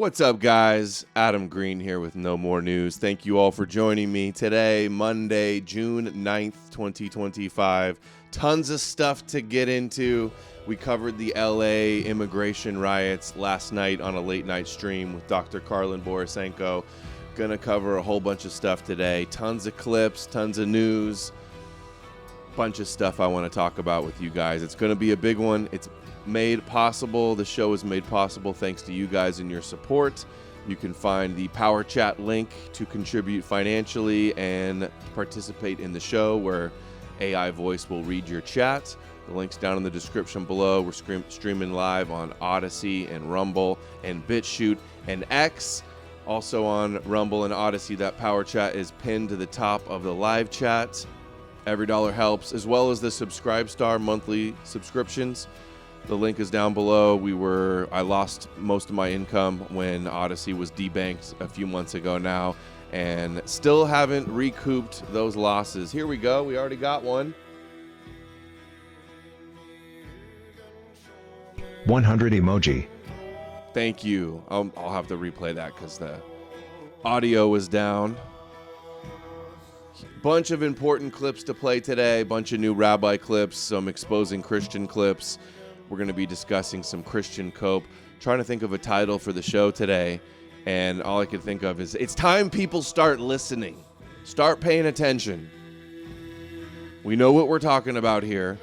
What's up, guys? Adam Green here with No More News. Thank you all for joining me today, Monday, June 9th, 2025. Tons of stuff to get into. We covered the LA immigration riots last night on a late night stream with Dr. Karlin Borisenko. Gonna cover a whole bunch of stuff today. Tons of clips, tons of news, bunch of stuff I want to talk about with you guys. It's gonna be a big one. It's made possible. The show is made possible thanks to you guys and your support. You can find the Power Chat link to contribute financially and participate in the show, where AI voice will read your chat. The link's down in the description below. We're streaming live on Odysee and Rumble and BitChute and X. Also on Rumble and Odysee, that Power Chat is pinned to the top of the live chat. Every dollar helps, as well as the Subscribe Star monthly subscriptions. The link is down below. I lost most of my income when Odysee was debanked a few months ago now, and still haven't recouped those losses. Here we go. We already got one. 100 emoji. Thank you. I'll have to replay that because the audio was down. Bunch of important clips to play today. Bunch of new rabbi clips, some exposing Christian clips. We're going to be discussing some Christian cope. Trying to think of a title for the show today, and all I could think of is, it's time people start listening. Start paying attention. We know what we're talking about here.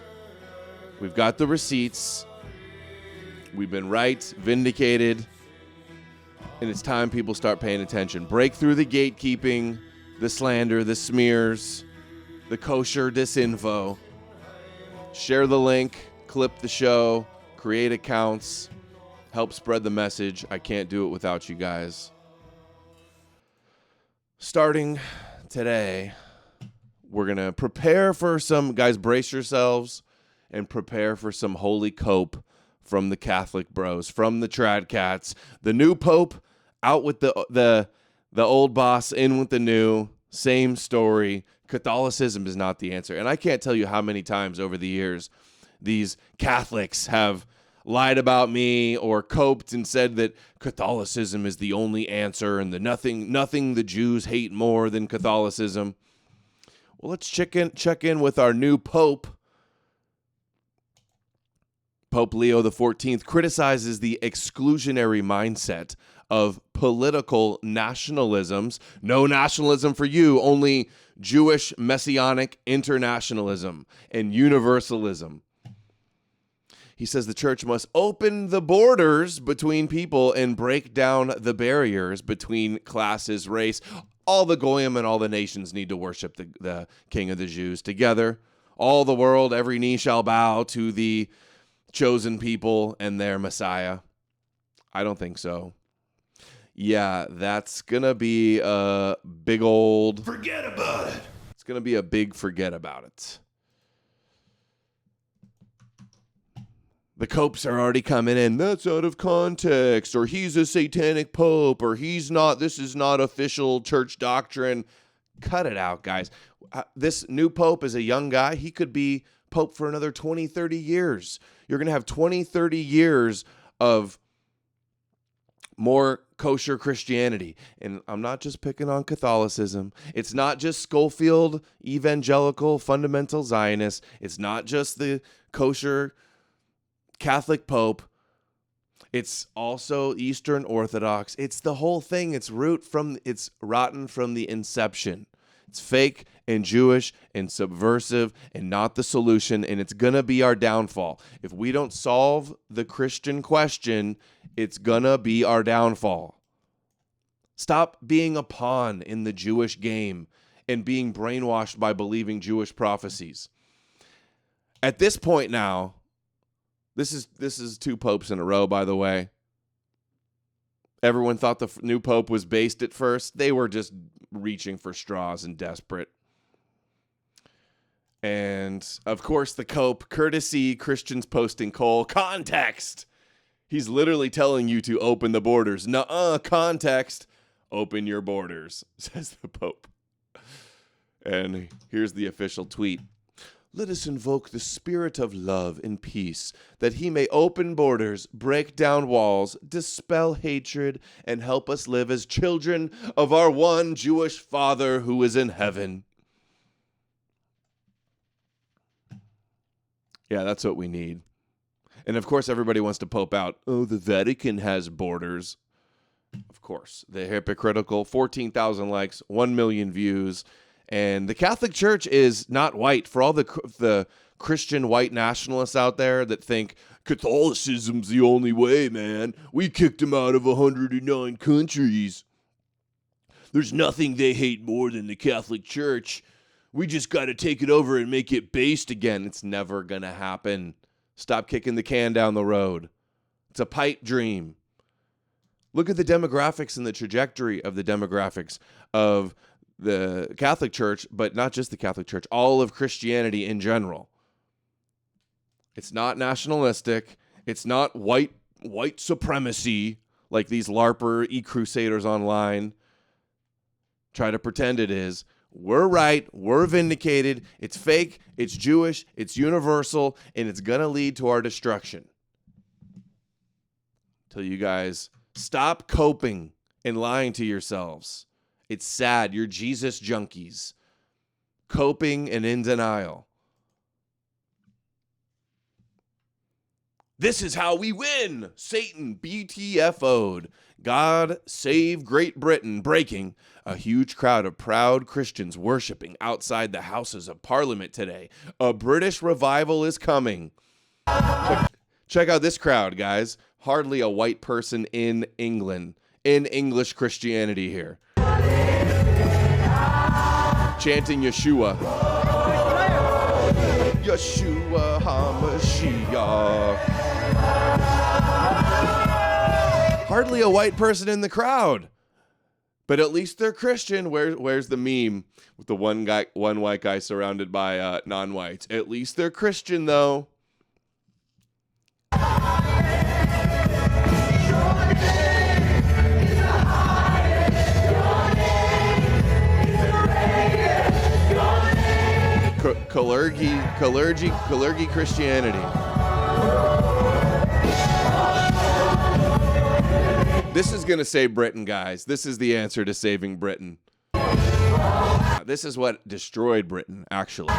We've got the receipts. We've been right, vindicated, and it's time people start paying attention. Break through the gatekeeping, the slander, the smears, the kosher disinfo. Share the link. Clip the show, create accounts, help spread the message. I can't do it without you guys. Starting today, we're going to prepare for some, guys, brace yourselves and prepare for some holy cope from the Catholic bros, from the trad cats. The new pope out with the old boss, in with the new, same story. Catholicism is not the answer. And I can't tell you how many times over the years these Catholics have lied about me or coped and said that Catholicism is the only answer and nothing the Jews hate more than Catholicism. Well, let's check in with our new Pope. Pope Leo XIV criticizes the exclusionary mindset of political nationalisms. No nationalism for you, only Jewish messianic internationalism and universalism. He says the church must open the borders between people and break down the barriers between classes, race. All the goyim and all the nations need to worship the King of the Jews together. All the world, every knee shall bow to the chosen people and their Messiah. I don't think so. Yeah, that's going to be a big old... Forget about it. It's going to be a big forget about it. The copes are already coming in. That's out of context, or he's a satanic pope, or he's not. This is not official church doctrine. Cut it out, guys. This new pope is a young guy. He could be pope for another 20, 30 years. You're going to have 20, 30 years of more kosher Christianity. And I'm not just picking on Catholicism. It's not just Schofield evangelical fundamental Zionists. It's not just the kosher Catholic Pope. It's also Eastern Orthodox. It's the whole thing. It's rotten from the inception. It's fake and Jewish and subversive and not the solution, and it's going to be our downfall. If we don't solve the Christian question, it's going to be our downfall. Stop being a pawn in the Jewish game and being brainwashed by believing Jewish prophecies. At this point now, This is two popes in a row, by the way. Everyone thought the new pope was based at first. They were just reaching for straws and desperate. And, of course, the cope, courtesy Christians posting context. He's literally telling you to open the borders. Nuh-uh, context. Open your borders, says the pope. And here's the official tweet. Let us invoke the spirit of love and peace, that he may open borders, break down walls, dispel hatred, and help us live as children of our one Jewish Father who is in heaven. Yeah, that's what we need. And of course, everybody wants to pope out, oh, the Vatican has borders. Of course, they're hypocritical. 14,000 likes, 1 million views. And the Catholic Church is not white. For all the Christian white nationalists out there that think Catholicism's the only way, man. We kicked them out of 109 countries. There's nothing they hate more than the Catholic Church. We just got to take it over and make it based again. It's never going to happen. Stop kicking the can down the road. It's a pipe dream. Look at the demographics and the trajectory of the demographics of the Catholic Church, but not just the Catholic Church, all of Christianity in general. It's not nationalistic. It's not white supremacy like these LARPer e-crusaders online try to pretend it is. We're right. We're vindicated. It's fake. It's Jewish. It's universal. And it's going to lead to our destruction. Till you guys stop coping and lying to yourselves. It's sad. You're Jesus junkies. Coping and in denial. This is how we win. Satan Btfoed. God save Great Britain. Breaking. A huge crowd of proud Christians worshiping outside the Houses of Parliament today. A British revival is coming. Check out this crowd, guys. Hardly a white person in England. In English Christianity here. Chanting Yeshua. Yeshua HaMashiach. Hardly a white person in the crowd. But at least they're Christian. Where's the meme with the one white guy surrounded by non-whites? At least they're Christian, though. Kalergi Christianity. This is going to save Britain, guys. This is the answer to saving Britain. This is what destroyed Britain, actually.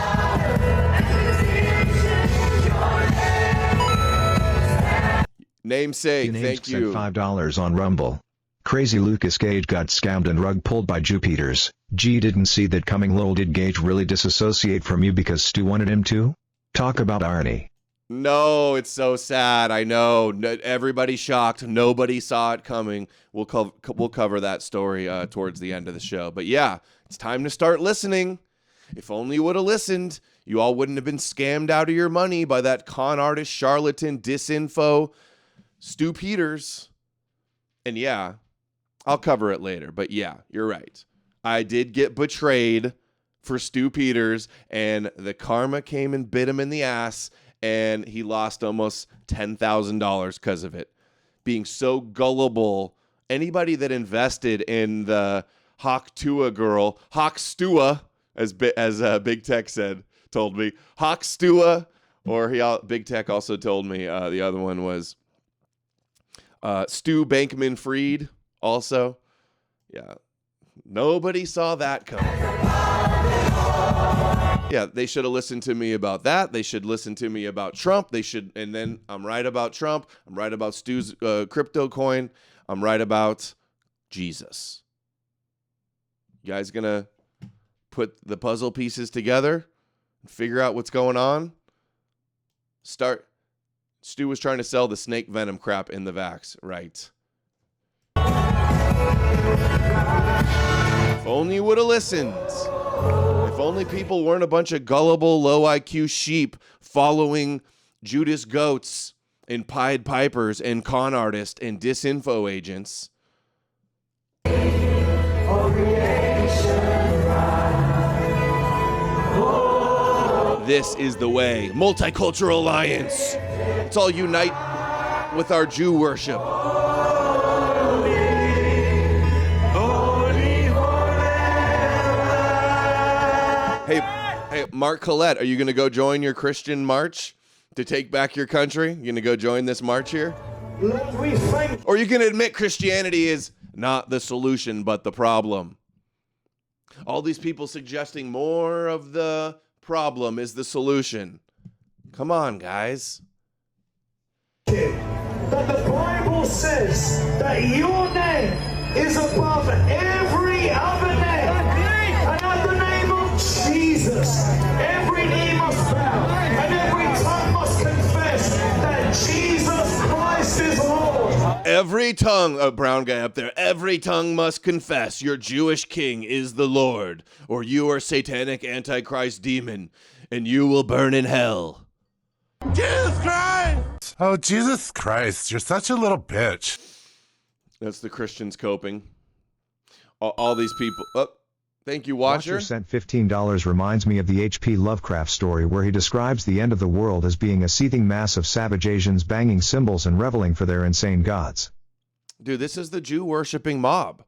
Namesake, thank you. $5 on Rumble. Crazy Lucas Gage got scammed and rug pulled by Jew Peters. G didn't see that coming. Lol, did Gage really disassociate from you because Stu wanted him to? Talk about irony. No, it's so sad. I know. Everybody's shocked. Nobody saw it coming. We'll cover that story towards the end of the show. But yeah, it's time to start listening. If only you would have listened, you all wouldn't have been scammed out of your money by that con artist, charlatan, disinfo, Stu Peters. And yeah, I'll cover it later. But yeah, you're right. I did get betrayed for Stu Peters, and the karma came and bit him in the ass, and he lost almost $10,000 because of it. Being so gullible. Anybody that invested in the Hawk Tua girl, Hawk Stua, as Big Tech told me, Hawk Stua, or Big Tech also told me the other one was Stu Bankman-Fried also. Yeah. Nobody saw that coming. Yeah, they should have listened to me about that. They should listen to me about Trump. And then I'm right about Trump. I'm right about Stu's crypto coin. I'm right about Jesus. You guys gonna put the puzzle pieces together and figure out what's going on? Stu was trying to sell the snake venom crap in the vax, right? If only you would have listened. If only people weren't a bunch of gullible, low IQ sheep following Judas goats and Pied Pipers and con artists and disinfo agents. This is the way. Multicultural Alliance. Let's all unite with our Jew worship. Hey, Hey, Mark Collette, are you going to go join your Christian march to take back your country? You going to go join this march here? Lord, we thank Or are you going to admit Christianity is not the solution, but the problem? All these people suggesting more of the problem is the solution. Come on, guys. you that the Bible says that your name is above every other name. And at the name of Jesus, every knee must bow and every tongue must confess that Jesus Christ is Lord. Every tongue, a brown guy up there, every tongue must confess your Jewish king is the Lord, or you are satanic antichrist demon, and you will burn in hell. Jesus Christ! Oh, Jesus Christ, you're such a little bitch. That's the Christians coping. All these people. Oh, thank you, Watcher. Watcher sent $15 reminds me of the H.P. Lovecraft story where he describes the end of the world as being a seething mass of savage Asians banging cymbals and reveling for their insane gods. Dude, this is the Jew-worshipping mob.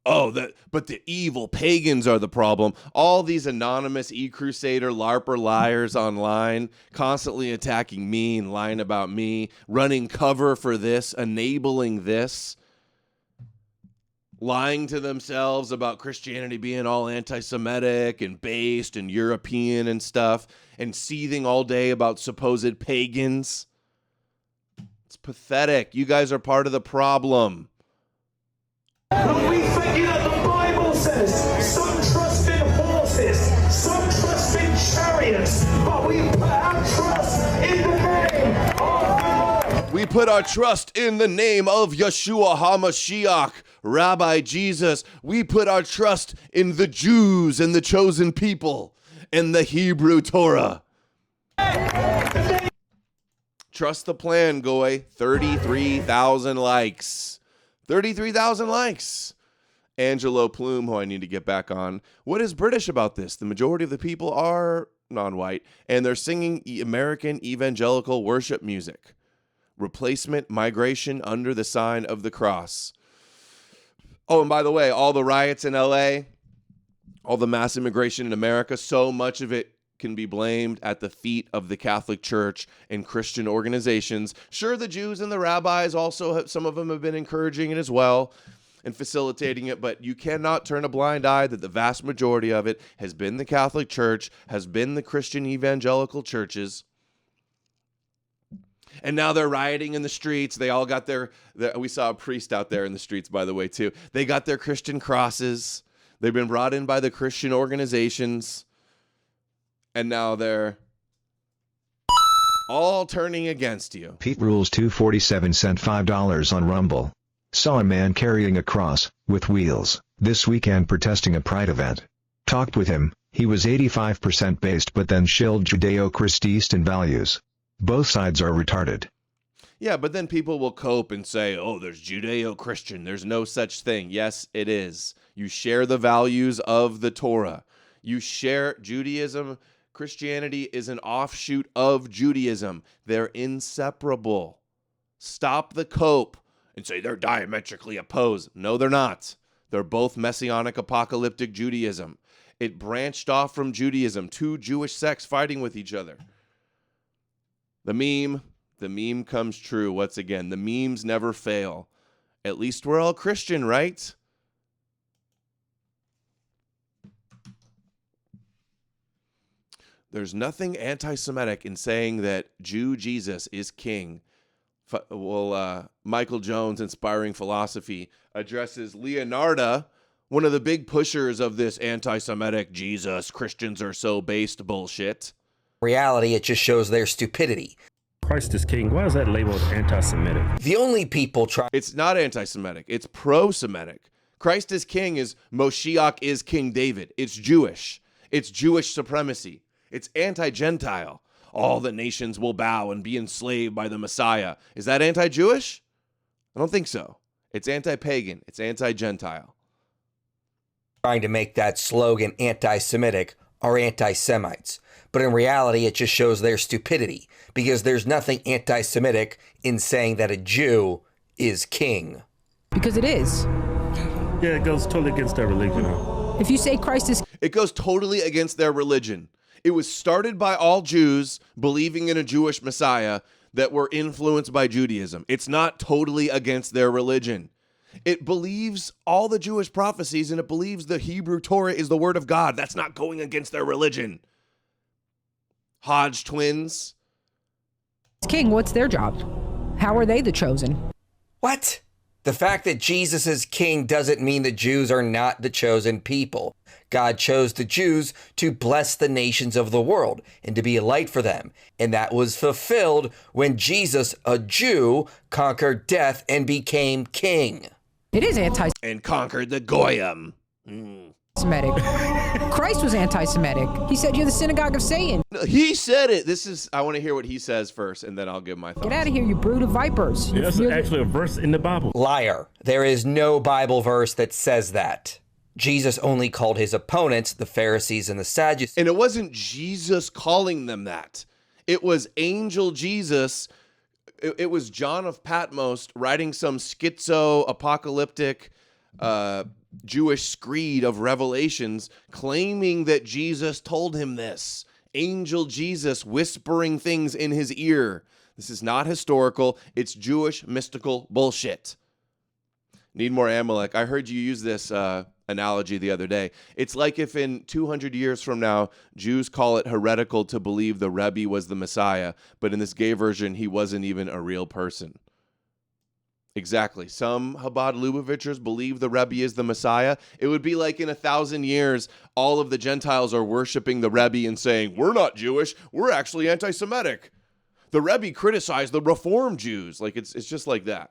Oh, but the evil pagans are the problem. All these anonymous e-crusader LARPer liars online, constantly attacking me and lying about me, running cover for this, enabling this, lying to themselves about Christianity being all anti-Semitic and based and European and stuff, and seething all day about supposed pagans. It's pathetic. You guys are part of the problem. Lord, we thank you that the Bible says some trust in horses, some trust in chariots, but we put our trust in the name of the Lord. We put our trust in the name of Yeshua HaMashiach, Rabbi Jesus. We put our trust in the Jews and the chosen people and the Hebrew Torah. Trust the plan, Goy. 33,000 likes. 33,000 likes. Angelo Plume, who I need to get back on. What is British about this? The majority of the people are non-white, and they're singing American evangelical worship music. Replacement migration under the sign of the cross. Oh, and by the way, all the riots in LA, all the mass immigration in America, so much of it can be blamed at the feet of the Catholic Church and Christian organizations. Sure, the Jews and the rabbis also, some of them have been encouraging it as well and facilitating it, but you cannot turn a blind eye that the vast majority of it has been the Catholic Church, has been the Christian evangelical churches. And now they're rioting in the streets. They all got their we saw a priest out there in the streets, by the way, too. They got their Christian crosses. They've been brought in by the Christian organizations. And now they're all turning against you. Pete Rules 247 sent $5 on Rumble. Saw a man carrying a cross, with wheels, this weekend protesting a pride event. Talked with him, he was 85% based but then shilled Judeo-Christiste values. Both sides are retarded. Yeah, but then people will cope and say, oh, there's Judeo-Christian. There's no such thing. Yes, it is. You share the values of the Torah. You share Judaism. Christianity is an offshoot of Judaism. They're inseparable. Stop the cope and say they're diametrically opposed. No, they're not. They're both Messianic apocalyptic Judaism. It branched off from Judaism, two Jewish sects fighting with each other. The meme comes true once again. The memes never fail. At least we're all Christian, right? There's nothing anti-Semitic in saying that Jew Jesus is king. Michael Jones, Inspiring Philosophy, addresses Leonardo, one of the big pushers of this anti-Semitic Jesus, Christians are so based bullshit. Reality, it just shows their stupidity. Christ is king. Why is that labeled anti-Semitic? The only people try. It's not anti-Semitic. It's pro-Semitic. Christ is king is Moshiach is King David. It's Jewish. It's Jewish supremacy. It's anti-Gentile. All the nations will bow and be enslaved by the Messiah. Is that anti-Jewish? I don't think so. It's anti-pagan. It's anti-Gentile. Trying to make that slogan anti-Semitic are anti-Semites. But in reality, it just shows their stupidity, because there's nothing anti-Semitic in saying that a Jew is king. Because it is. Yeah, it goes totally against their religion. If you say Christ is It goes totally against their religion. It was started by all Jews believing in a Jewish Messiah that were influenced by Judaism. It's not totally against their religion. It believes all the Jewish prophecies, and it believes the Hebrew Torah is the word of God. That's not going against their religion. Hodge twins. king, what's their job? How are they the chosen? What? The fact that Jesus is king doesn't mean the Jews are not the chosen people. God chose the Jews to bless the nations of the world and to be a light for them. And that was fulfilled when Jesus, a Jew, conquered death and became king. It is And conquered the Goyim. anti-Semitic. Christ was anti-Semitic. He said, you're the synagogue of Satan. He said it. I want to hear what he says first, and then I'll give my thoughts. Get out of here, you brood of vipers. Yeah, that's actually a verse in the Bible. Liar. There is no Bible verse that says that. Jesus only called his opponents, the Pharisees and the Sadducees. And it wasn't Jesus calling them that. It was angel Jesus. It was John of Patmos writing some schizo-apocalyptic Jewish screed of revelations claiming that Jesus told him this. Angel Jesus whispering things in his ear. This is not historical. It's Jewish mystical bullshit. Need more Amalek. I heard you use this analogy the other day. It's like if in 200 years from now, Jews call it heretical to believe the Rebbe was the Messiah, but in this gay version, he wasn't even a real person. Exactly. Some Chabad Lubavitchers believe the Rebbe is the Messiah. It would be like in 1,000 years, all of the Gentiles are worshiping the Rebbe and saying, we're not Jewish, we're actually anti-Semitic. The Rebbe criticized the Reform Jews. Like it's just like that.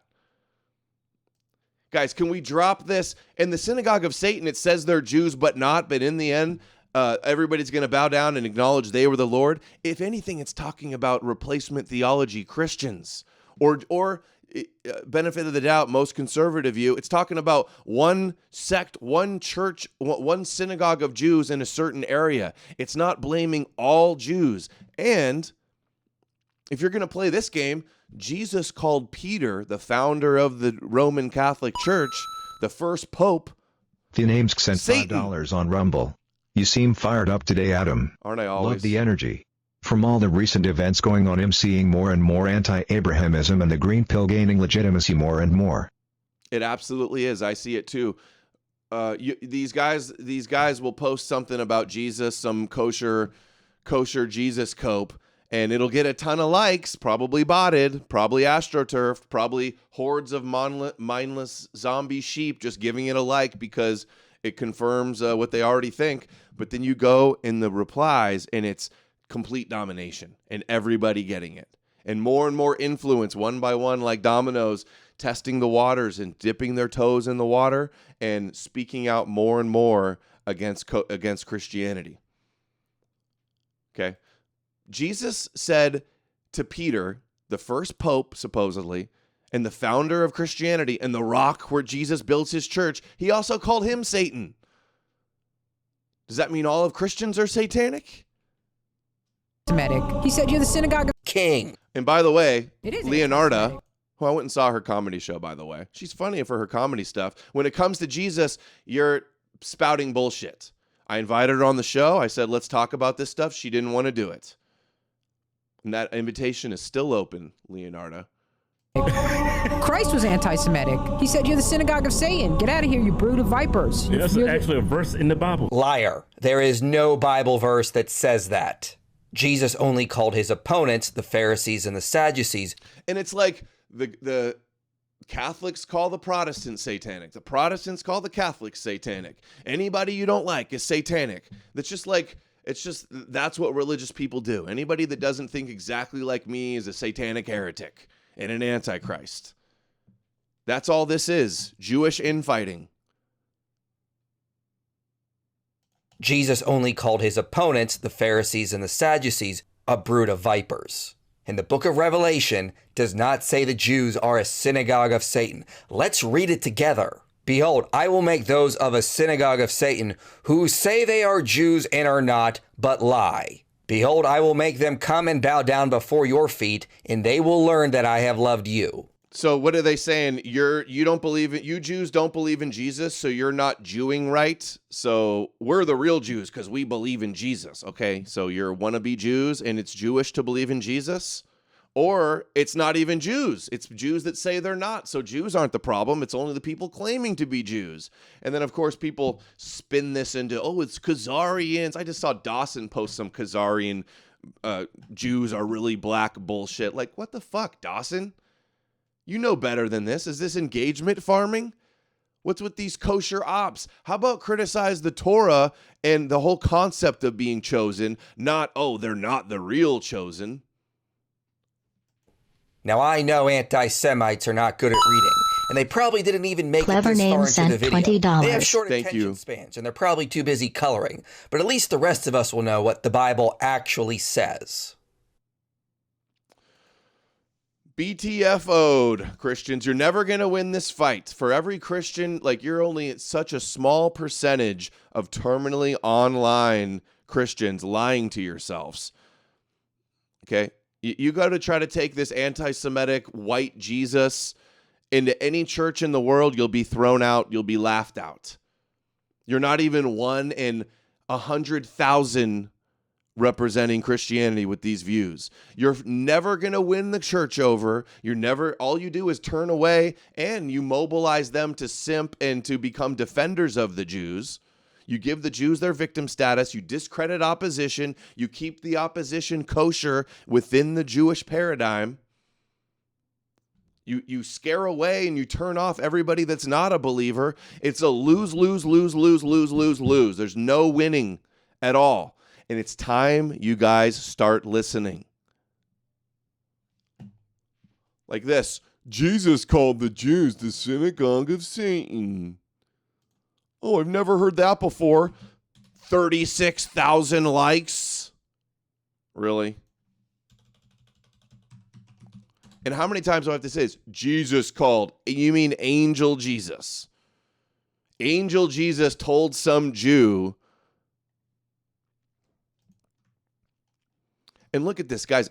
Guys, can we drop this? In the synagogue of Satan, it says they're Jews, but not. But in the end, everybody's going to bow down and acknowledge they were the Lord. If anything, it's talking about replacement theology Christians. Or benefit of the doubt, most conservative view, it's talking about one sect, one church, one synagogue of Jews in a certain area. It's not blaming all Jews. And if you're going to play this game, Jesus called Peter, the founder of the Roman Catholic Church, the first pope, The names sent Satan. $5 on Rumble. You seem fired up today, Adam. Aren't I always? Love the energy. From all the recent events going on, I'm seeing more and more anti-Abrahamism and the green pill gaining legitimacy more and more. It absolutely is. I see it too. These guys will post something about Jesus, some kosher Jesus cope, and it'll get a ton of likes, probably botted, probably astroturfed, probably hordes of mindless zombie sheep just giving it a like because it confirms what they already think. But then you go in the replies and it's complete domination and everybody getting it. And more influence one by one, like dominoes, testing the waters and dipping their toes in the water and speaking out more and more against Christianity. Okay. Jesus said to Peter, the first pope, supposedly, and the founder of Christianity and the rock where Jesus builds his church, he also called him Satan. Does that mean all of Christians are satanic? Semitic. He said, you're the synagogue of King. And by the way, It is Leonarda, anti-Semitic. who I went and saw her comedy show, by the way. She's funny for her comedy stuff. When it comes to Jesus, you're spouting bullshit. I invited her on the show. I said, let's talk about this stuff. She didn't want to do it. And that invitation is still open, Leonarda. Christ was anti-Semitic. He said, you're the synagogue of Satan. Get out of here, you brood of vipers. Yeah, that's You're the- actually a verse in the Bible. Liar. There is no Bible verse that says that. Jesus only called his opponents, the Pharisees and the Sadducees. And it's like the Catholics call the Protestants satanic. The Protestants call the Catholics satanic. Anybody you don't like is satanic. That's what religious people do. Anybody that doesn't think exactly like me is a satanic heretic and an antichrist. That's all this is. Jewish infighting. Jesus only called his opponents, the Pharisees and the Sadducees, a brood of vipers. And the book of Revelation does not say the Jews are a synagogue of Satan. Let's read it together. Behold, I will make those of a synagogue of Satan who say they are Jews and are not, but lie. Behold, I will make them come and bow down before your feet, and they will learn that I have loved you. So what are they saying? You don't believe it. You Jews don't believe in Jesus, so you're not Jewing right. So we're the real Jews because we believe in Jesus. Okay, so you're wannabe Jews, and it's Jewish to believe in Jesus, or it's not even Jews. It's Jews that say they're not. So Jews aren't the problem. It's only the people claiming to be Jews. And then of course people spin this into, oh, it's Khazarians. I just saw Dawson post some Khazarian Jews are really black bullshit. Like, what the fuck, Dawson? You know better than this. Is this engagement farming? What's with these kosher ops? How about criticize the Torah and the whole concept of being chosen, not, oh, they're not the real chosen. Now, I know anti-Semites are not good at reading, and they probably didn't even make Clever it this name far into sent the video. $20. They have short Thank attention you. spans, and they're probably too busy coloring. But at least the rest of us will know what the Bible actually says. Btfoed Christians, you're never going to win this fight. For every Christian, like, you're only such a small percentage of terminally online Christians lying to yourselves. Okay? You got to try to take this anti-Semitic white Jesus into any church in the world, you'll be thrown out, you'll be laughed out. You're not even 1 in 100,000 representing Christianity with these views. You're never going to win the church over. All you do is turn away, and you mobilize them to simp and to become defenders of the Jews. You give the Jews their victim status. You discredit opposition. You keep the opposition kosher within the Jewish paradigm. You scare away and you turn off everybody that's not a believer. It's a lose, lose, lose, lose, lose, lose, lose. There's no winning at all. And it's time you guys start listening. Like this. Jesus called the Jews the synagogue of Satan. Oh, I've never heard that before. 36,000 likes. Really? And how many times do I have to say this? Jesus called. You mean angel Jesus. Angel Jesus told some Jew. And look at this, guys.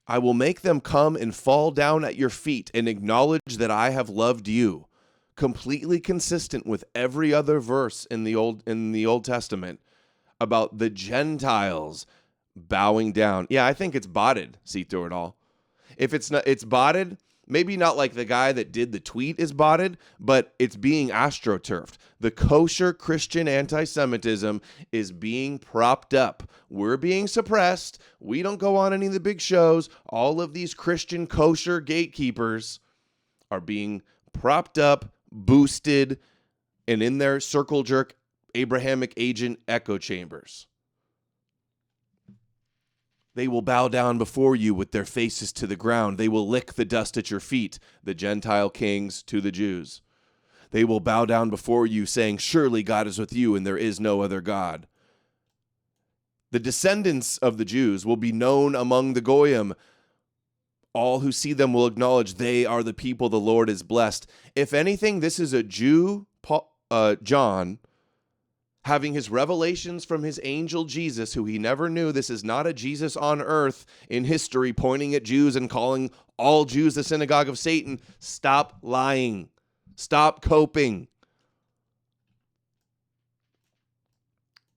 I will make them come and fall down at your feet and acknowledge that I have loved you. Completely consistent with every other verse in the Old Testament about the Gentiles bowing down. Yeah, I think it's botted. See through it all. If it's not, it's botted. Maybe not like the guy that did the tweet is botted, but it's being astroturfed. The kosher Christian anti-Semitism is being propped up. We're being suppressed. We don't go on any of the big shows. All of these Christian kosher gatekeepers are being propped up, boosted, and in their circle jerk Abrahamic agent echo chambers. They will bow down before you with their faces to the ground. They will lick the dust at your feet, the Gentile kings to the Jews. They will bow down before you, saying, surely God is with you, and there is no other God. The descendants of the Jews will be known among the Goyim. All who see them will acknowledge they are the people the Lord has blessed. If anything, this is a Jew, John, having his revelations from his angel Jesus, who he never knew. This is not a Jesus on earth in history pointing at Jews and calling all Jews the synagogue of Satan. Stop lying. Stop coping.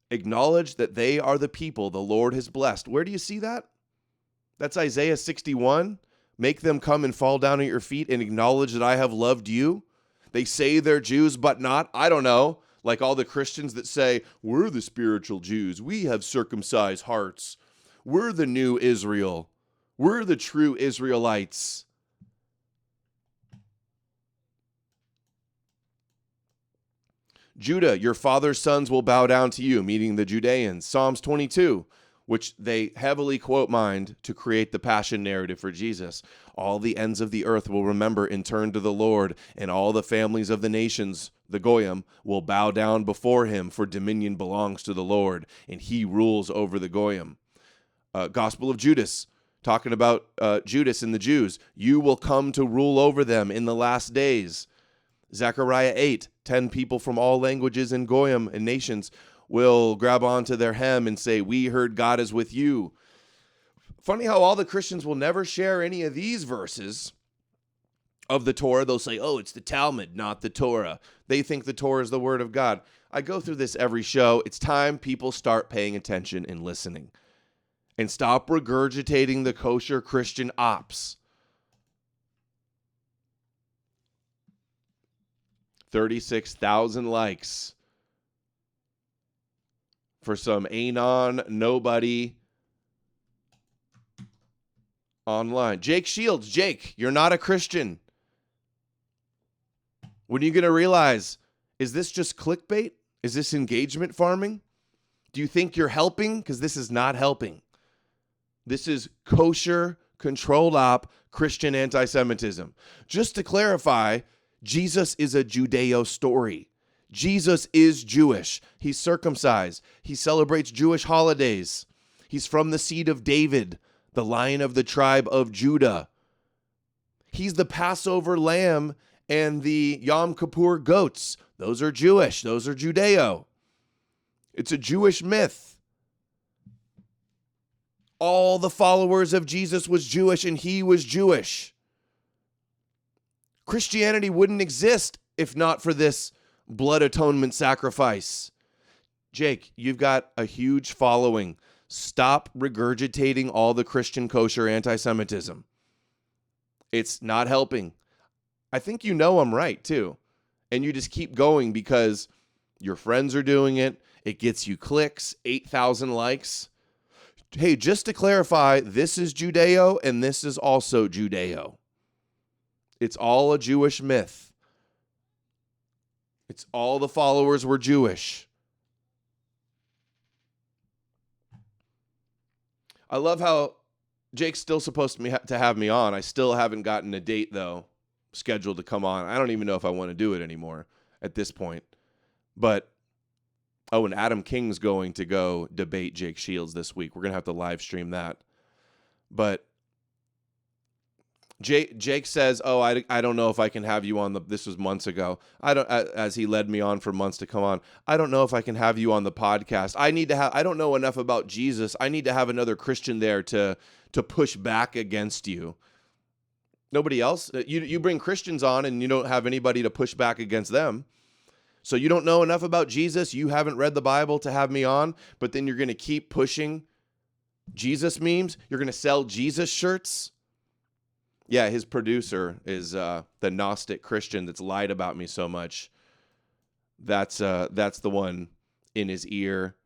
Acknowledge that they are the people the Lord has blessed. Where do you see that? That's Isaiah 61. Make them come and fall down at your feet and acknowledge that I have loved you. They say they're Jews, but not. I don't know. Like all the Christians that say, we're the spiritual Jews. We have circumcised hearts. We're the new Israel. We're the true Israelites. Judah, your father's sons will bow down to you, meaning the Judeans. Psalms 22, which they heavily quote mined to create the passion narrative for Jesus. All the ends of the earth will remember and turn to the Lord, and all the families of the nations, the Goyim, will bow down before him, for dominion belongs to the Lord, and he rules over the Goyim. Gospel of Judas, talking about Judas and the Jews. You will come to rule over them in the last days. Zechariah 8, 10 people from all languages and Goyim and nations will grab onto their hem and say, we heard God is with you. Funny how all the Christians will never share any of these verses of the Torah. They'll say, oh, it's the Talmud, not the Torah. They think the Torah is the word of God. I go through this every show. It's time people start paying attention and listening and stop regurgitating the kosher Christian ops. 36,000 likes for some anon nobody online. Jake Shields, Jake, you're not a Christian. When are you going to realize, is this just clickbait? Is this engagement farming? Do you think you're helping? Because this is not helping. This is kosher, controlled op, Christian anti-Semitism. Just to clarify, Jesus is a Judeo story. Jesus is Jewish. He's circumcised. He celebrates Jewish holidays. He's from the seed of David, the Lion of the tribe of Judah. He's the Passover lamb and the Yom Kippur goats. Those are Jewish. Those are Judeo. It's a Jewish myth. All the followers of Jesus was Jewish and he was Jewish. Christianity wouldn't exist if not for this blood atonement sacrifice. Jake, you've got a huge following. Stop regurgitating all the Christian kosher anti-Semitism. It's not helping. I think you know I'm right, too. And you just keep going because your friends are doing it. It gets you clicks, 8,000 likes. Hey, just to clarify, this is Judeo and this is also Judeo. It's all a Jewish myth. It's all the followers were Jewish. I love how Jake's still supposed to have me on. I still haven't gotten a date, though, scheduled to come on. I don't even know if I want to do it anymore at this point. But, oh, and Adam King's going to go debate Jake Shields this week. We're going to have to live stream that. But Jake says, oh, I don't know if I can have you on this was months ago. As he led me on for months to come on. I don't know if I can have you on the podcast. I don't know enough about Jesus. I need to have another Christian there to push back against you. Nobody else. You bring Christians on and you don't have anybody to push back against them. So you don't know enough about Jesus. You haven't read the Bible to have me on, but then you're going to keep pushing Jesus memes. You're going to sell Jesus shirts. Yeah, his producer is the Gnostic Christian that's lied about me so much. That's the one in his ear,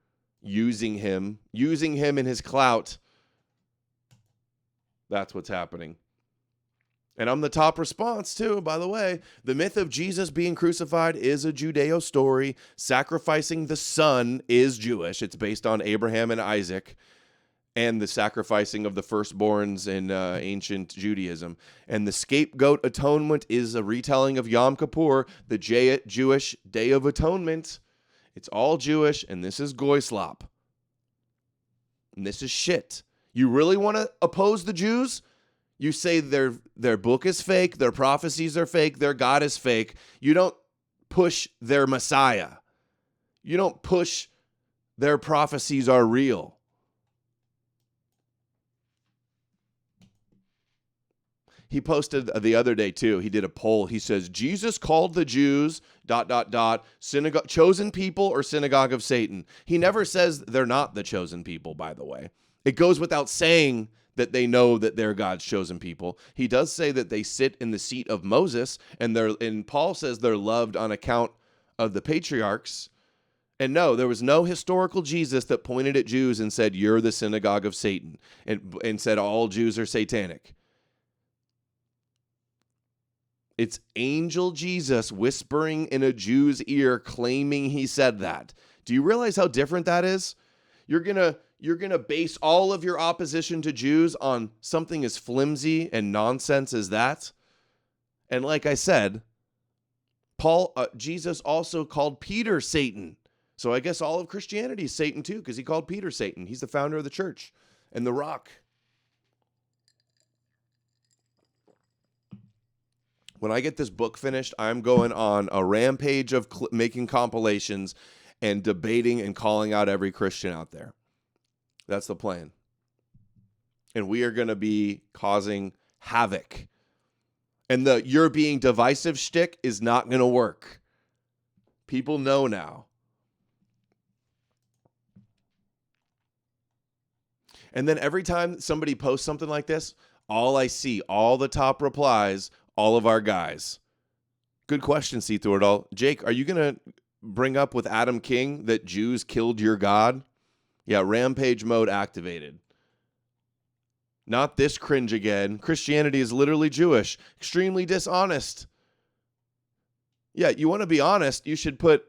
using him in his clout. That's what's happening. And I'm the top response, too, by the way. The myth of Jesus being crucified is a Judeo story. Sacrificing the son is Jewish. It's based on Abraham and Isaac and the sacrificing of the firstborns in ancient Judaism. And the scapegoat atonement is a retelling of Yom Kippur, the Jewish Day of Atonement. It's all Jewish, and this is goy slop. And this is shit. You really want to oppose the Jews? You say their book is fake, their prophecies are fake, their God is fake. You don't push their Messiah. You don't push their prophecies are real. He posted the other day, too. He did a poll. He says, Jesus called the Jews, ... synagogue, chosen people or synagogue of Satan. He never says they're not the chosen people, by the way. It goes without saying that they know that they're God's chosen people. He does say that they sit in the seat of Moses, and Paul says they're loved on account of the patriarchs. And no, there was no historical Jesus that pointed at Jews and said, you're the synagogue of Satan, and said all Jews are satanic. It's angel Jesus whispering in a Jew's ear claiming he said that. Do you realize how different that is? You're gonna base all of your opposition to Jews on something as flimsy and nonsense as that? And like I said, Jesus also called Peter Satan. So I guess all of Christianity is Satan too, because he called Peter Satan. He's the founder of the church and the rock. When I get this book finished, I'm going on a rampage of making compilations and debating and calling out every Christian out there. That's the plan. And we are going to be causing havoc. And the "you're being divisive" shtick is not going to work. People know now. And then every time somebody posts something like this, all I see, all the top replies, all of our guys. Good question, See Through It All. Jake, are you going to bring up with Adam King that Jews killed your God? Yeah, rampage mode activated. Not this cringe again. Christianity is literally Jewish. Extremely dishonest. Yeah, you want to be honest, you should put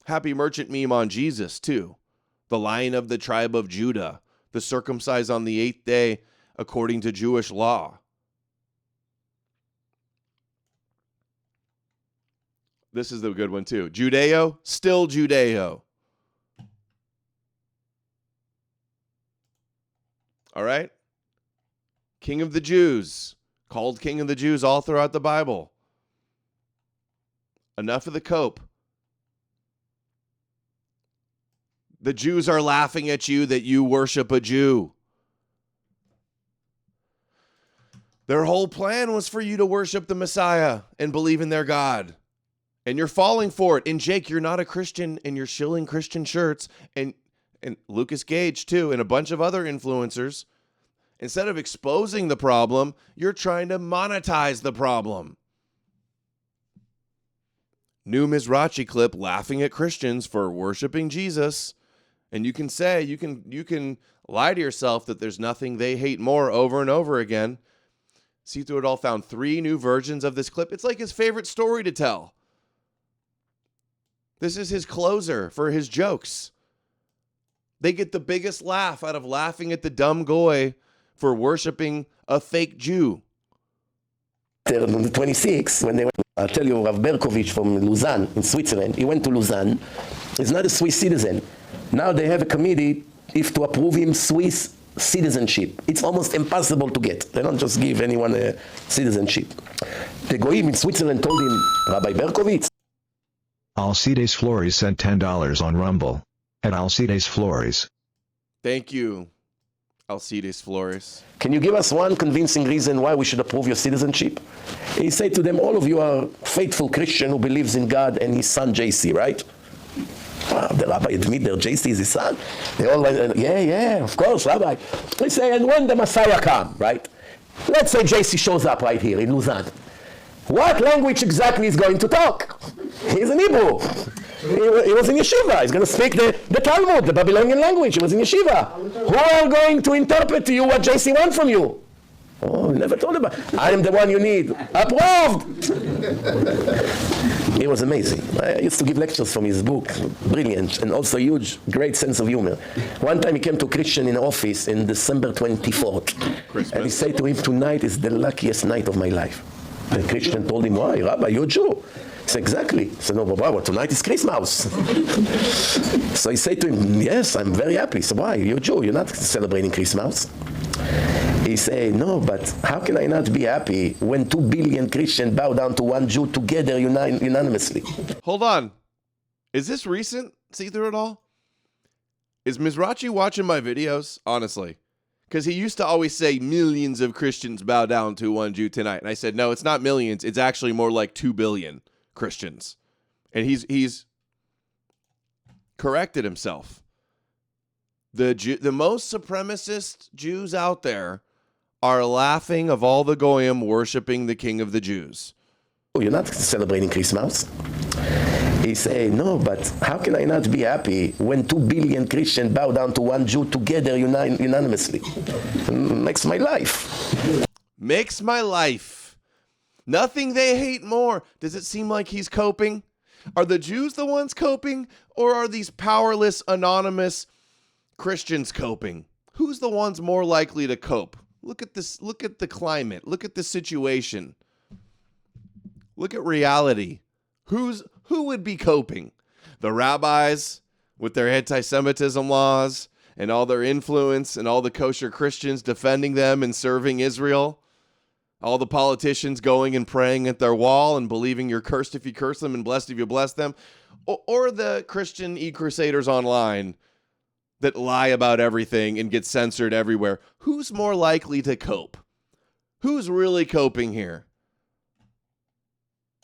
Happy Merchant meme on Jesus too. The Lion of the tribe of Judah. The circumcised on the 8th day according to Jewish law. This is the good one too. Judeo, still Judeo. All right? King of the Jews. Called King of the Jews all throughout the Bible. Enough of the cope. The Jews are laughing at you that you worship a Jew. Their whole plan was for you to worship the Messiah and believe in their God. And you're falling for it. And Jake, you're not a Christian and you're shilling Christian shirts. And Lucas Gage too, and a bunch of other influencers. Instead of exposing the problem, you're trying to monetize the problem. New Mizrachi clip laughing at Christians for worshiping Jesus. And you can say, you can lie to yourself that there's nothing they hate more over and over again. See Through It All found 3 new versions of this clip. It's like his favorite story to tell. This is his closer for his jokes. They get the biggest laugh out of laughing at the dumb goy for worshiping a fake Jew. On the 26th, when they went, I'll tell you, Rav Berkovich from Lausanne in Switzerland, he went to Lausanne. He's not a Swiss citizen. Now they have a committee if to approve him Swiss citizenship. It's almost impossible to get. They don't just give anyone a citizenship. The goyim in Switzerland told him, Rabbi Berkovich. Alcides Flores sent $10 on Rumble. At Alcides Flores. Thank you, Alcides Flores. Can you give us one convincing reason why we should approve your citizenship? He said to them, all of you are faithful Christian who believes in God and his son JC, right? Wow, the rabbi admit that JC is his son. They all went, yeah, of course, Rabbi. They say, and when the Messiah come, right? Let's say JC shows up right here in Lausanne. What language exactly is going to talk? He's in Hebrew. He was in yeshiva. He's going to speak the Talmud, the Babylonian language. He was in yeshiva. Who are going to interpret to you what JC wants from you? Oh, we never told about it. I am the one you need. Approved! It was amazing. I used to give lectures from his book. Brilliant. And also huge, great sense of humor. One time he came to a Christian in office in December 24th. Christmas. And he said to him, tonight is the luckiest night of my life. The Christian told him, why? Rabbi, you're a Jew. He said, exactly. He said, no, Baba, tonight is Christmas. So he said to him, yes, I'm very happy. He said, why? You're a Jew. You're not celebrating Christmas. He said, no, but how can I not be happy when 2 billion Christians bow down to one Jew together unanimously? Hold on. Is this recent? See Through It All? Is Mizrachi watching my videos? Honestly. Because he used to always say millions of Christians bow down to one Jew tonight. And I said, no, it's not millions. It's actually more like 2 billion Christians. And he's corrected himself. The most supremacist Jews out there are laughing of all the goyim worshiping the King of the Jews. Oh, you're not celebrating Christmas? He said, no, but how can I not be happy when 2 billion Christians bow down to one Jew together unanimously? Makes my life. Makes my life. Nothing they hate more. Does it seem like he's coping? Are the Jews the ones coping? Or are these powerless, anonymous Christians coping? Who's the ones more likely to cope? Look at this. Look at the climate. Look at the situation. Look at reality. Who would be coping? The rabbis with their anti-Semitism laws and all their influence and all the kosher Christians defending them and serving Israel? All the politicians going and praying at their wall and believing you're cursed if you curse them and blessed if you bless them? Or the Christian e-crusaders online that lie about everything and get censored everywhere. Who's more likely to cope? Who's really coping here?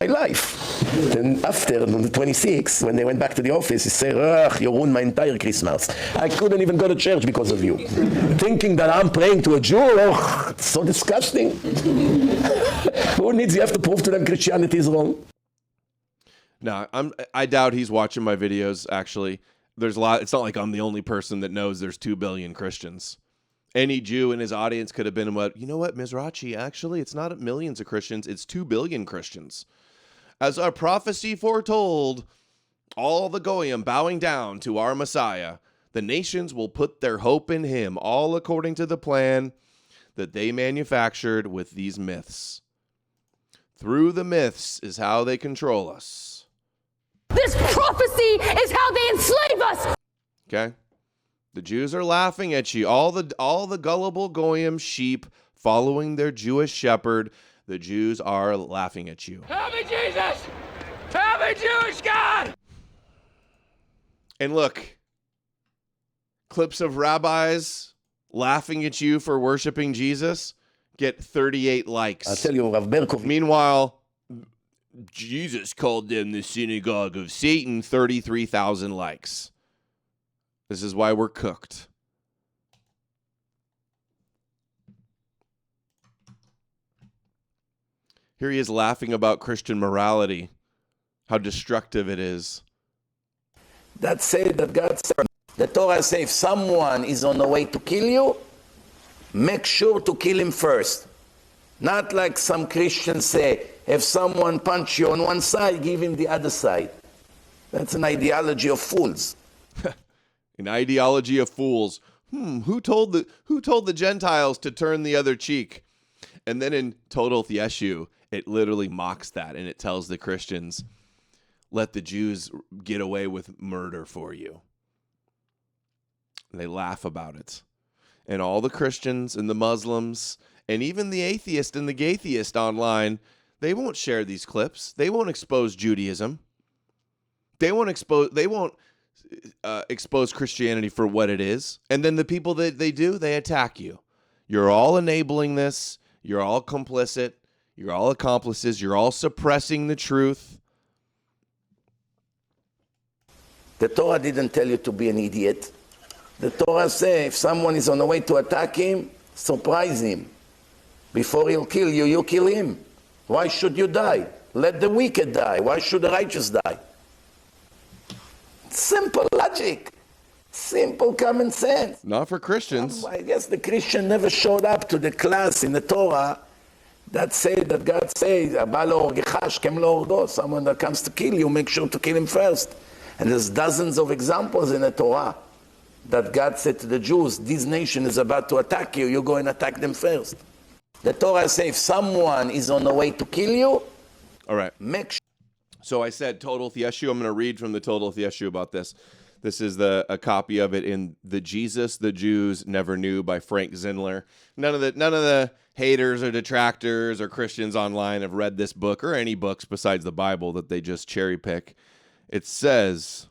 My life. Then after, on the 26th, when they went back to the office, he said, ugh, you ruined my entire Christmas. I couldn't even go to church because of you. Thinking that I'm praying to a Jew, oh, it's so disgusting. Who needs, you have to prove to them Christianity is wrong? No, I doubt he's watching my videos, actually. There's a lot. It's not like I'm the only person that knows there's 2 billion Christians. Any Jew in his audience could have been you know what, Mizrachi, actually, it's not millions of Christians, it's 2 billion Christians. As our prophecy foretold, all the Goyim bowing down to our Messiah, the nations will put their hope in him, all according to the plan that they manufactured with these myths. Through the myths is how they control us. This prophecy is how they enslave us. Okay? The Jews are laughing at you. All the gullible Goyim sheep following their Jewish shepherd, the Jews are laughing at you. Help me, Jesus! Help me, Jewish God! And look, clips of rabbis laughing at you for worshiping Jesus get 38 likes. I'll tell you, Rav Berkov. Meanwhile, Jesus called them the synagogue of Satan, 33,000 likes. This is why we're cooked. Here he is laughing about Christian morality, how destructive it is. That say that God said, the Torah says, if someone is on the way to kill you, make sure to kill him first. Not like some Christians say, if someone punch you on one side, give him the other side. That's an ideology of fools. An ideology of fools. Who told the Gentiles to turn the other cheek? And then in Total Yeshu, it literally mocks that, and it tells the Christians, let the Jews get away with murder for you. And they laugh about it. And all the Christians and the Muslims and even the atheist and the gaytheist online, they won't share these clips. They won't expose Judaism. They won't expose Christianity for what it is. And then the people that they do, they attack you. You're all enabling this. You're all complicit. You're all accomplices. You're all suppressing the truth. The Torah didn't tell you to be an idiot. The Torah says if someone is on the way to attack him, surprise him. Before he'll kill you, you kill him. Why should you die? Let the wicked die. Why should the righteous die? Simple logic. Simple common sense. Not for Christians. I guess the Christian never showed up to the class in the Torah that said that God says, someone that comes to kill you, make sure to kill him first. And there's dozens of examples in the Torah that God said to the Jews, this nation is about to attack you, you go and attack them first. The Torah says if someone is on the way to kill you, all right. Make sure. So I said Total Yeshu. I'm going to read from the Total Yeshu about this. This is a copy of it in The Jesus the Jews Never Knew by Frank Zindler. None of the haters or detractors or Christians online have read this book or any books besides the Bible that they just cherry pick. It says,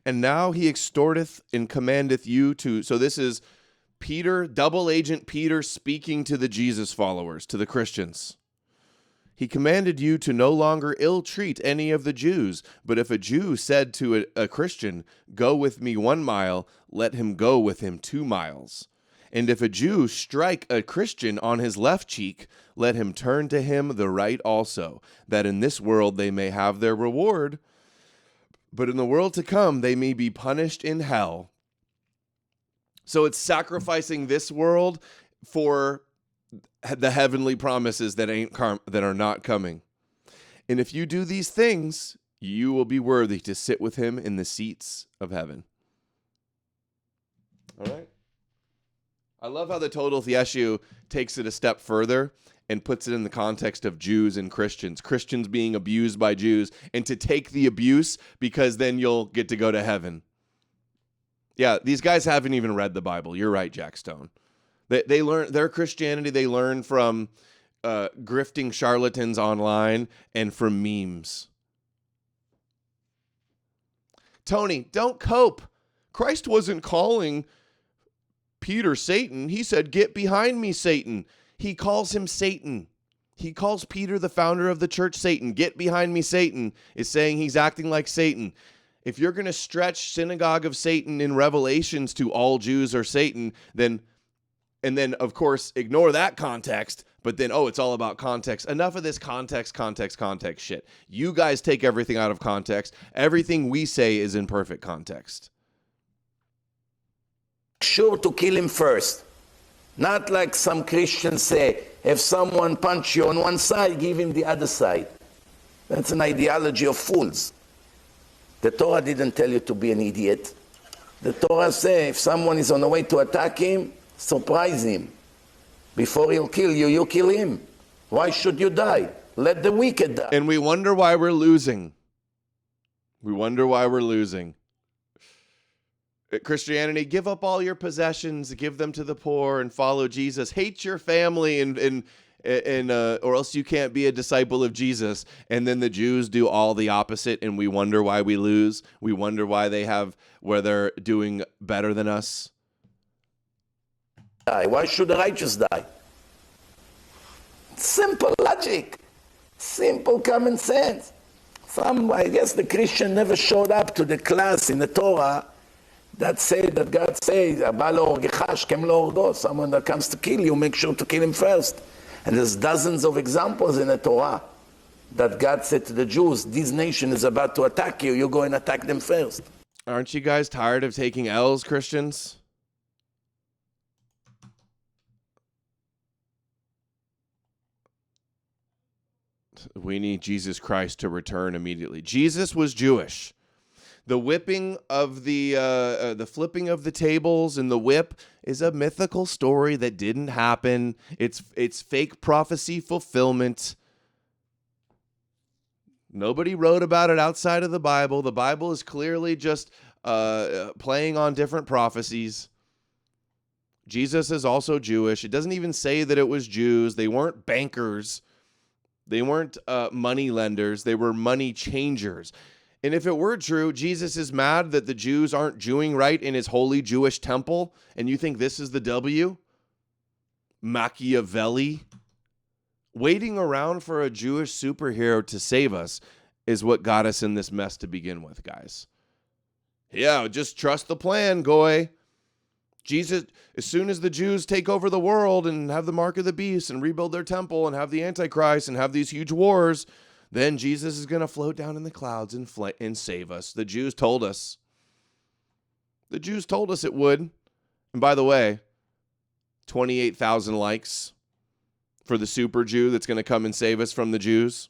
and now he extorteth and commandeth you to, so this is Peter, double agent Peter speaking to the Jesus followers, to the Christians. He commanded you to no longer ill-treat any of the Jews, but if a Jew said to a Christian, go with me 1 mile, let him go with him 2 miles. And if a Jew strike a Christian on his left cheek, let him turn to him the right also, that in this world they may have their reward, but in the world to come they may be punished in hell. So it's sacrificing this world for the heavenly promises that are not coming. And if you do these things, you will be worthy to sit with him in the seats of heaven. All right. I love how the Total Yeshu takes it a step further and puts it in the context of Jews and Christians. Christians being abused by Jews, and to take the abuse because then you'll get to go to heaven. Yeah, these guys haven't even read the Bible. You're right, Jack Stone. They learn their Christianity. They learn from grifting charlatans online and from memes. Tony, don't cope. Christ wasn't calling Peter Satan. He said, get behind me, Satan. He calls him Satan. He calls Peter, the founder of the church, Satan. Get behind me, Satan, is saying he's acting like Satan. If you're going to stretch synagogue of Satan in Revelations to all Jews are Satan, then of course ignore that context, but then it's all about context. Enough of this context shit. You guys take everything out of context. Everything we say is in perfect context. Sure to kill him first. Not like some Christians say, if someone punch you on one side, give him the other side. That's an ideology of fools. The Torah didn't tell you to be an idiot. The Torah says if someone is on the way to attack him, surprise him. Before he'll kill you, you kill him. Why should you die? Let the wicked die. And we wonder why we're losing. We wonder why we're losing. Christianity, give up all your possessions, give them to the poor, and follow Jesus. Hate your family, and or else you can't be a disciple of Jesus. And then the Jews do all the opposite, and we wonder why we lose. We wonder why they're doing better than us. Why should the righteous die? Simple logic, simple common sense. I guess the Christian never showed up to the class in the Torah that said that God says, someone that comes to kill you, make sure to kill him first. And there's dozens of examples in the Torah that God said to the Jews, this nation is about to attack you, you go and attack them first. Aren't you guys tired of taking L's, Christians? We need Jesus Christ to return immediately. Jesus was Jewish. The whipping of the flipping of the tables and the whip is a mythical story that didn't happen. It's fake prophecy fulfillment. Nobody wrote about it outside of the Bible. The Bible is clearly just playing on different prophecies. Jesus is also Jewish. It doesn't even say that it was Jews. They weren't bankers. They weren't money lenders. They were money changers. And if it were true, Jesus is mad that the Jews aren't Jewing right in his holy Jewish temple, and you think this is the W? Machiavelli? Waiting around for a Jewish superhero to save us is what got us in this mess to begin with, guys. Yeah, just trust the plan, goy. Jesus, as soon as the Jews take over the world and have the mark of the beast and rebuild their temple and have the Antichrist and have these huge wars, then Jesus is going to float down in the clouds and save us. The Jews told us. The Jews told us it would. And by the way, 28,000 likes for the super Jew that's going to come and save us from the Jews.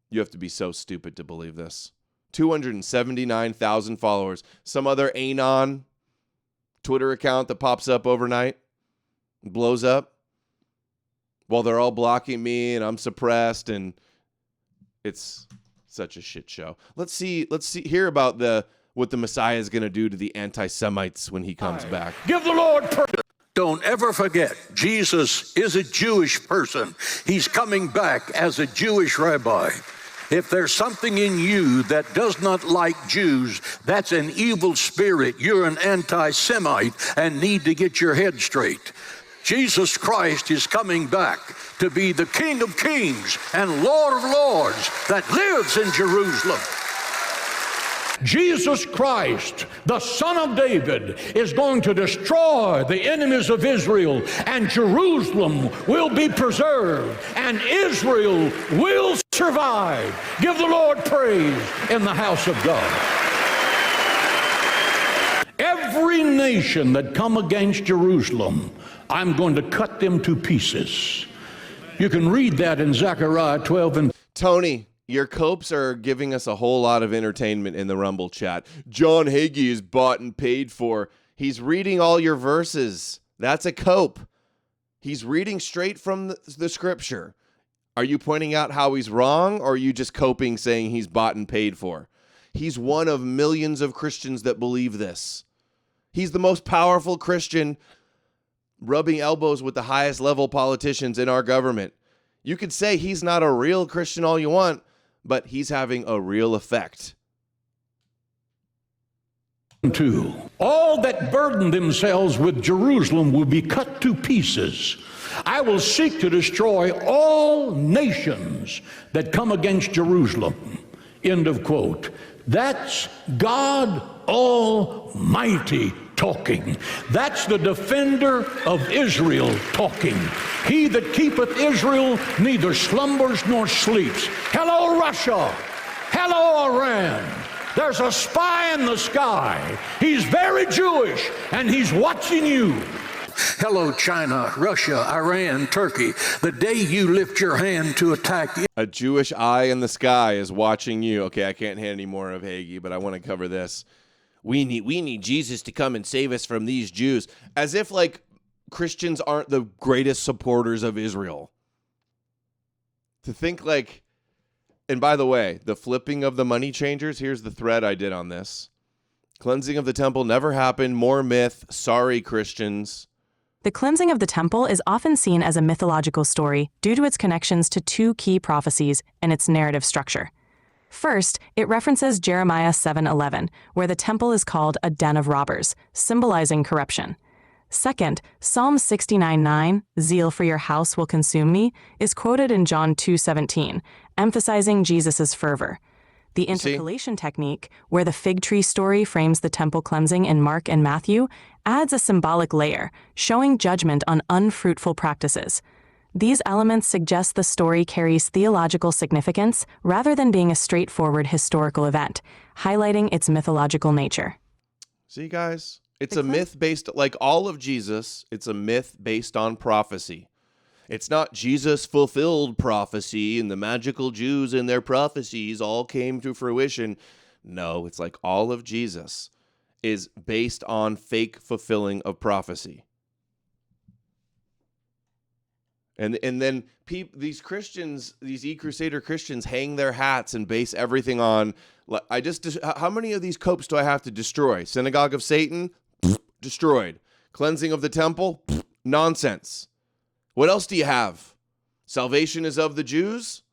You have to be so stupid to believe this. 279,000 followers. Some other Anon Twitter account that pops up overnight, blows up. While they're all blocking me and I'm suppressed, and it's such a shit show. Let's hear about what the Messiah is going to do to the anti-Semites when he comes back. Give the Lord praise. Don't ever forget, Jesus is a Jewish person. He's coming back as a Jewish rabbi. If there's something in you that does not like Jews, that's an evil spirit. You're an anti-Semite and need to get your head straight. Jesus Christ is coming back to be the King of Kings and Lord of Lords that lives in Jerusalem. Jesus Christ, the Son of David, is going to destroy the enemies of Israel, and Jerusalem will be preserved, and Israel will survive. Give the Lord praise in the house of God. Every nation that come against Jerusalem, I'm going to cut them to pieces. You can read that in Zechariah 12 and... Tony, your copes are giving us a whole lot of entertainment in the Rumble chat. John Hagee is bought and paid for. He's reading all your verses. That's a cope. He's reading straight from the scripture. Are you pointing out how he's wrong, or are you just coping saying he's bought and paid for? He's one of millions of Christians that believe this. He's the most powerful Christian, rubbing elbows with the highest level politicians in our government. You could say he's not a real Christian all you want, but he's having a real effect 2. All that burden themselves with Jerusalem will be cut to pieces. I will seek to destroy all nations that come against Jerusalem. End of quote. That's God Almighty talking. That's the defender of Israel talking. He that keepeth Israel neither slumbers nor sleeps. Hello, Russia. Hello, Iran. There's a spy in the sky. He's very Jewish, and he's watching you. Hello, China, Russia, Iran, Turkey. The day you lift your hand to attack... A Jewish eye in the sky is watching you. Okay, I can't hand any more of Hagee, but I want to cover this. We need Jesus to come and save us from these Jews. As if, like, Christians aren't the greatest supporters of Israel. To think, like... And by the way, the flipping of the money changers, here's the thread I did on this. Cleansing of the temple never happened. More myth. Sorry, Christians. The cleansing of the temple is often seen as a mythological story due to its connections to two key prophecies and its narrative structure. First, it references Jeremiah 7:11, where the temple is called a den of robbers, symbolizing corruption. Second, Psalm 69:9, zeal for your house will consume me, is quoted in John 2:17, emphasizing Jesus' fervor. The interpolation technique, where the fig tree story frames the temple cleansing in Mark and Matthew, adds a symbolic layer, showing judgment on unfruitful practices. These elements suggest the story carries theological significance rather than being a straightforward historical event, highlighting its mythological nature. See, guys? It's a myth based, like all of Jesus, it's a myth based on prophecy. It's not Jesus fulfilled prophecy and the magical Jews and their prophecies all came to fruition. No, it's like all of Jesus is based on fake fulfilling of prophecy. And then these Christians, these e-Crusader Christians hang their hats and base everything on, how many of these copes do I have to destroy? Synagogue of Satan? Destroyed. Cleansing of the temple? Nonsense. What else do you have? Salvation is of the Jews?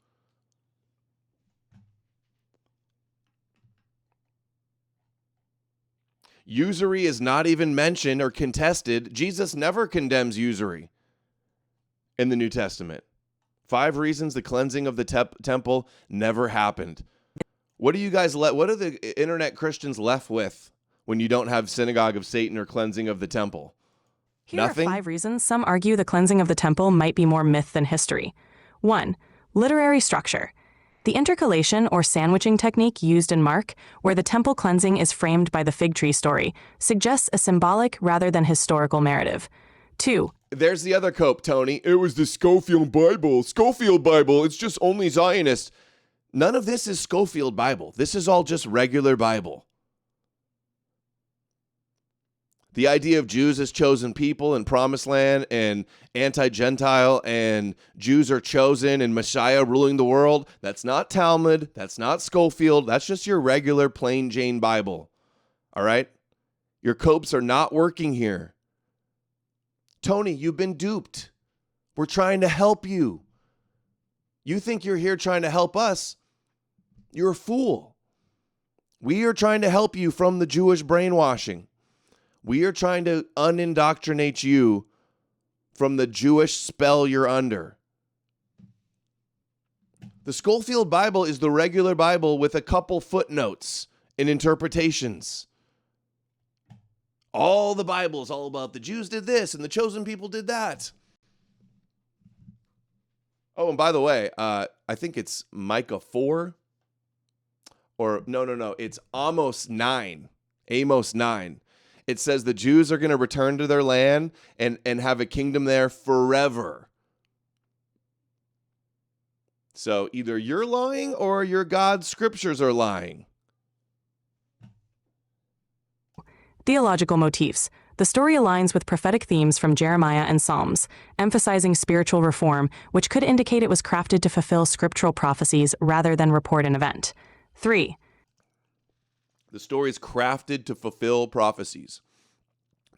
Usury is not even mentioned or contested. Jesus never condemns usury in the New Testament. 5 reasons the cleansing of the temple never happened. What are you guys what are the internet Christians left with when you don't have synagogue of Satan or cleansing of the temple? Here Nothing? are 5 reasons some argue the cleansing of the temple might be more myth than history. 1. Literary structure. The intercalation or sandwiching technique used in Mark, where the temple cleansing is framed by the fig tree story, suggests a symbolic rather than historical narrative. 2. There's the other cope, Tony. It was the Schofield Bible. Schofield Bible, it's just only Zionist. None of this is Schofield Bible. This is all just regular Bible. The idea of Jews as chosen people in Promised Land and anti-Gentile and Jews are chosen and Messiah ruling the world, that's not Talmud, that's not Schofield, that's just your regular plain Jane Bible. All right? Your copes are not working here. Tony, you've been duped. We're trying to help you. You think you're here trying to help us? You're a fool. We are trying to help you from the Jewish brainwashing. We are trying to unindoctrinate you from the Jewish spell you're under. The Schofield Bible is the regular Bible with a couple footnotes and interpretations. All the Bible is all about the Jews did this and the chosen people did that. Oh, and by the way, I think it's Micah 4. Or no, it's Amos 9. Amos 9. It says the Jews are going to return to their land and have a kingdom there forever. So either you're lying or your God's scriptures are lying. Theological motifs. The story aligns with prophetic themes from Jeremiah and Psalms, emphasizing spiritual reform, which could indicate it was crafted to fulfill scriptural prophecies rather than report an event. 3. The story is crafted to fulfill prophecies.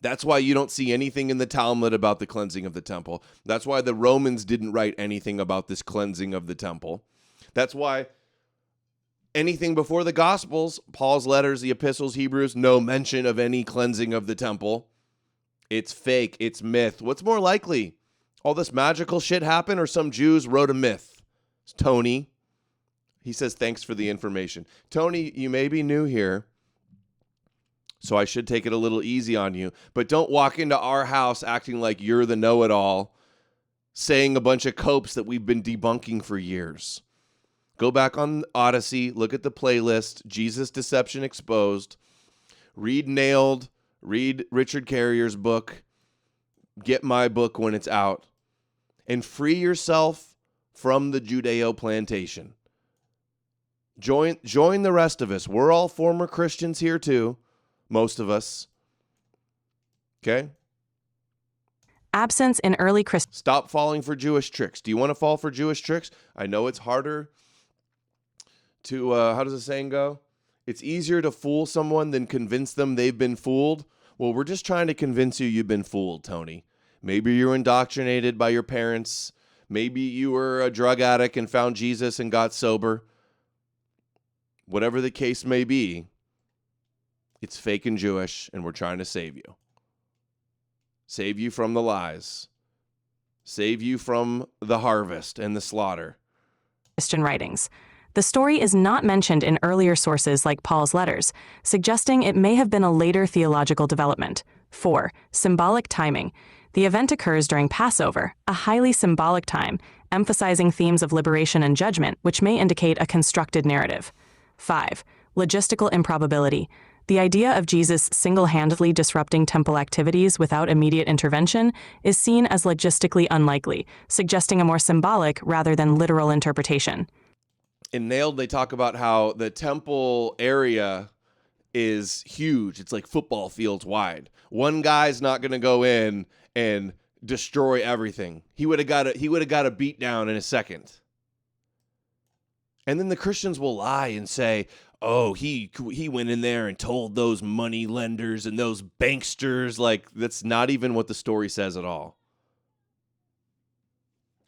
That's why you don't see anything in the Talmud about the cleansing of the temple. That's why the Romans didn't write anything about this cleansing of the temple. That's why anything before the Gospels, Paul's letters, the epistles, Hebrews, no mention of any cleansing of the temple. It's fake. It's myth. What's more likely? All this magical shit happened, or some Jews wrote a myth? It's Tony. He says, thanks for the information. Tony, you may be new here, so I should take it a little easy on you. But don't walk into our house acting like you're the know-it-all, saying a bunch of copes that we've been debunking for years. Go back on Odysee, look at the playlist, Jesus Deception Exposed, read Nailed, read Richard Carrier's book, get my book when it's out, and free yourself from the Judeo plantation. Join the rest of us. We're all former Christians here too, most of us. Okay? Absence in early Christian. Stop falling for Jewish tricks. Do you want to fall for Jewish tricks? I know it's harder to, how does the saying go? It's easier to fool someone than convince them they've been fooled. Well, we're just trying to convince you you've been fooled, Tony. Maybe you were indoctrinated by your parents. Maybe you were a drug addict and found Jesus and got sober. Whatever the case may be, it's fake and Jewish, and we're trying to save you. Save you from the lies. Save you from the harvest and the slaughter. Christian writings. The story is not mentioned in earlier sources like Paul's letters, suggesting it may have been a later theological development. 4. Symbolic timing. The event occurs during Passover, a highly symbolic time, emphasizing themes of liberation and judgment, which may indicate a constructed narrative. 5. Logistical improbability. The idea of Jesus single-handedly disrupting temple activities without immediate intervention is seen as logistically unlikely, suggesting a more symbolic rather than literal interpretation. In Nailed, they talk about how the temple area is huge. It's like football fields wide. One guy's not going to go in and destroy everything. He would have got a beat down in a second. And then the Christians will lie and say, oh, he went in there and told those money lenders and those banksters. Like, that's not even what the story says at all.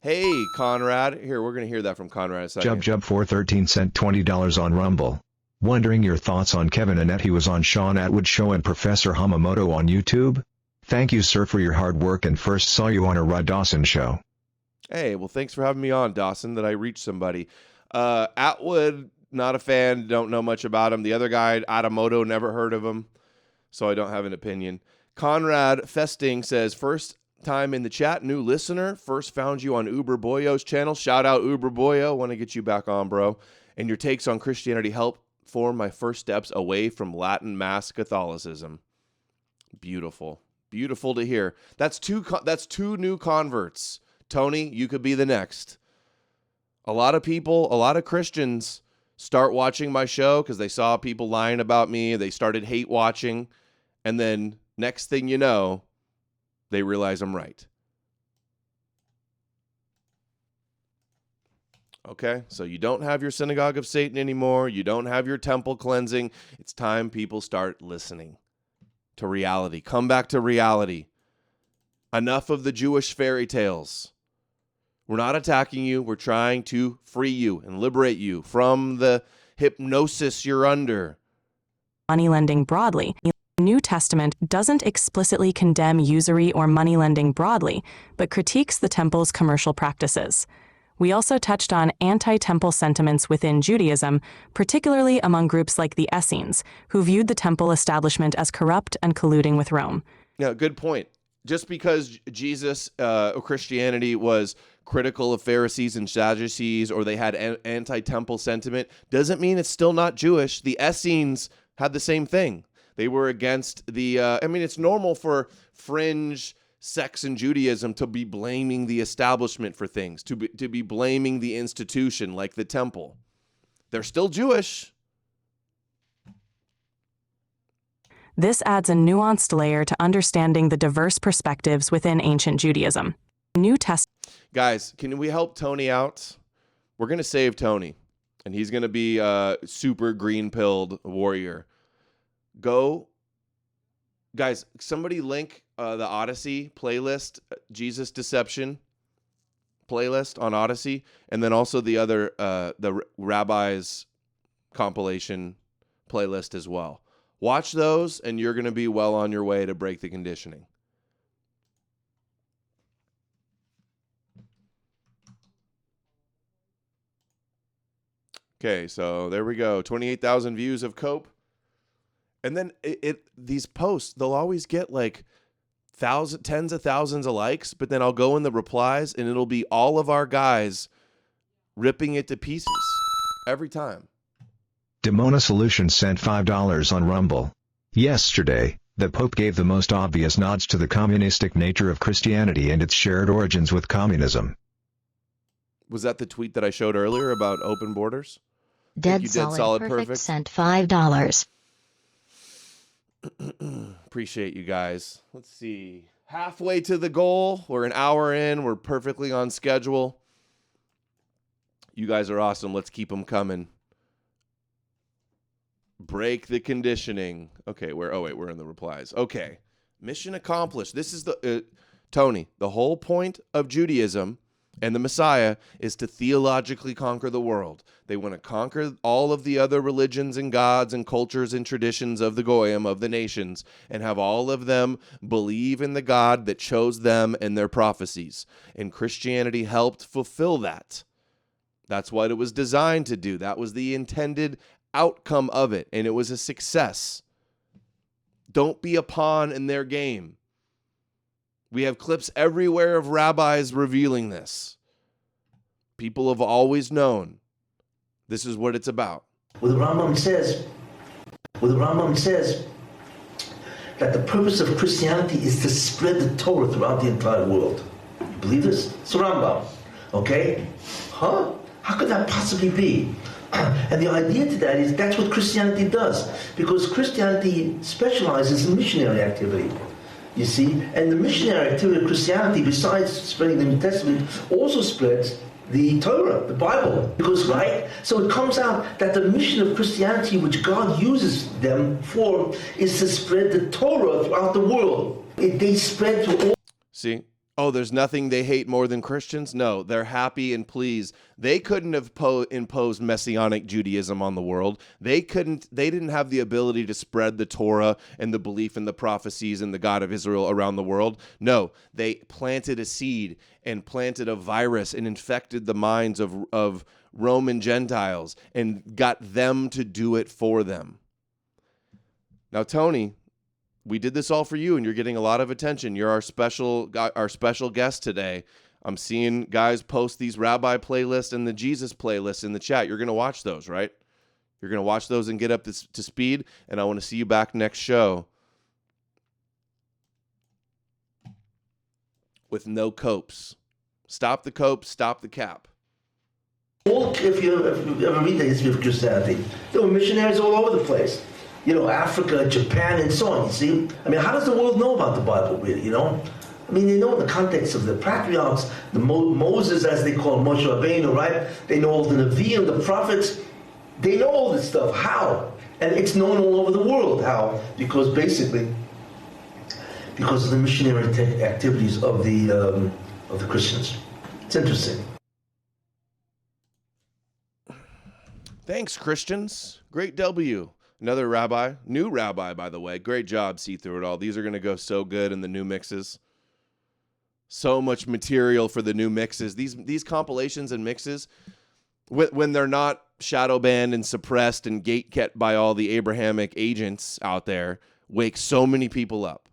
Hey, Conrad. Here, we're going to hear that from Conrad in a second. Jub413 sent $20 on Rumble. Wondering your thoughts on Kevin Annett. He was on Sean Atwood's show and Professor Hamamoto on YouTube. Thank you, sir, for your hard work, and first saw you on a Rod Dawson show. Hey, well, thanks for having me on, Dawson, that I reached somebody. Atwood, not a fan, don't know much about him. The other guy, Adamoto, never heard of him, so I don't have an opinion. Conrad Festing says, first time in the chat, new listener, first found you on Uber Boyo's channel. Shout out Uber Boyo, want to get you back on, bro. And your takes on Christianity help form my first steps away from Latin Mass Catholicism. Beautiful. Beautiful to hear. That's two new converts. Tony, you could be the next. A lot of people, a lot of Christians start watching my show because they saw people lying about me. They started hate watching. And then next thing you know, they realize I'm right. Okay, so you don't have your synagogue of Satan anymore. You don't have your temple cleansing. It's time people start listening to reality. Come back to reality. Enough of the Jewish fairy tales. We're not attacking you. We're trying to free you and liberate you from the hypnosis you're under. Money lending broadly. The New Testament doesn't explicitly condemn usury or money lending broadly, but critiques the temple's commercial practices. We also touched on anti-temple sentiments within Judaism, particularly among groups like the Essenes, who viewed the temple establishment as corrupt and colluding with Rome. Yeah, good point. Just because Jesus or Christianity was critical of Pharisees and Sadducees, or they had anti-temple sentiment, doesn't mean it's still not Jewish. The Essenes had the same thing. They were against the, it's normal for fringe sects in Judaism to be blaming the establishment for things, to be blaming the institution like the temple. They're still Jewish. This adds a nuanced layer to understanding the diverse perspectives within ancient Judaism. New Testament. Guys, can we help Tony out? We're going to save Tony, and he's going to be a super green-pilled warrior. Go, guys, somebody link the Odysee playlist, Jesus Deception playlist on Odysee, and then also the other, the rabbi's compilation playlist as well. Watch those, and you're going to be well on your way to break the conditioning. Okay, so there we go. 28,000 views of Cope. And then these posts, they'll always get like tens of thousands of likes, but then I'll go in the replies, and it'll be all of our guys ripping it to pieces every time. Demona Solutions sent $5 on Rumble. Yesterday, the Pope gave the most obvious nods to the communistic nature of Christianity and its shared origins with communism. Was that the tweet that I showed earlier about open borders? Dead Solid Perfect sent $5. Appreciate you guys. Let's see. Halfway to the goal. We're an hour in. We're perfectly on schedule. You guys are awesome. Let's keep them coming. Break the conditioning. Okay, we're in the replies. Okay. Mission accomplished. This is Tony, the whole point of Judaism and the Messiah is to theologically conquer the world. They want to conquer all of the other religions and gods and cultures and traditions of the Goyim, of the nations, and have all of them believe in the God that chose them and their prophecies. And Christianity helped fulfill that. That's what it was designed to do. That was the intended outcome of it, and it was a success. Don't be a pawn in their game. We have clips everywhere of rabbis revealing this. People have always known this is what it's about. Well, the Rambam says that the purpose of Christianity is to spread the Torah throughout the entire world. You believe this? It's the Rambam. Okay? Huh? How could that possibly be? And the idea to that is that's what Christianity does, because Christianity specializes in missionary activity. You see, and the missionary activity of Christianity, besides spreading the New Testament, also spreads the Torah, the Bible. Because, right? So it comes out that the mission of Christianity, which God uses them for, is to spread the Torah throughout the world. They spread to all. See? Oh, there's nothing they hate more than Christians? No, they're happy and pleased. They couldn't have imposed Messianic Judaism on the world. They didn't have the ability to spread the Torah and the belief in the prophecies and the God of Israel around the world. No, they planted a seed and planted a virus and infected the minds of Roman Gentiles and got them to do it for them. Now, Tony, we did this all for you, and you're getting a lot of attention. You're our special guest today. I'm seeing guys post these rabbi playlists and the Jesus playlists in the chat. You're going to watch those, right? You're going to watch those and get up to speed, and I want to see you back next show with no copes. Stop the copes, stop the cap. If you ever read the history of Christianity, there were missionaries all over the place. You know, Africa, Japan, and so on, you see? I mean, how does the world know about the Bible, really, you know? I mean, they know in the context of the patriarchs, the Moses, as they call Moshe Rabbeinu, right? They know all the Nevi'im, the prophets. They know all this stuff. How? And it's known all over the world. How? Because basically, because of the missionary activities of the Christians. It's interesting. Thanks, Christians. Great W. Another rabbi, new rabbi, by the way. Great job, See Through It All. These are going to go so good in the new mixes. So much material for the new mixes. These compilations and mixes, when they're not shadow banned and suppressed and gate kept by all the Abrahamic agents out there, wake so many people up.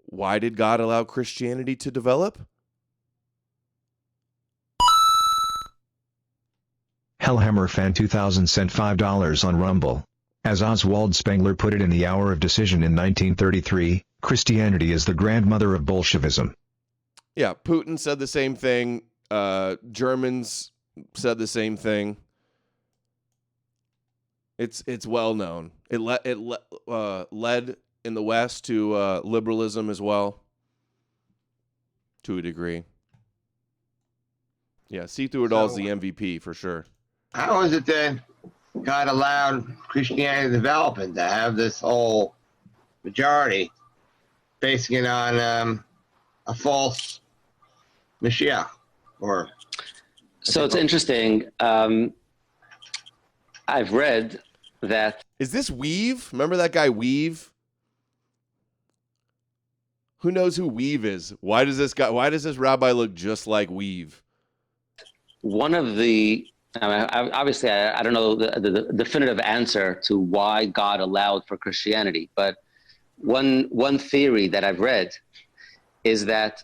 Why did God allow Christianity to develop? Hellhammer Fan 2000 sent $5 on Rumble. As Oswald Spengler put it in The Hour of Decision in 1933, Christianity is the grandmother of Bolshevism. Yeah, Putin said the same thing. Germans said the same thing. It's well known. It led in the West to liberalism as well, to a degree. Yeah, See Through It All is the MVP for sure. How is it that God allowed Christianity to develop and to have this whole majority basing it on a false Mashiach? Or So it's interesting. I've read that. Is this Weave? Remember that guy Weave? Who knows who Weave is? Why does this rabbi look just like Weave? One of the, obviously, I don't know the definitive answer to why God allowed for Christianity, but one theory that I've read is that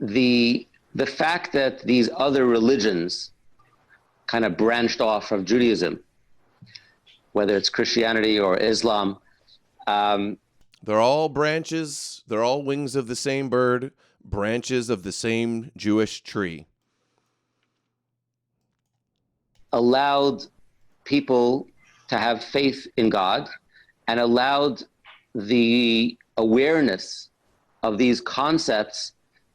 the fact that these other religions kind of branched off from Judaism, whether it's Christianity or Islam, they're all branches, they're all wings of the same bird, branches of the same Jewish tree. Allowed people to have faith in God and allowed the awareness of these concepts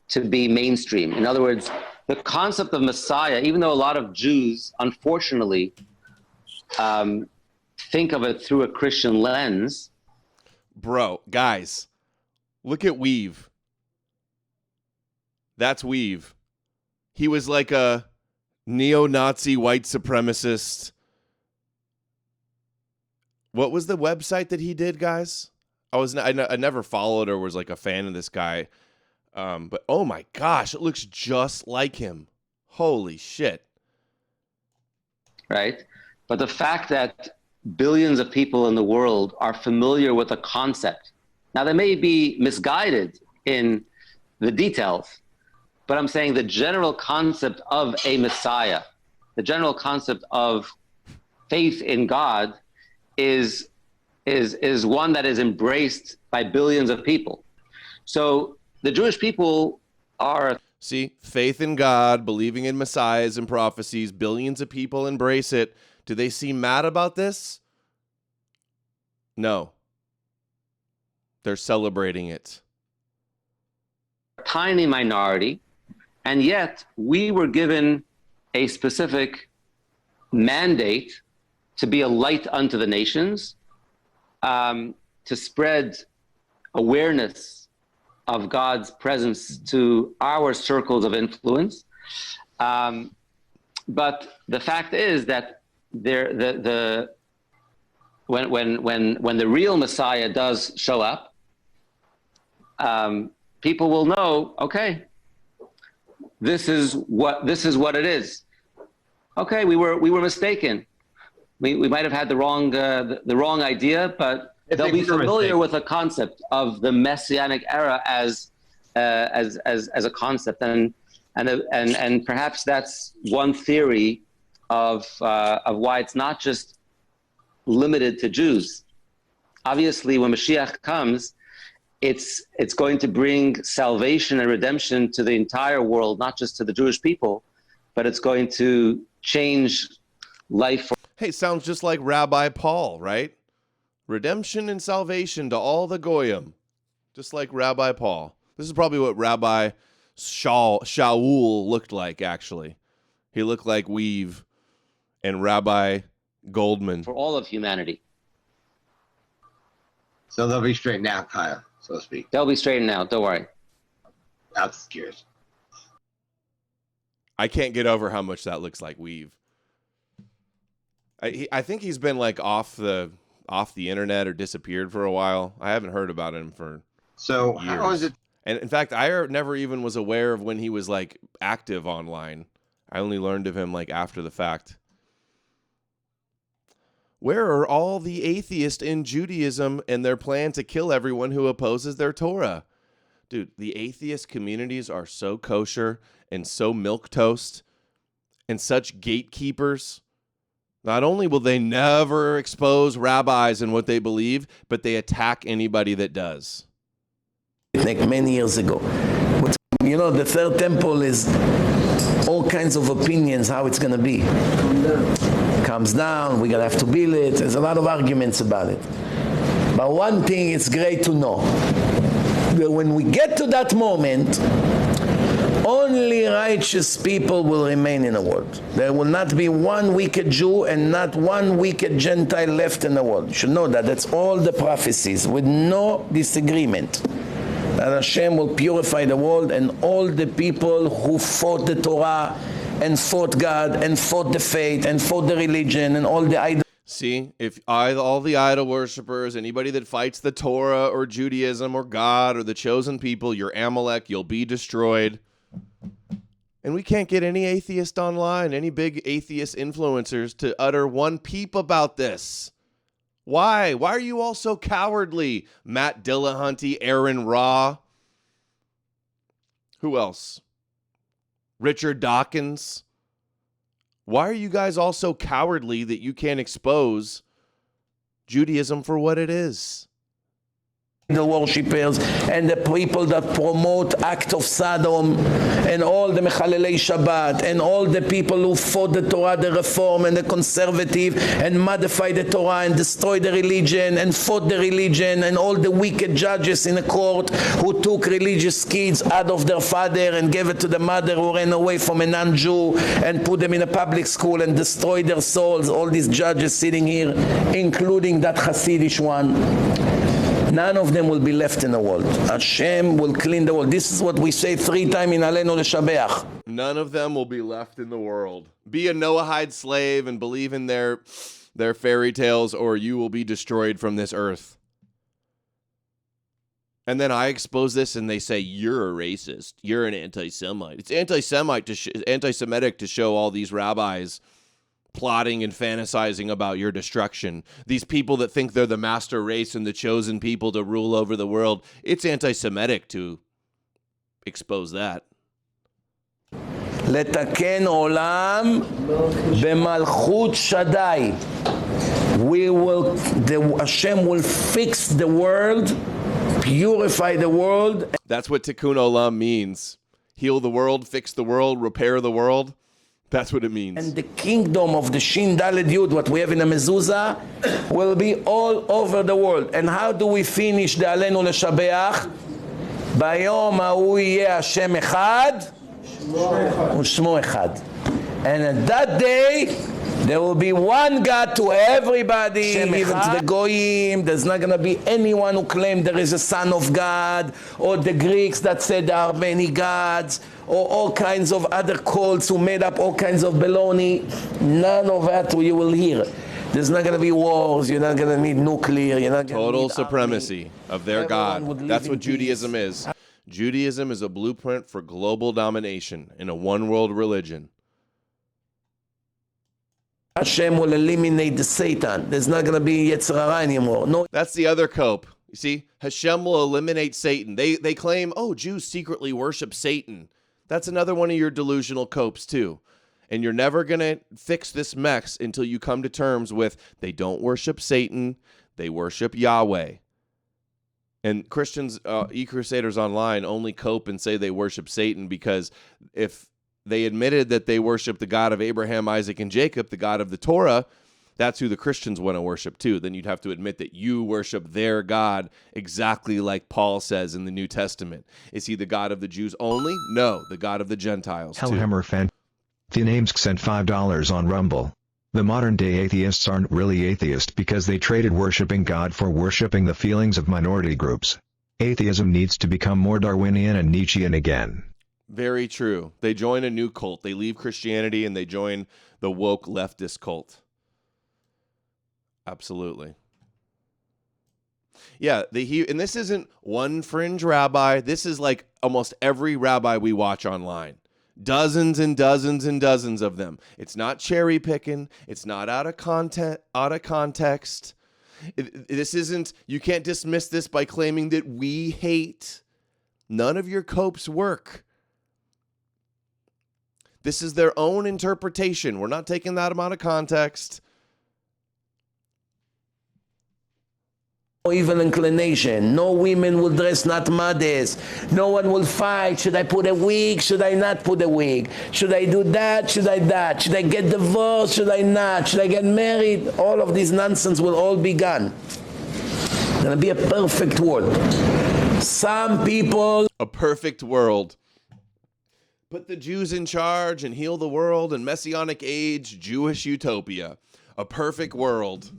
to be mainstream. In other words, the concept of Messiah, even though a lot of Jews, unfortunately, think of it through a Christian lens. Bro, guys, look at Weave. That's Weave. He was like a neo-Nazi white supremacist. What was the website that he did, guys? I never followed or was like a fan of this guy. But oh my gosh, it looks just like him. Holy shit. Right? But the fact that billions of people in the world are familiar with a concept. Now, they may be misguided in the details, but I'm saying the general concept of a Messiah, the general concept of faith in God is one that is embraced by billions of people. So the Jewish people are... See, faith in God, believing in messiahs and prophecies, billions of people embrace it. Do they seem mad about this? No. They're celebrating it. A tiny minority, and yet we were given a specific mandate to be a light unto the nations, to spread awareness of God's presence to our circles of influence. But the fact is that when the real Messiah does show up, people will know, okay, this is what it is. Okay, we were mistaken. We might have had the wrong idea, but they'll be familiar with the concept of the Messianic era as a concept, and perhaps that's one theory of why it's not just limited to Jews. Obviously, when Mashiach comes, it's going to bring salvation and redemption to the entire world, not just to the Jewish people, but it's going to change life. Hey, sounds just like Rabbi Paul, right? Redemption and salvation to all the Goyim. Just like Rabbi Paul. This is probably what Rabbi Shaul looked like, actually. He looked like Weave and Rabbi Goldman. For all of humanity. So they'll be straightened out, Kyle, so to speak. They'll be straightened out, don't worry. That's curious. I can't get over how much that looks like Weave. I think he's been like off the internet or disappeared for a while. I haven't heard about him for years. How is it? And in fact, I never even was aware of when he was like active online. I only learned of him like after the fact. Where are all the atheists in Judaism and their plan to kill everyone who opposes their Torah? Dude, the atheist communities are so kosher and so milquetoast and such gatekeepers. Not only will they never expose rabbis and what they believe, but they attack anybody that does. Like many years ago. The third temple is all kinds of opinions how it's going to be. Comes down, we're going to have to build it. There's a lot of arguments about it. But one thing it's great to know, that when we get to that moment, only righteous people will remain in the world. There will not be one wicked Jew and not one wicked Gentile left in the world. You should know that. That's all the prophecies with no disagreement. that Hashem will purify the world, and all the people who fought the Torah and fought God and fought the faith and fought the religion and all the idols. See, if all the idol worshippers, anybody that fights the Torah or Judaism or God or the chosen people, you're Amalek, you'll be destroyed. And we can't get any atheist online, any big atheist influencers to utter one peep about this. Why? Why are you all so cowardly? Matt Dillahunty, Aaron Ra. Who else? Richard Dawkins. Why are you guys all so cowardly that you can't expose Judaism for what it is? The worshippers and the people that promote act of Sodom and all the Mechalelei Shabbat and all the people who fought the Torah, the Reform and the Conservative and modified the Torah and destroyed the religion and fought the religion, and all the wicked judges in the court who took religious kids out of their father and gave it to the mother who ran away from a non-Jew and put them in a public school and destroyed their souls. All these judges sitting here, including that Hasidish one. None of them will be left in the world. Hashem will clean the world. This is what we say 3 times in Aleinu Leshabeach. None of them will be left in the world. Be a Noahide slave and believe in their fairy tales, or you will be destroyed from this earth. And then I expose this and they say, you're a racist. You're an anti-Semite. It's anti-Semitic to show all these rabbis plotting and fantasizing about your destruction. These people that think they're the master race and the chosen people to rule over the world. It's anti-Semitic to expose that. Letaken olam b'malchut Shaddai. Hashem will fix the world, purify the world. That's what Tikkun Olam means. Heal the world, fix the world, repair the world. That's what it means. And the kingdom of the Shin Daled Yud, what we have in the mezuzah, will be all over the world. And how do we finish the Aleinu Leshabeach? Bayom ha'u yeh Hashem echad u'shmo echad. And at that day, there will be one God to everybody, even to the Goyim. There's not going to be anyone who claims there is a son of God, or the Greeks that said there are many gods, or all kinds of other cults who made up all kinds of baloney. None of that you will hear. There's not going to be wars. You're not going to need nuclear. You're not going to total need supremacy army. of their Everyone God. That's what Judaism is. Judaism is a blueprint for global domination in a one-world religion. Hashem will eliminate the Satan. There's not going to be Yetzer Hara anymore. No. That's the other cope. You see, Hashem will eliminate Satan. They claim, oh, Jews secretly worship Satan. That's another one of your delusional copes too. And you're never going to fix this mess until you come to terms with they don't worship Satan, they worship Yahweh. And Christians, e-Crusaders online only cope and say they worship Satan because if they admitted that they worship the God of Abraham, Isaac, and Jacob, the God of the Torah, that's who the Christians want to worship too. Then you'd have to admit that you worship their God exactly like Paul says in the New Testament. Is he the God of the Jews only? No, the God of the Gentiles too. Hellhammer fan. The names sent $5 on Rumble. The modern-day atheists aren't really atheists because they traded worshiping God for worshiping the feelings of minority groups. Atheism needs to become more Darwinian and Nietzschean again. Very true. They join a new cult. They leave Christianity and they join the woke leftist cult. Absolutely. Yeah, and this isn't one fringe rabbi. This is like almost every rabbi we watch online. Dozens and dozens and dozens of them. It's not cherry picking. It's not out of context. This isn't, you can't dismiss this by claiming that we hate. None of your copes work. This is their own interpretation. We're not taking that amount of context. No evil inclination. No women will dress not modest. No one will fight. Should I put a wig? Should I not put a wig? Should I do that? Should I that? Should I get divorced? Should I not? Should I get married? All of this nonsense will all be gone. It's going to be a perfect world. Some people... A perfect world. Put the Jews in charge and heal the world and Messianic age, Jewish utopia. A perfect world.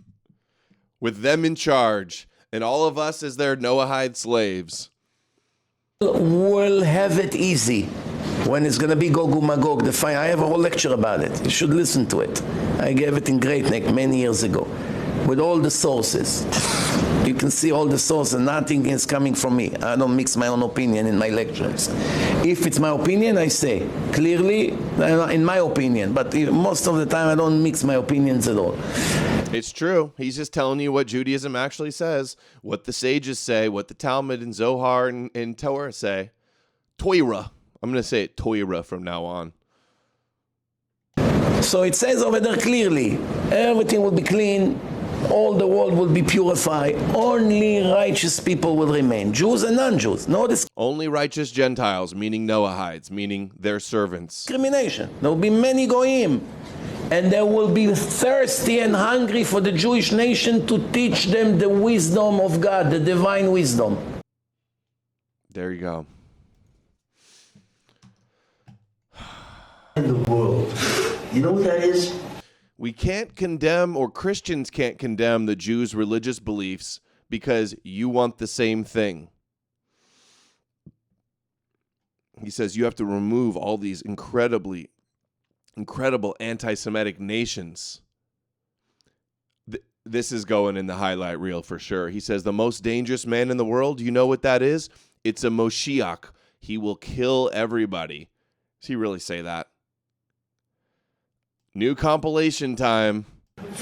With them in charge. And all of us as their Noahide slaves. will have it easy when it's going to be Gog Magog, the fire. I have a whole lecture about it. You should listen to it. I gave it in Great Neck many years ago with all the sources. You can see all the sources. Nothing is coming from me. I don't mix my own opinion in my lectures. If it's my opinion, I say clearly in my opinion, but most of the time I don't mix my opinions at all. It's true. He's just telling you what Judaism actually says, what the sages say, what the Talmud and Zohar and Torah say. Torah. I'm going to say it Torah from now on. So it says over there clearly, everything will be clean, all the world will be purified, only righteous people will remain, Jews and non-Jews. No Only righteous Gentiles, meaning Noahides, meaning their servants. Discrimination. There will be many goyim, and they will be thirsty and hungry for the Jewish nation to teach them the wisdom of God, the divine wisdom. There you go. In the world. You know what that is? We can't condemn, or Christians can't condemn, the Jews' religious beliefs because you want the same thing. He says you have to remove all these incredible anti-Semitic nations. This is going in the highlight reel for sure. He says the most dangerous man in the world, you know what that is? It's a Moshiach. He will kill everybody. Does he really say that? New compilation time.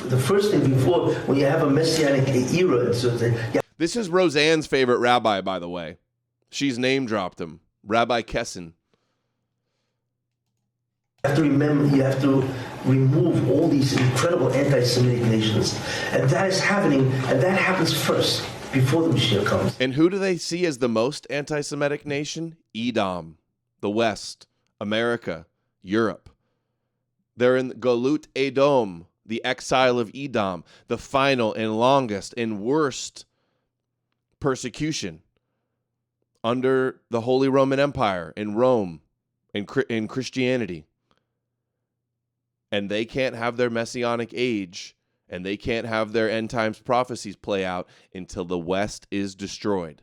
The first thing before, when you have a messianic era, This is Roseanne's favorite rabbi, by the way. She's name dropped him. Rabbi Kessin. You have to remember, you have to remove all these incredible anti-Semitic nations. And that is happening, and that happens first, before the Mashiach comes. And who do they see as the most anti-Semitic nation? Edom, the West, America, Europe. They're in Galut Edom, the exile of Edom, the final and longest and worst persecution under the Holy Roman Empire in Rome and in Christianity. And they can't have their messianic age and they can't have their end times prophecies play out until the West is destroyed.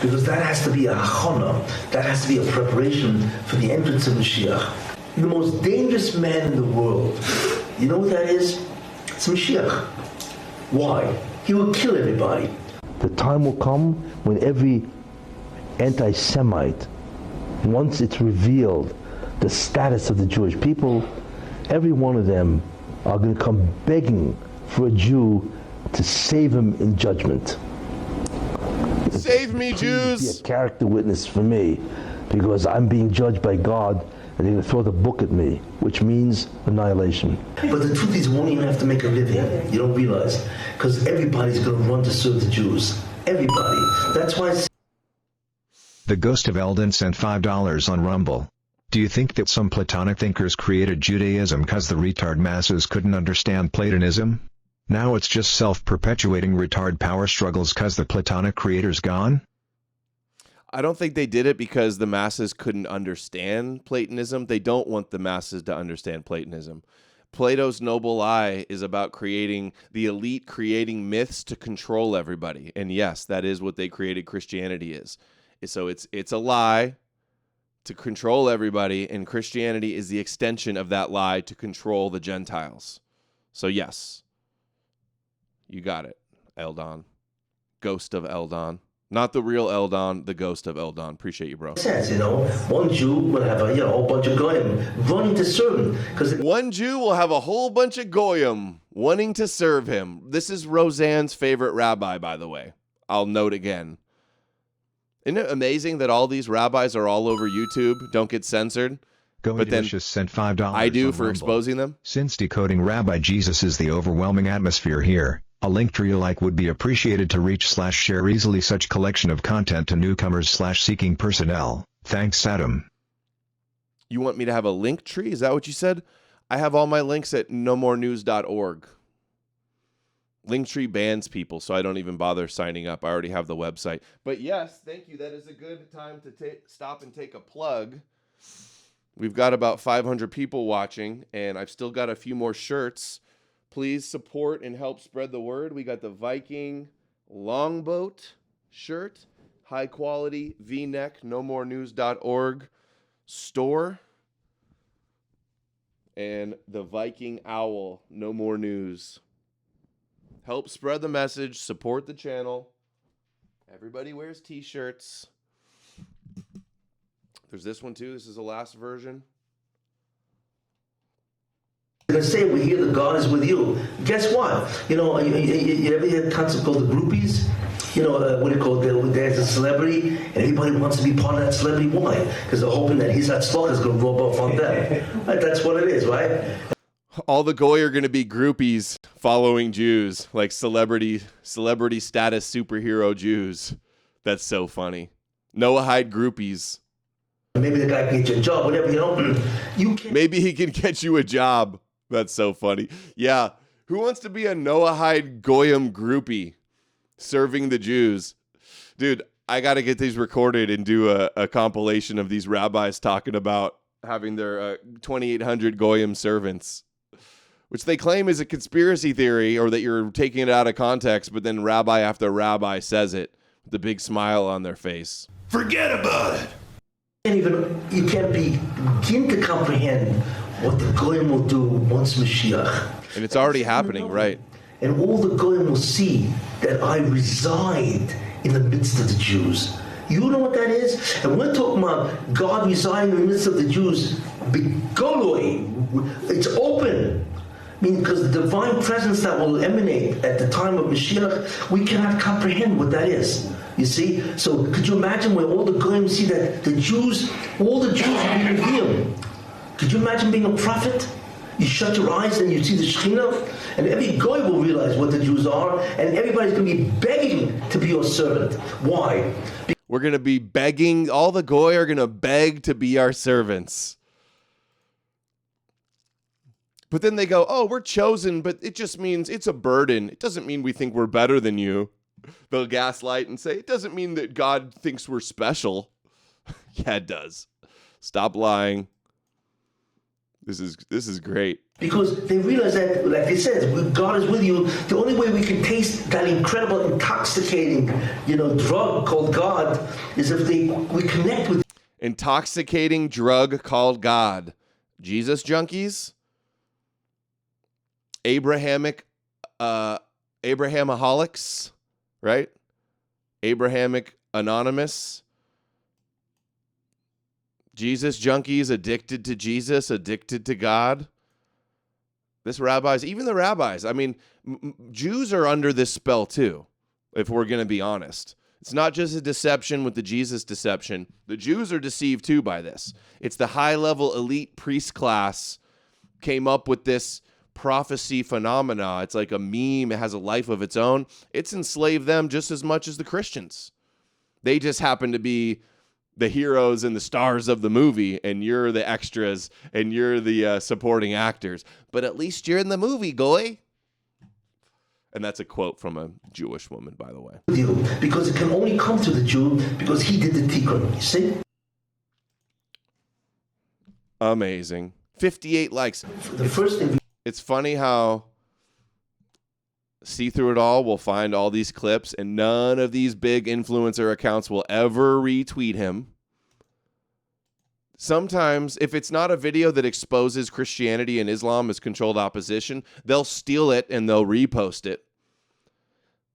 Because that has to be a hachana, that has to be a preparation for the entrance of Mashiach. The most dangerous man in the world, you know what that is? It's Mashiach. Why? He will kill everybody. The time will come when every anti-Semite, once it's revealed the status of the Jewish people, every one of them are going to come begging for a Jew to save him in judgment. Save me, Jews! Be a character witness for me, because I'm being judged by God, and they're going to throw the book at me, which means annihilation. But the truth is, you won't even have to make a living. You don't realize, because everybody's going to run to serve the Jews. Everybody. That's why it's... The Ghost of Eldon sent $5 on Rumble. Do you think that some Platonic thinkers created Judaism because the retard masses couldn't understand Platonism? Now it's just self-perpetuating retard power struggles because the Platonic creator's gone? I don't think they did it because the masses couldn't understand Platonism. They don't want the masses to understand Platonism. Plato's noble lie is about creating the elite, creating myths to control everybody. And yes, that is what they created Christianity is. So it's a lie to control everybody, and Christianity is the extension of that lie to control the Gentiles. So yes, you got it, Eldon. Ghost of Eldon. Not the real Eldon, the ghost of Eldon. Appreciate you, bro. Sense, one Jew will have a whole bunch of goyim running to serve him. One Jew will have a whole bunch of goyim wanting to serve him. This is Roseanne's favorite rabbi, by the way. I'll note again. Isn't it amazing that all these rabbis are all over YouTube, don't get censored? But then just sent $5 I do for Rumble. Exposing them. Since decoding Rabbi Jesus is the overwhelming atmosphere here, a link tree like would be appreciated to reach/share easily such collection of content to newcomers/seeking personnel. Thanks, Adam. You want me to have a link tree? Is that what you said? I have all my links at knowmorenews.org. Linktree bans people, so I don't even bother signing up. I already have the website. But yes, thank you. That is a good time to stop and take a plug. We've got about 500 people watching, and I've still got a few more shirts. Please support and help spread the word. We got the Viking Longboat shirt. high quality V-neck, knowmorenews.org store. And the Viking Owl, No More News. Help spread the message, support the channel. Everybody wears t-shirts. There's this one too. This is the last version. They say we hear that God is with you. Guess what? You ever hear a concept called the groupies? What do you call it? There's a celebrity, and everybody wants to be part of that celebrity. Why? Because they're hoping that his stock is going to rub off on them. Right? That's what it is, right? All the goy are going to be groupies following Jews, like celebrity status superhero Jews. That's so funny. Noahide groupies. Maybe the guy can get you a job, whatever, you can. Maybe he can get you a job. That's so funny. Yeah. Who wants to be a Noahide Goyim groupie serving the Jews? Dude, I got to get these recorded and do a compilation of these rabbis talking about having their 2,800 Goyim servants, which they claim is a conspiracy theory or that you're taking it out of context, but then rabbi after rabbi says it with a big smile on their face. Forget about it. You can't begin to comprehend what the Goyim will do once Mashiach. And it's already happening, right? And all the Goyim will see that I reside in the midst of the Jews. You know what that is? And we're talking about God residing in the midst of the Jews. It's open. I mean, because the divine presence that will emanate at the time of Mashiach, we cannot comprehend what that is. You see? So could you imagine where all the Goyim see that all the Jews will be revealed? Could you imagine being a prophet? You shut your eyes and you see the Shekhinah, and every Goy will realize what the Jews are, and everybody's going to be begging to be your servant. Why? We're going to be begging, all the Goy are going to beg to be our servants. But then they go, oh, we're chosen, but it just means it's a burden. It doesn't mean we think we're better than you. They'll gaslight and say, it doesn't mean that God thinks we're special. Yeah, it does. Stop lying. This is great. Because they realize that, like they said, God is with you. The only way we can taste that incredible, intoxicating, drug called God is if we connect with. Intoxicating drug called God. Jesus junkies. Abrahamaholics, right? Abrahamic Anonymous. Jesus junkies, addicted to Jesus, addicted to God. Even the rabbis, I mean, Jews are under this spell too, if we're going to be honest. It's not just a deception with the Jesus deception. The Jews are deceived too by this. It's the high-level elite priest class came up with this prophecy phenomena. It's like a meme. It has a life of its own. It's enslaved them just as much as the Christians. They just happen to be the heroes and the stars of the movie, and you're the extras, and you're the supporting actors. But at least you're in the movie, goy. And that's a quote from a Jewish woman, by the way. Because it can only come to the Jew because he did the tikkun. You see? Amazing. 58 likes. The first thing. It's funny how see through it all, we'll find all these clips, and none of these big influencer accounts will ever retweet him. Sometimes, if it's not a video that exposes Christianity and Islam as controlled opposition, they'll steal it and they'll repost it.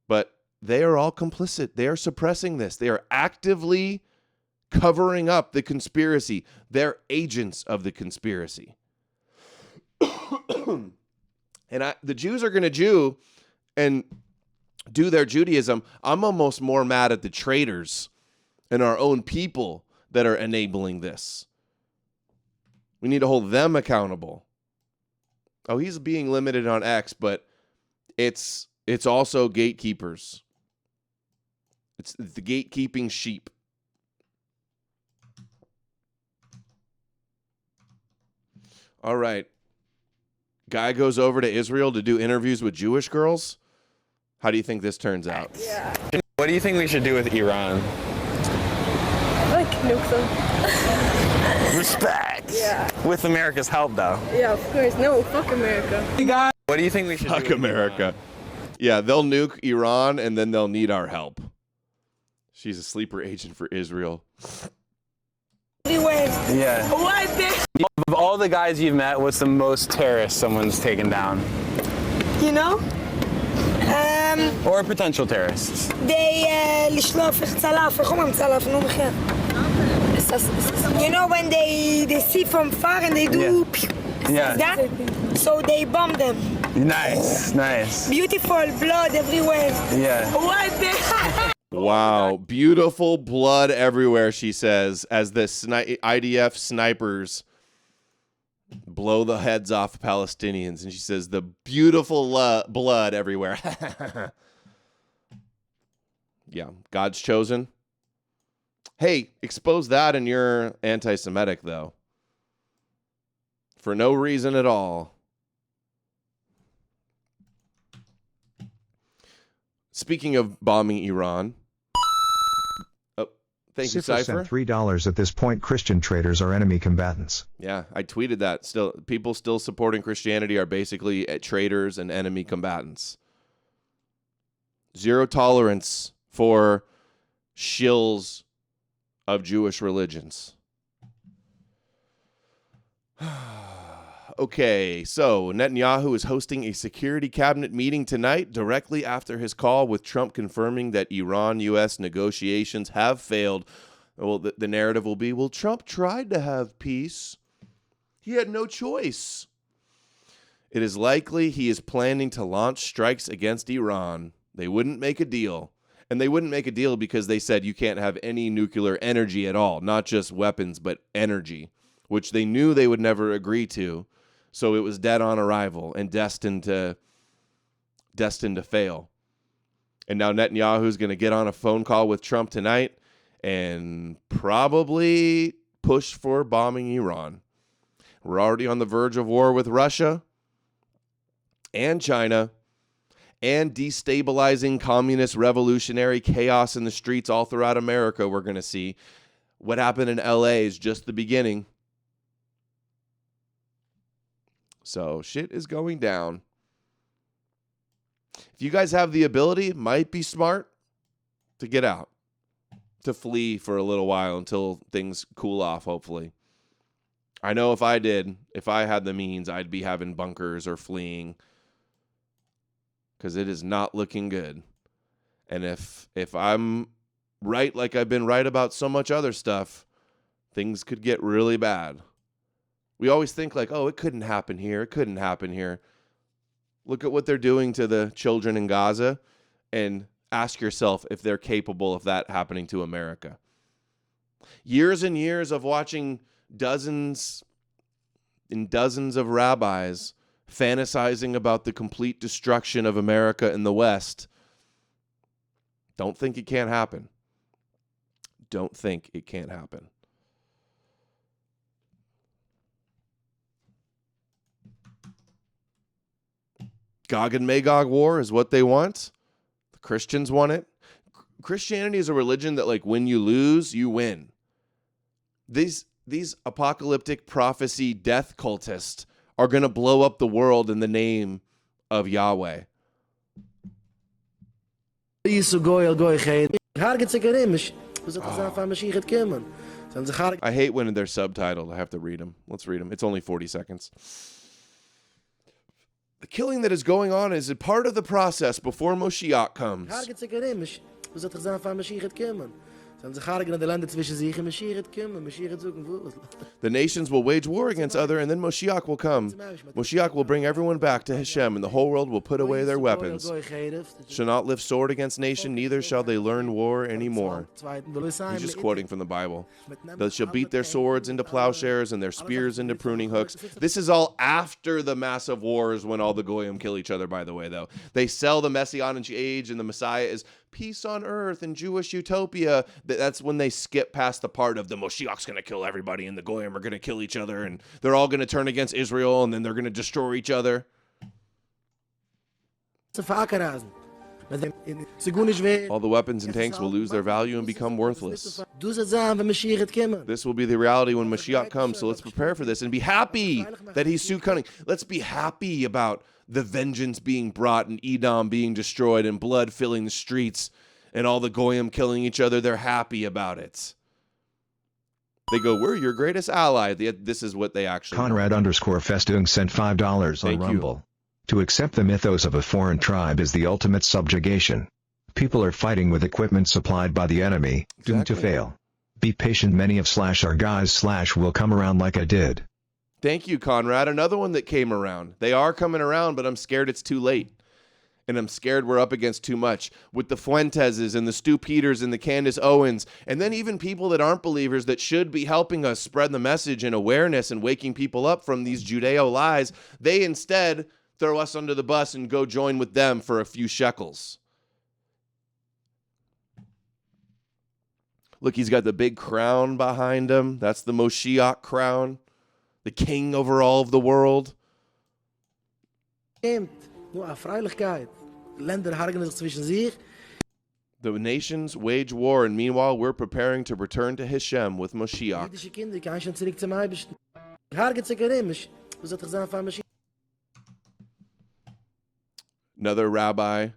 But they are all complicit. They are suppressing this. They are actively covering up the conspiracy. They're agents of the conspiracy. And the Jews are going to Jew and do their Judaism. I'm almost more mad at the traitors and our own people that are enabling this. We need to hold them accountable. Oh, he's being limited on X, but it's also gatekeepers. It's the gatekeeping sheep. All right. Guy goes over to Israel to do interviews with Jewish girls. How do you think this turns out? Yeah. What do you think we should do with Iran? Like nuke them. Respect. Yeah. With America's help, though. Yeah, of course. No, fuck America. What do you think we should do with America? Iran? Yeah, they'll nuke Iran and then they'll need our help. She's a sleeper agent for Israel. Yeah. Of all the guys you've met, what's the most terrorist someone's taken down? You know? Or potential terrorists. You know when they see from far and they do that? So they bomb them. Nice. Beautiful blood everywhere. Yeah. Wow. Beautiful blood everywhere, she says, as the IDF snipers blow the heads off Palestinians. And she says, the beautiful blood everywhere. Yeah. God's chosen. Hey, expose that and you're anti-Semitic, though. For no reason at all. Speaking of bombing Iran. Oh, thank you, Cypher. Sent $3 at this point. Christian traders are enemy combatants. Yeah, I tweeted that. Still, people still supporting Christianity are basically traitors and enemy combatants. Zero tolerance for shills of Jewish religions. Okay, so Netanyahu is hosting a security cabinet meeting tonight directly after his call with Trump confirming that Iran-U.S. negotiations have failed. Well, the narrative will be, well, Trump tried to have peace. He had no choice. It is likely he is planning to launch strikes against Iran. They wouldn't make a deal. And they wouldn't make a deal because they said you can't have any nuclear energy at all, not just weapons, but energy, which they knew they would never agree to. So it was dead on arrival and destined to fail. And now Netanyahu's going to get on a phone call with Trump tonight and probably push for bombing Iran. We're already on the verge of war with Russia and China and destabilizing communist revolutionary chaos in the streets all throughout America. We're going to see what happened in LA is just the beginning. So shit is going down. If you guys have the ability, it might be smart to get out, to flee for a little while until things cool off, hopefully. I know if I had the means, I'd be having bunkers or fleeing because it is not looking good. And if I'm right, like I've been right about so much other stuff, things could get really bad. We always think like, oh, it couldn't happen here. It couldn't happen here. Look at what they're doing to the children in Gaza and ask yourself if they're capable of that happening to America. Years and years of watching dozens and dozens of rabbis fantasizing about the complete destruction of America in the West. Don't think it can't happen. Don't think it can't happen. Gog and Magog war is what they want. The Christians want it. Christianity is a religion that, like, when you lose, you win. These apocalyptic prophecy death cultists are going to blow up the world in the name of Yahweh. I hate when they're subtitled. I have to read them. Let's read them. It's only 40 seconds. The killing that is going on is a part of the process before Moshiach comes. The nations will wage war against other, and then Moshiach will come. Moshiach will bring everyone back to Hashem, and the whole world will put away their weapons. Shall not lift sword against nation, neither shall they learn war anymore. He's just quoting from the Bible. They shall beat their swords into plowshares and their spears into pruning hooks. This is all after the massive wars when all the Goyim kill each other, by the way, though. They sell the Messianic age and the Messiah is peace on earth and Jewish utopia. That's when they skip past the part of the Moshiach's going to kill everybody and the Goyim are going to kill each other and they're all going to turn against Israel and then they're going to destroy each other. All the weapons and tanks will lose their value and become worthless. This will be the reality when Mashiach comes, so let's prepare for this and be happy that he's soon coming. Let's be happy about the vengeance being brought and Edom being destroyed and blood filling the streets and all the goyim killing each other, they're happy about it. They go, we're your greatest ally. This is what they actually Conrad want. _Festung sent $5 on Rumble. To accept the mythos of a foreign tribe is the ultimate subjugation. People are fighting with equipment supplied by the enemy, doomed to fail. Be patient, many of /our guys / will come around like I did. Thank you, Conrad. Another one that came around. They are coming around, but I'm scared it's too late. And I'm scared we're up against too much with the Fuenteses and the Stu Peters and the Candace Owens, and then even people that aren't believers that should be helping us spread the message and awareness and waking people up from these Judeo lies. They instead throw us under the bus and go join with them for a few shekels. Look, he's got the big crown behind him. That's the Moshiach crown, the king over all of the world. The nations wage war, and meanwhile we're preparing to return to Hashem with Moshiach. Another rabbi.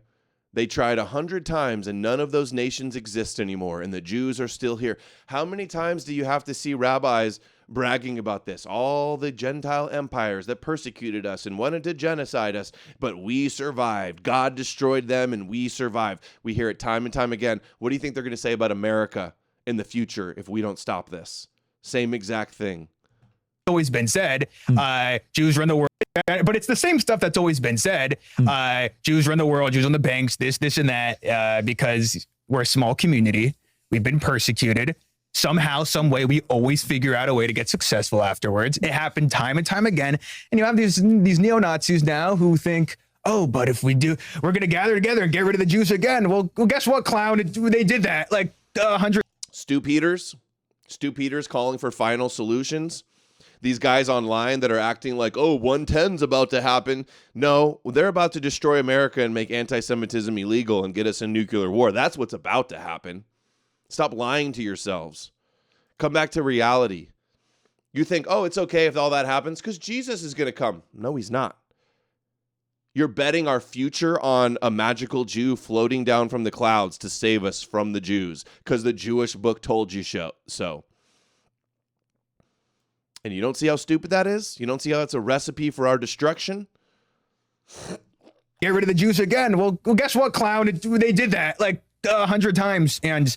They tried 100 times, and none of those nations exist anymore, and the Jews are still here. How many times do you have to see rabbis bragging about this? All the Gentile empires that persecuted us and wanted to genocide us, but we survived. God destroyed them, and we survived. We hear it time and time again. What do you think they're going to say about America in the future if we don't stop this? Same exact thing. Always been said, Jews run the world, but it's the same stuff that's always been said. Jews run the world, Jews on the banks, this and that, because we're a small community. We've been persecuted. Somehow, some way, we always figure out a way to get successful afterwards. It happened time and time again. And you have these neo-Nazis now who think, oh, but if we do, we're going to gather together and get rid of the Jews again. Well, guess what, clown? They did that like 100. Stu Peters calling for final solutions. These guys online that are acting like, oh, 110's about to happen. No, they're about to destroy America and make anti-Semitism illegal and get us a nuclear war. That's what's about to happen. Stop lying to yourselves. Come back to reality. You think, oh, it's okay if all that happens because Jesus is going to come. No, he's not. You're betting our future on a magical Jew floating down from the clouds to save us from the Jews because the Jewish book told you so. And you don't see how stupid that is? You don't see how that's a recipe for our destruction? Get rid of the Jews again. Well, guess what, clown? They did that like 100 times, and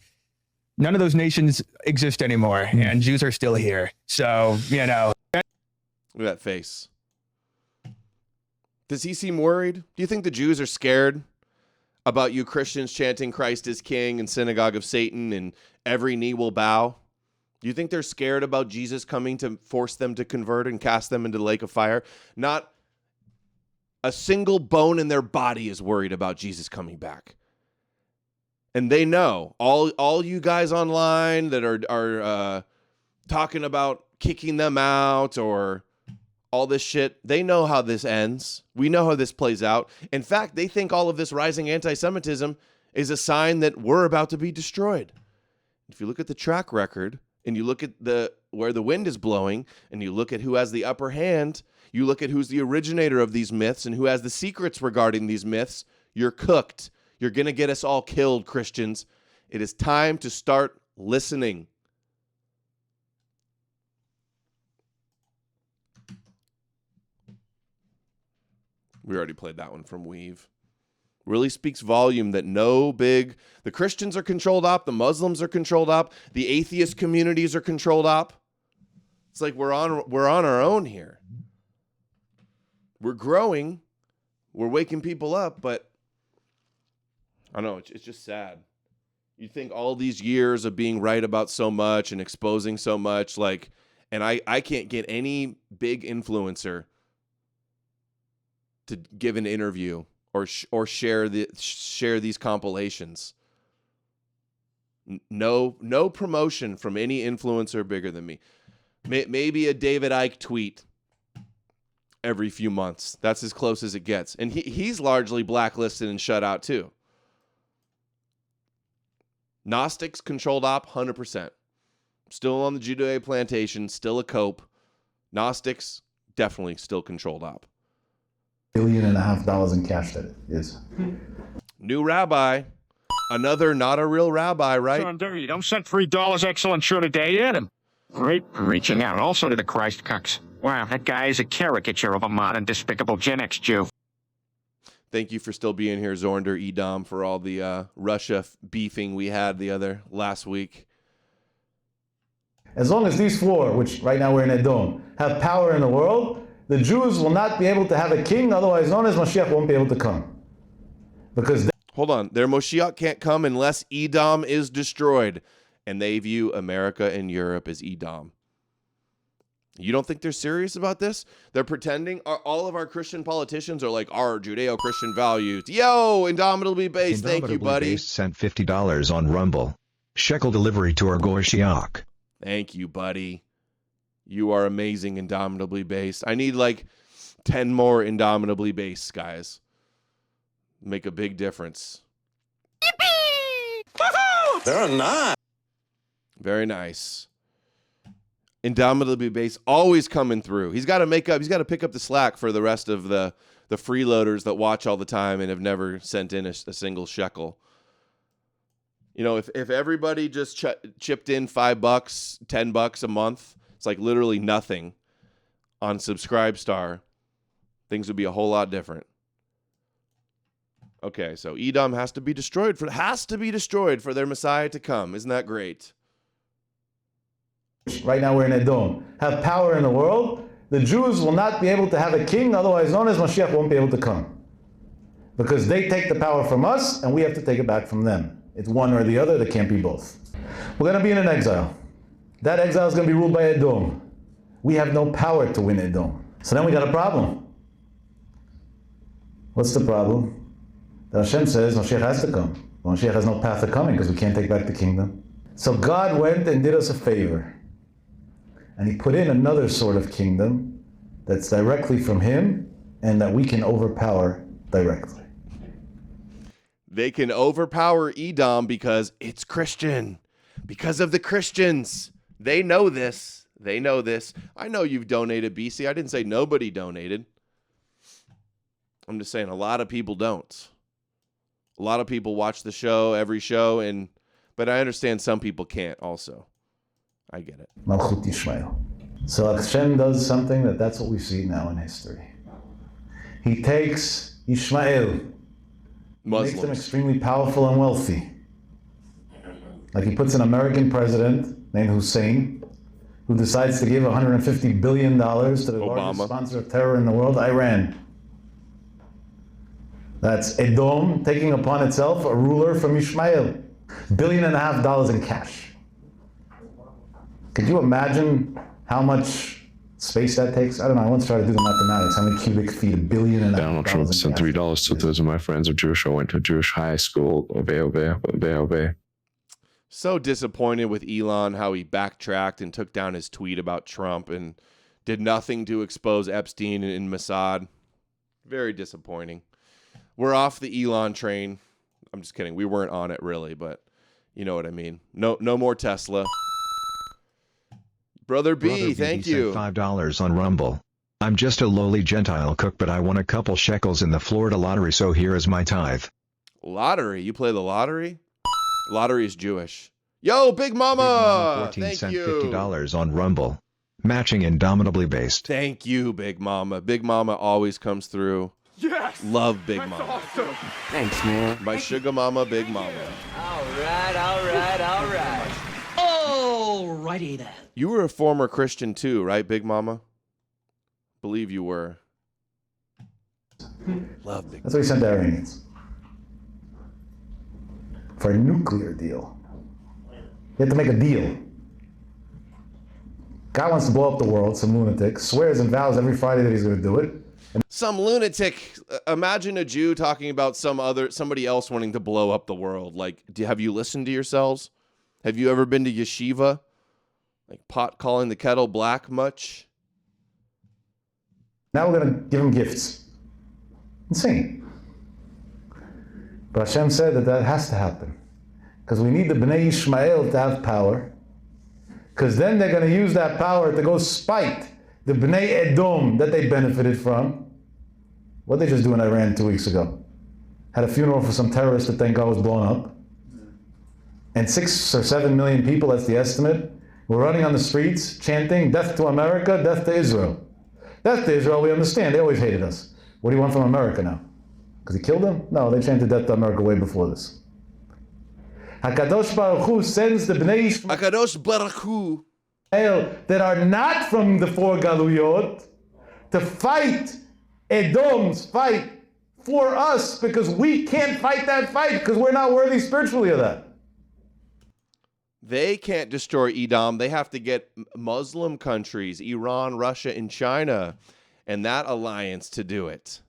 none of those nations exist anymore, and Jews are still here. So, you know. Look at that face. Does he seem worried? Do you think the Jews are scared about you Christians chanting Christ is King and synagogue of Satan and every knee will bow? Do you think they're scared about Jesus coming to force them to convert and cast them into the lake of fire? Not a single bone in their body is worried about Jesus coming back. And they know, all you guys online that are talking about kicking them out or all this shit, they know how this ends. We know how this plays out. In fact, they think all of this rising anti-Semitism is a sign that we're about to be destroyed. If you look at the track record, and you look at where the wind is blowing, and you look at who has the upper hand, you look at who's the originator of these myths and who has the secrets regarding these myths, you're cooked. You're going to get us all killed, Christians. It is time to start listening. We already played that one from Weave. Really speaks volume that the Christians are controlled up, the Muslims are controlled up, the atheist communities are controlled up. It's like we're on our own here. We're growing, we're waking people up, but I don't know, it's just sad. You think all these years of being right about so much and exposing so much, and I can't get any big influencer to give an interview or share these compilations. No promotion from any influencer bigger than me. Maybe a David Icke tweet every few months. That's as close as it gets. And he's largely blacklisted and shut out too. Gnostics controlled op 100%. Still on the Judeo plantation, still a cope. Gnostics definitely still controlled op. $1.5 billion in cash that it is. New rabbi Another not a real rabbi, right? Son, dirty. Don't send $3 excellent shirt a day at him. Great reaching out also to the Christ cucks. Wow, that guy is a caricature of a modern despicable Gen X Jew. Thank you for still being here, Zornder, Edom, for all the Russia beefing we had last week. As long as these four, which right now we're in Edom, have power in the world, the Jews will not be able to have a king, otherwise known as Mashiach won't be able to come. Because hold on, their Moshiach can't come unless Edom is destroyed, and they view America and Europe as Edom. You don't think they're serious about this? They're pretending. All of our Christian politicians are like, our Judeo-Christian values. Yo, Indomitably Based, thank you, buddy. Based sent $50 on Rumble. Shekel delivery to our Goyshiach. Thank you, buddy. You are amazing, Indomitably Based. I need like 10 more Indomitably Based guys. Make a big difference. Yippee! They're not. Very nice. Indomitably Based, always coming through. He's got to pick up the slack for the rest of the freeloaders that watch all the time and have never sent in a single shekel. You know, if everybody just chipped in $5, $10 a month, it's like literally nothing on Subscribestar, things would be a whole lot different. Okay, so Edom has to be destroyed for their Messiah to come. Isn't that great? Right now we're in Edom, have power in the world, the Jews will not be able to have a king, otherwise known as Mashiach won't be able to come. Because they take the power from us, and we have to take it back from them. It's one or the other, they can't be both. We're going to be in an exile. That exile is going to be ruled by Edom. We have no power to win Edom. So then we got a problem. What's the problem? That Hashem says Mashiach has to come. Well, Mashiach has no path to coming because we can't take back the kingdom. So God went and did us a favor. And he put in another sort of kingdom that's directly from him and that we can overpower directly. They can overpower Edom because it's Christian. Because of the Christians. They know this. They know this. I know you've donated, BC. I didn't say nobody donated. I'm just saying a lot of people don't. A lot of people watch the show, every show, but I understand some people can't also. I get it. Malchut Yishmael. So Hashem does something that's what we see now in history. He takes Yishmael, makes them extremely powerful and wealthy. Like he puts an American president named Hussein, who decides to give $150 billion to the largest sponsor of terror in the world, Iran. That's Edom taking upon itself a ruler from Yishmael. $1.5 billion in cash. Could you imagine how much space that takes? I don't know. I once tried to do the mathematics. How many cubic feet? $1.5 billion. Donald Trump sent $3 to those of my friends are Jewish. I went to a Jewish high school. Obey. So disappointed with Elon, how he backtracked and took down his tweet about Trump and did nothing to expose Epstein and Mossad. Very disappointing. We're off the Elon train. I'm just kidding. We weren't on it really, but you know what I mean. No more Tesla. Brother B, thank you. $5 on Rumble. I'm just a lowly Gentile cook, but I won a couple shekels in the Florida lottery, so here is my tithe. Lottery? You play the lottery? Lottery is Jewish. Yo, Big Mama! Big Mama 14 thank cent you. $50 on Rumble. Matching Indomitably Based. Thank you, Big Mama. Big Mama always comes through. Yes! Love Big Mama. Awesome. Thanks, man. My sugar mama, Big Mama. All right. Alrighty then. You were a former Christian too, right, Big Mama? Believe you were. Love Big Mama. That's what he sent the Iranians. For a nuclear deal. You have to make a deal. God wants to blow up the world, some lunatic, swears and vows every Friday that he's going to do it. Some lunatic. Imagine a Jew talking about somebody else wanting to blow up the world. Like, have you listened to yourselves? Have you ever been to yeshiva? Like pot calling the kettle black much? Now we're going to give him gifts. Insane. But Hashem said that has to happen. Because we need the Bnei Yishmael to have power. Because then they're going to use that power to go spite the Bnei Edom that they benefited from. What did they just do in Iran 2 weeks ago? Had a funeral for some terrorist that thank God was blown up. and 6 or 7 million people, that's the estimate, were running on the streets chanting, death to America, death to Israel. Death to Israel, we understand, they always hated us. What do you want from America now? Because he killed them? No, they chanted death to America way before this. HaKadosh Baruch Hu sends the Bnei Yishmael HaKadosh Baruch Hu that are not from the 4 Galuyot to fight Edom's fight for us, because we can't fight that fight because we're not worthy spiritually of that. They can't destroy Edom. They have to get Muslim countries, Iran, Russia, and China, and that alliance to do it.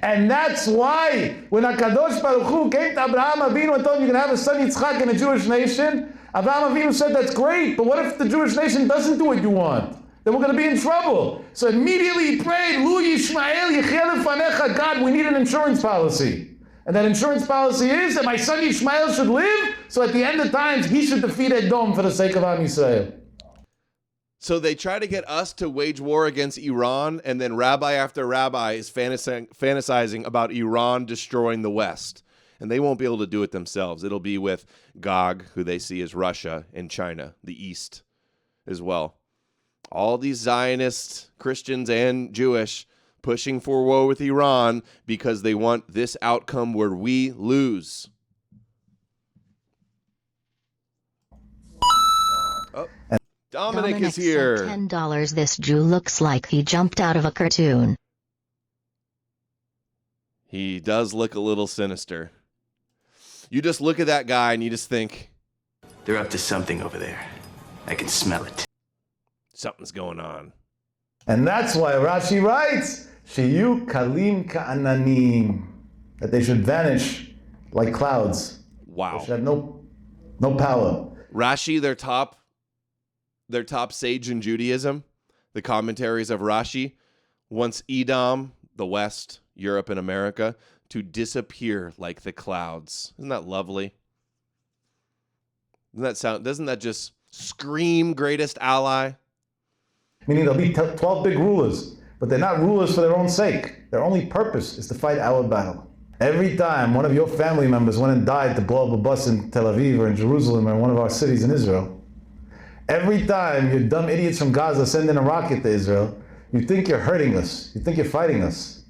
And that's why when HaKadosh Baruch Hu came to Abraham Avinu and told him you can have a son Yitzchak in a Jewish nation, Abraham Avinu said, that's great, but what if the Jewish nation doesn't do what you want? Then we're going to be in trouble. So immediately he prayed, Lu Yishmael Yechel Lefanecha, God, we need an insurance policy. And that insurance policy is that my son Yishmael should live, so at the end of times he should defeat Edom for the sake of Am Yisrael. So they try to get us to wage war against Iran, and then rabbi after rabbi is fantasizing about Iran destroying the West. And they won't be able to do it themselves. It'll be with Gog, who they see as Russia, and China, the East, as well. All these Zionist Christians and Jewish pushing for war with Iran because they want this outcome where we lose. Oh. Dominic is here. $10. This Jew looks like he jumped out of a cartoon. He does look a little sinister. You just look at that guy and you just think, they're up to something over there. I can smell it. Something's going on. And that's why Rashi writes, Sheyu kalim ka'ananim, that they should vanish like clouds. Wow. They should have no power. Rashi, their top sage in Judaism, the commentaries of Rashi, wants Edom, the West, Europe, and America to disappear like the clouds. Isn't that lovely? Doesn't that just scream greatest ally? Meaning there'll be 12 big rulers, but they're not rulers for their own sake. Their only purpose is to fight our battle. Every time one of your family members went and died to blow up a bus in Tel Aviv or in Jerusalem or in one of our cities in Israel, every time you dumb idiots from Gaza send in a rocket to Israel, you think you're hurting us. You think you're fighting us.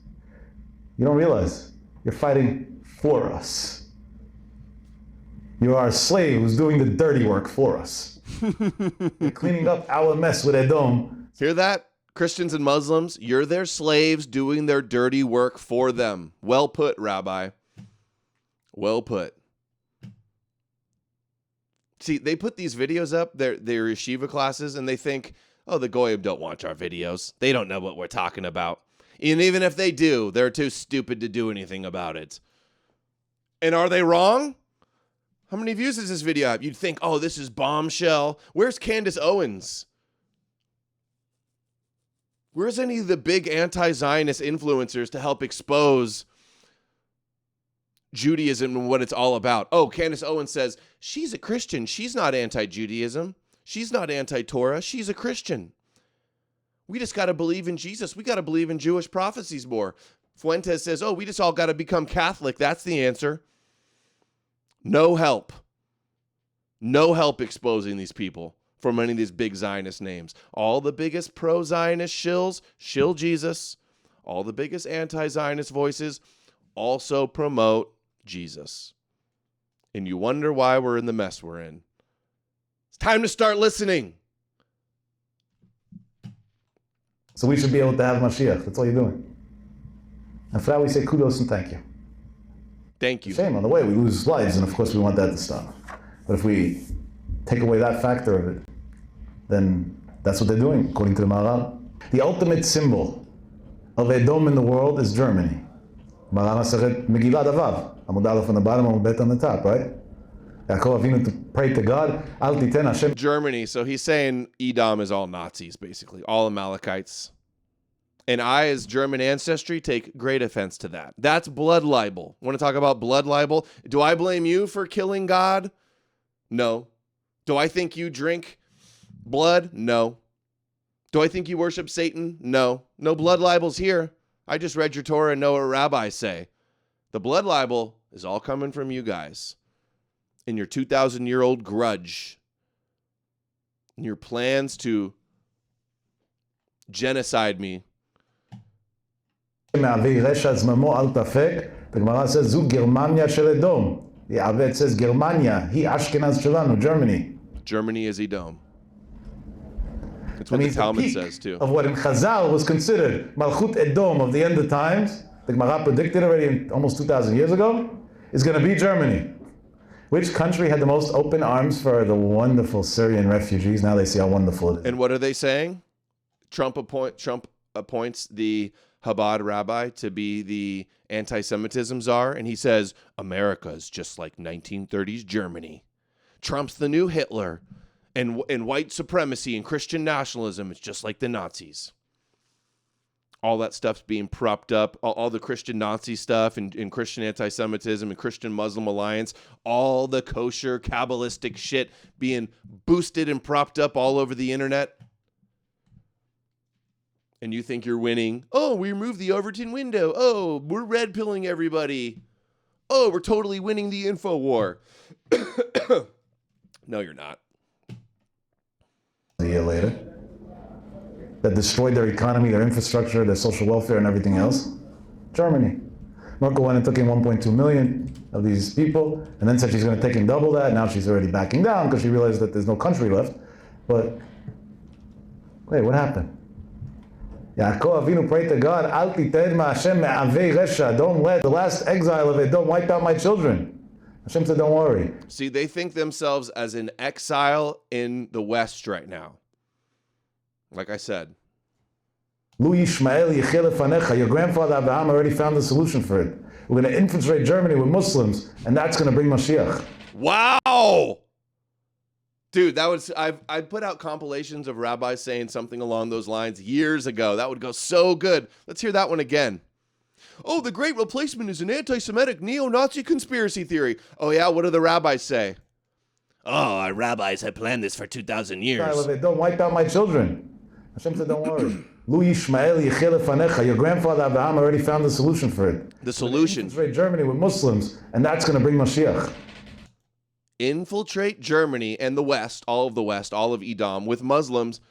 You don't realize you're fighting for us. You are a slave who's doing the dirty work for us. You're cleaning up our mess with Edom. Hear that? Christians and Muslims, you're their slaves doing their dirty work for them. Well put, Rabbi. Well put. See, they put these videos up, their yeshiva classes, and they think, oh, the Goyim don't watch our videos. They don't know what we're talking about. And even if they do, they're too stupid to do anything about it. And are they wrong? How many views does this video have? You'd think, oh, this is bombshell. Where's Candace Owens? Where's any of the big anti-Zionist influencers to help expose Judaism and what it's all about? Oh, Candace Owens says, she's a Christian. She's not anti-Judaism. She's not anti-Torah. She's a Christian. We just got to believe in Jesus. We got to believe in Jewish prophecies more. Fuentes says, oh, we just all got to become Catholic. That's the answer. No help. No help exposing these people from any of these big Zionist names. All the biggest pro-Zionist shills shill Jesus. All the biggest anti-Zionist voices also promote Jesus. And you wonder why we're in the mess we're in. It's time to start listening. So we should be able to have Mashiach. That's all you're doing. And for that we say kudos and thank you. Thank you. Shame on the way, we lose lives, and of course we want that to stop. But if we take away that factor of it, then that's what they're doing, according to the Maharal. The ultimate symbol of Edom in the world is Germany. Maharal Masechet Megillah Davav. Amud Aleph on the bottom, Amud Bet on the top, right? Yaakov Avinu to pray to God, Al Titen Hashem. Germany, so he's saying Edom is all Nazis, basically, all Amalekites. And I, as German ancestry, take great offense to that. That's blood libel. Want to talk about blood libel? Do I blame you for killing God? No. Do I think you drink blood? No. Do I think you worship Satan? No. No blood libels here. I just read your Torah and know what rabbis say. The blood libel is all coming from you guys and your 2,000-year-old grudge and your plans to genocide me. The Gemara says, Zu Germania shel Edom. The Avet says, Germania. He Ashkenaz Shelanu, Germany. Germany is Edom. That's what the Talmud says, too. Of what in Chazal was considered Malchut Edom of the end of times, the Gemara predicted already almost 2,000 years ago, is going to be Germany. Which country had the most open arms for the wonderful Syrian refugees? Now they see how wonderful it is. And what are they saying? Trump appoints the Chabad rabbi to be the anti-Semitism czar, and he says, America is just like 1930s Germany. Trump's the new Hitler, and white supremacy and Christian nationalism is just like the Nazis. All that stuff's being propped up, all the Christian Nazi stuff and Christian anti-Semitism and Christian Muslim alliance, all the kosher Kabbalistic shit being boosted and propped up all over the internet. And you think you're winning. Oh, we removed the Overton window. Oh, we're red pilling everybody. Oh, we're totally winning the info war. No, you're not. A year later, that destroyed their economy, their infrastructure, their social welfare, and everything else. Germany. Merkel went and took in 1.2 million of these people, and then said she's going to take in double that. Now she's already backing down because she realized that there's no country left. But wait, what happened? Yaakov Avinu prayed to God, Al titen ma Hashem me'avei resha. Don't let the last exile of Edom wipe out my children. Hashem said, don't worry. See, they think themselves as an exile in the West right now. Like I said. Lu Yishmael Yechel Lefanecha. Your grandfather Abraham already found the solution for it. We're going to infiltrate Germany with Muslims, and that's going to bring Mashiach. Wow! Dude, that was I put out compilations of rabbis saying something along those lines years ago. That would go so good. Let's hear that one again. Oh, the Great Replacement is an anti-Semitic neo-Nazi conspiracy theory. Oh yeah, what do the rabbis say? Oh, our rabbis have planned this for 2,000 years. Don't wipe out my children. Hashem said, don't worry. Lu Yishmael Yechel Lefanecha. Your grandfather Abraham already found the solution for it. The solution. Infiltrate Germany with Muslims, and that's going to bring Mashiach. Infiltrate Germany and the West, all of Edom, with Muslims,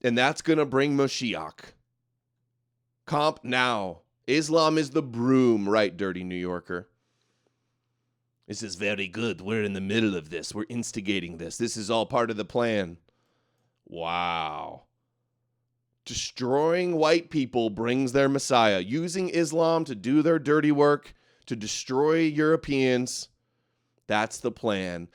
and that's going to bring Mashiach. Comp now. Islam is the broom, right, dirty New Yorker? This is very good. We're in the middle of this. We're instigating this. This is all part of the plan. Wow. Destroying white people brings their Messiah. Using Islam to do their dirty work, to destroy Europeans. That's the plan.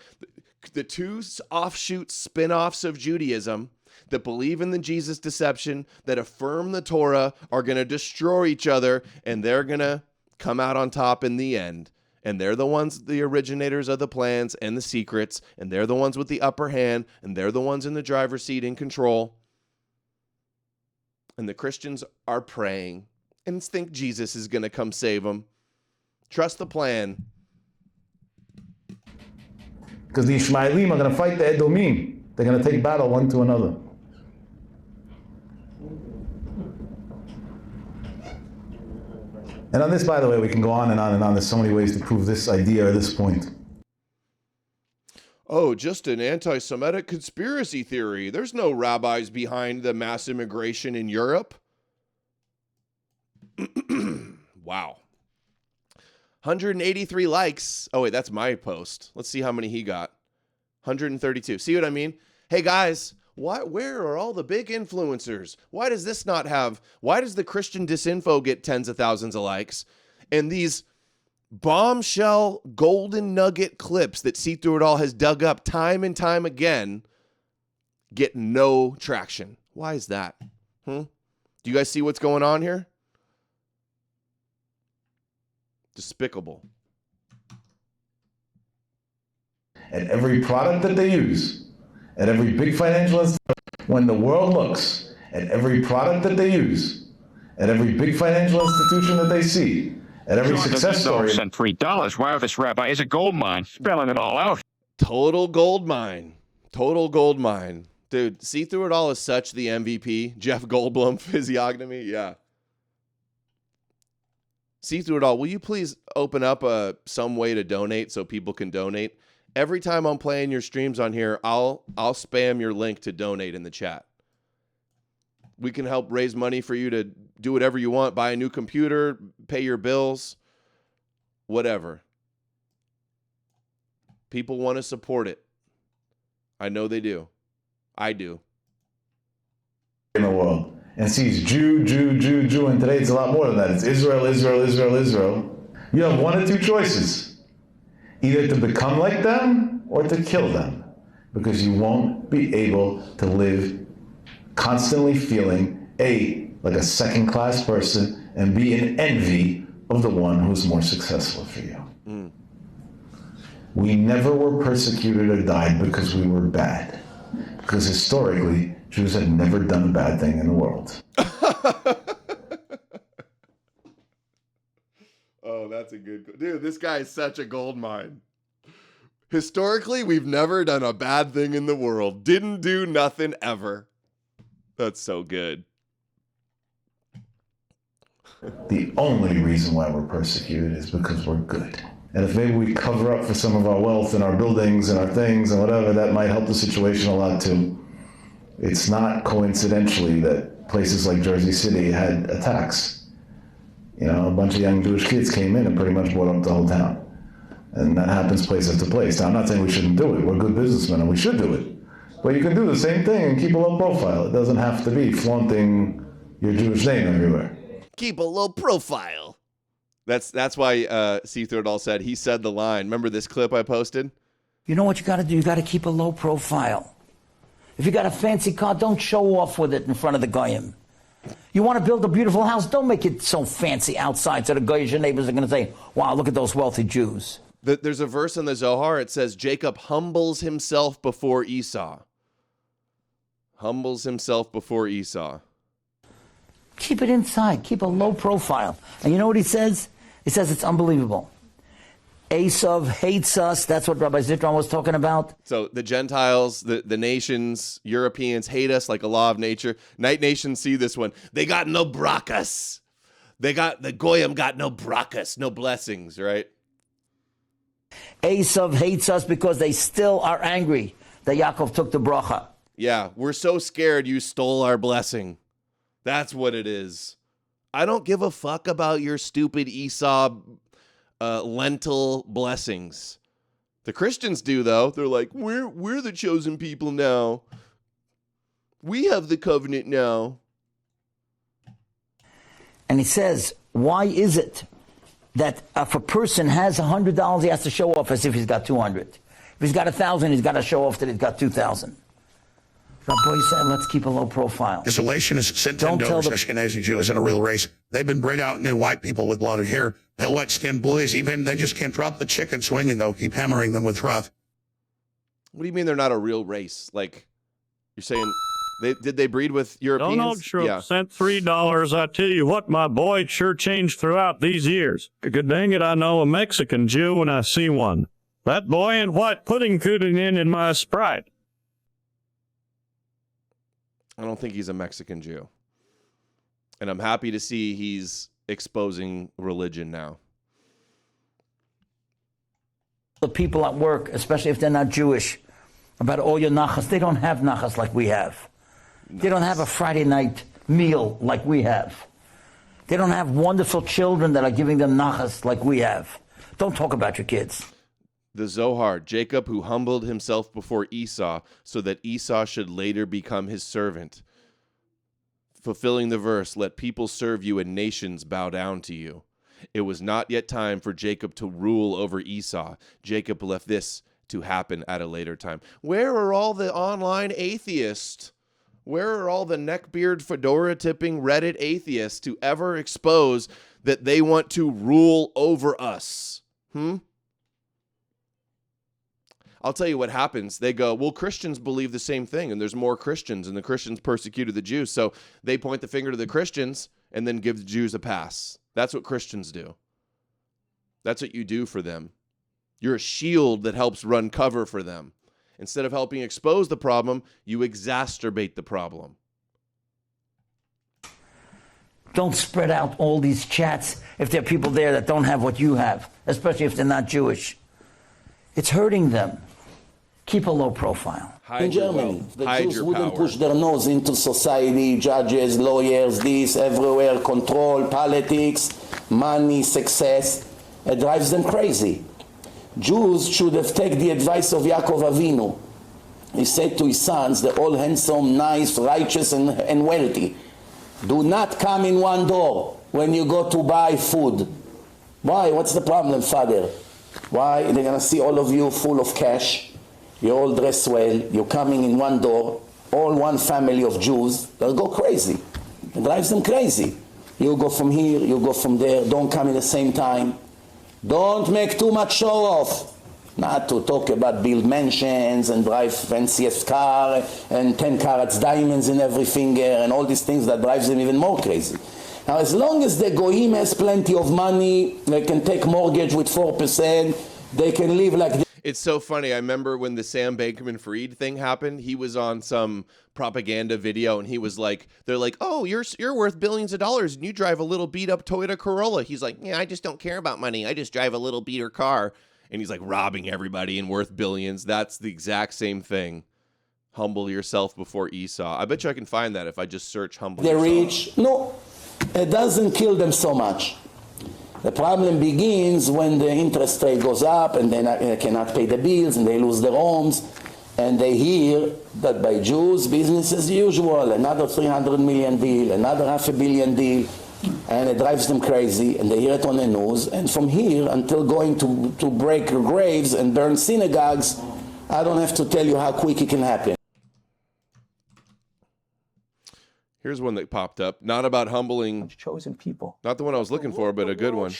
The two offshoot spin-offs of Judaism that believe in the Jesus deception, that affirm the Torah, are going to destroy each other, and they're going to come out on top in the end. And they're the ones, the originators of the plans and the secrets, and they're the ones with the upper hand, and they're the ones in the driver's seat in control. And the Christians are praying and think Jesus is going to come save them. Trust the plan. Because the Ishmaelim are going to fight the Edomim. They're going to take battle one to another. And on this, by the way, we can go on and on and on. There's so many ways to prove this idea or this point. Oh, just an anti-Semitic conspiracy theory. There's no rabbis behind the mass immigration in Europe. Wow. 183 likes. Oh, wait, that's my post. Let's see how many he got. 132. See what I mean? Hey, guys, where are all the big influencers? Why does this not have... Why does the Christian Disinfo get tens of thousands of likes? And these bombshell golden nugget clips that See Through It All has dug up time and time again get no traction. Why is that? Do you guys see what's going on here? Despicable. At every product that they use, at every big financial institution, when the world looks at every product that they use, at every big financial institution that they see, at every success story. Sent $3. Wow, this rabbi is a gold mine, spelling it all out. Total gold mine. Total gold mine. Dude, See Through It All is such the MVP. Jeff Goldblum physiognomy. Yeah. See Through It All, will you please open up some way to donate so people can donate? Every time I'm playing your streams on here, I'll spam your link to donate in the chat. We can help raise money for you to do whatever you want, buy a new computer, pay your bills, whatever. People want to support it. I know they do. I do. In the world and sees Jew, and today it's a lot more than that. It's Israel, Israel, Israel, Israel. You have one of two choices. Either to become like them or to kill them, because you won't be able to live constantly feeling like a second-class person and be in envy of the one who's more successful for you. Mm. We never were persecuted or died because we were bad. Because historically, Jews have never done a bad thing in the world. Oh, that's a good... Dude, this guy is such a gold mine. Historically, we've never done a bad thing in the world. Didn't do nothing ever. That's so good. The only reason why we're persecuted is because we're good. And if maybe we cover up for some of our wealth and our buildings and our things and whatever, that might help the situation a lot too. It's not coincidentally that places like Jersey City had attacks. You know, a bunch of young Jewish kids came in and pretty much brought up the whole town. And that happens place after place. Now, I'm not saying we shouldn't do it. We're good businessmen and we should do it. But you can do the same thing and keep a low profile. It doesn't have to be flaunting your Jewish name everywhere. Keep a low profile. That's why See Through It All said, he said the line. Remember this clip I posted? You know what you got to do? You got to keep a low profile. If you got a fancy car, don't show off with it in front of the goyim. You want to build a beautiful house, don't make it so fancy outside so the goyish neighbors are going to say, wow, look at those wealthy Jews. There's a verse in the Zohar. It says, Jacob humbles himself before Esau. Humbles himself before Esau. Keep it inside. Keep a low profile. And you know what he says? He says it's unbelievable. Esav hates us. That's what Rabbi Zitron was talking about. So the Gentiles, the nations, Europeans hate us like a law of nature. Night nations see this one. They got no brakas. The Goyim got no brakas, no blessings, right? Esav hates us because they still are angry that Yaakov took the bracha. Yeah, we're so scared you stole our blessing. That's what it is. I don't give a fuck about your stupid Esau lentil blessings. The Christians do, though. They're like, we're the chosen people now. We have the covenant now. And he says, why is it that if a person has $100, he has to show off as if he's got 200? If he's got 1,000, he's got to show off that he's got 2,000. Rabbi said, let's keep a low profile. Isolationists sit down over Ashkenazi Jews in a real race. They've been bred out new white people with blonde hair. They'll let skinned boys, even they just can't drop the chicken swing and they'll keep hammering them with rough. What do you mean they're not a real race? Like, you're saying, did they breed with Europeans? Donald Trump sent $3. I tell you what, my boy, it sure changed throughout these years. Good dang it, I know a Mexican Jew when I see one. That boy in white pudding cooting in my Sprite. I don't think he's a Mexican Jew. And I'm happy to see he's exposing religion now. The people at work, especially if they're not Jewish, about all your nachas, they don't have nachas like we have. Nice. They don't have a Friday night meal like we have. They don't have wonderful children that are giving them nachas like we have. Don't talk about your kids. The Zohar, Jacob who humbled himself before Esau so that Esau should later become his servant. Fulfilling the verse, let people serve you and nations bow down to you. It was not yet time for Jacob to rule over Esau. Jacob left this to happen at a later time. Where are all the online atheists? Where are all the neckbeard fedora-tipping Reddit atheists to ever expose that they want to rule over us? I'll tell you what happens. They go, well, Christians believe the same thing, and there's more Christians, and the Christians persecuted the Jews. So they point the finger to the Christians and then give the Jews a pass. That's what Christians do. That's what you do for them. You're a shield that helps run cover for them. Instead of helping expose the problem, you exacerbate the problem. Don't spread out all these chats if there are people there that don't have what you have, especially if they're not Jewish. It's hurting them. Keep a low profile. In Germany, the Jews wouldn't push their nose into society, judges, lawyers, this, everywhere, control, politics, money, success. It drives them crazy. Jews should have taken the advice of Yaakov Avinu. He said to his sons, they're all handsome, nice, righteous, and wealthy. Do not come in one door when you go to buy food. Why? What's the problem, Father? Why? They're going to see all of you full of cash. You're all dressed well. You're coming in one door. All one family of Jews. They'll go crazy. It drives them crazy. You go from here, you go from there. Don't come at the same time. Don't make too much show off. Not to talk about build mansions and drive fanciest car and 10 carats diamonds in every finger and all these things that drives them even more crazy. Now, as long as the Goyim has plenty of money, they can take mortgage with 4%, they can live like this. It's so funny. I remember when the Sam Bankman-Fried thing happened, he was on some propaganda video and he was like, they're like, oh, you're worth billions of dollars and you drive a little beat up Toyota Corolla. He's like, yeah, I just don't care about money. I just drive a little beater car. And he's like robbing everybody and worth billions. That's the exact same thing. Humble yourself before Esau. I bet you I can find that if I just search humble They're yourself. rich. No, it doesn't kill them so much. The problem begins when the interest rate goes up and they cannot pay the bills and they lose their homes. And they hear that by Jews, business as usual, another 300 million deal, another $500 million deal. And it drives them crazy, and they hear it on the news. And from here until going to break graves and burn synagogues, I don't have to tell you how quick it can happen. Here's one that popped up. Not about humbling chosen people. Not the one I was looking for, but a good one.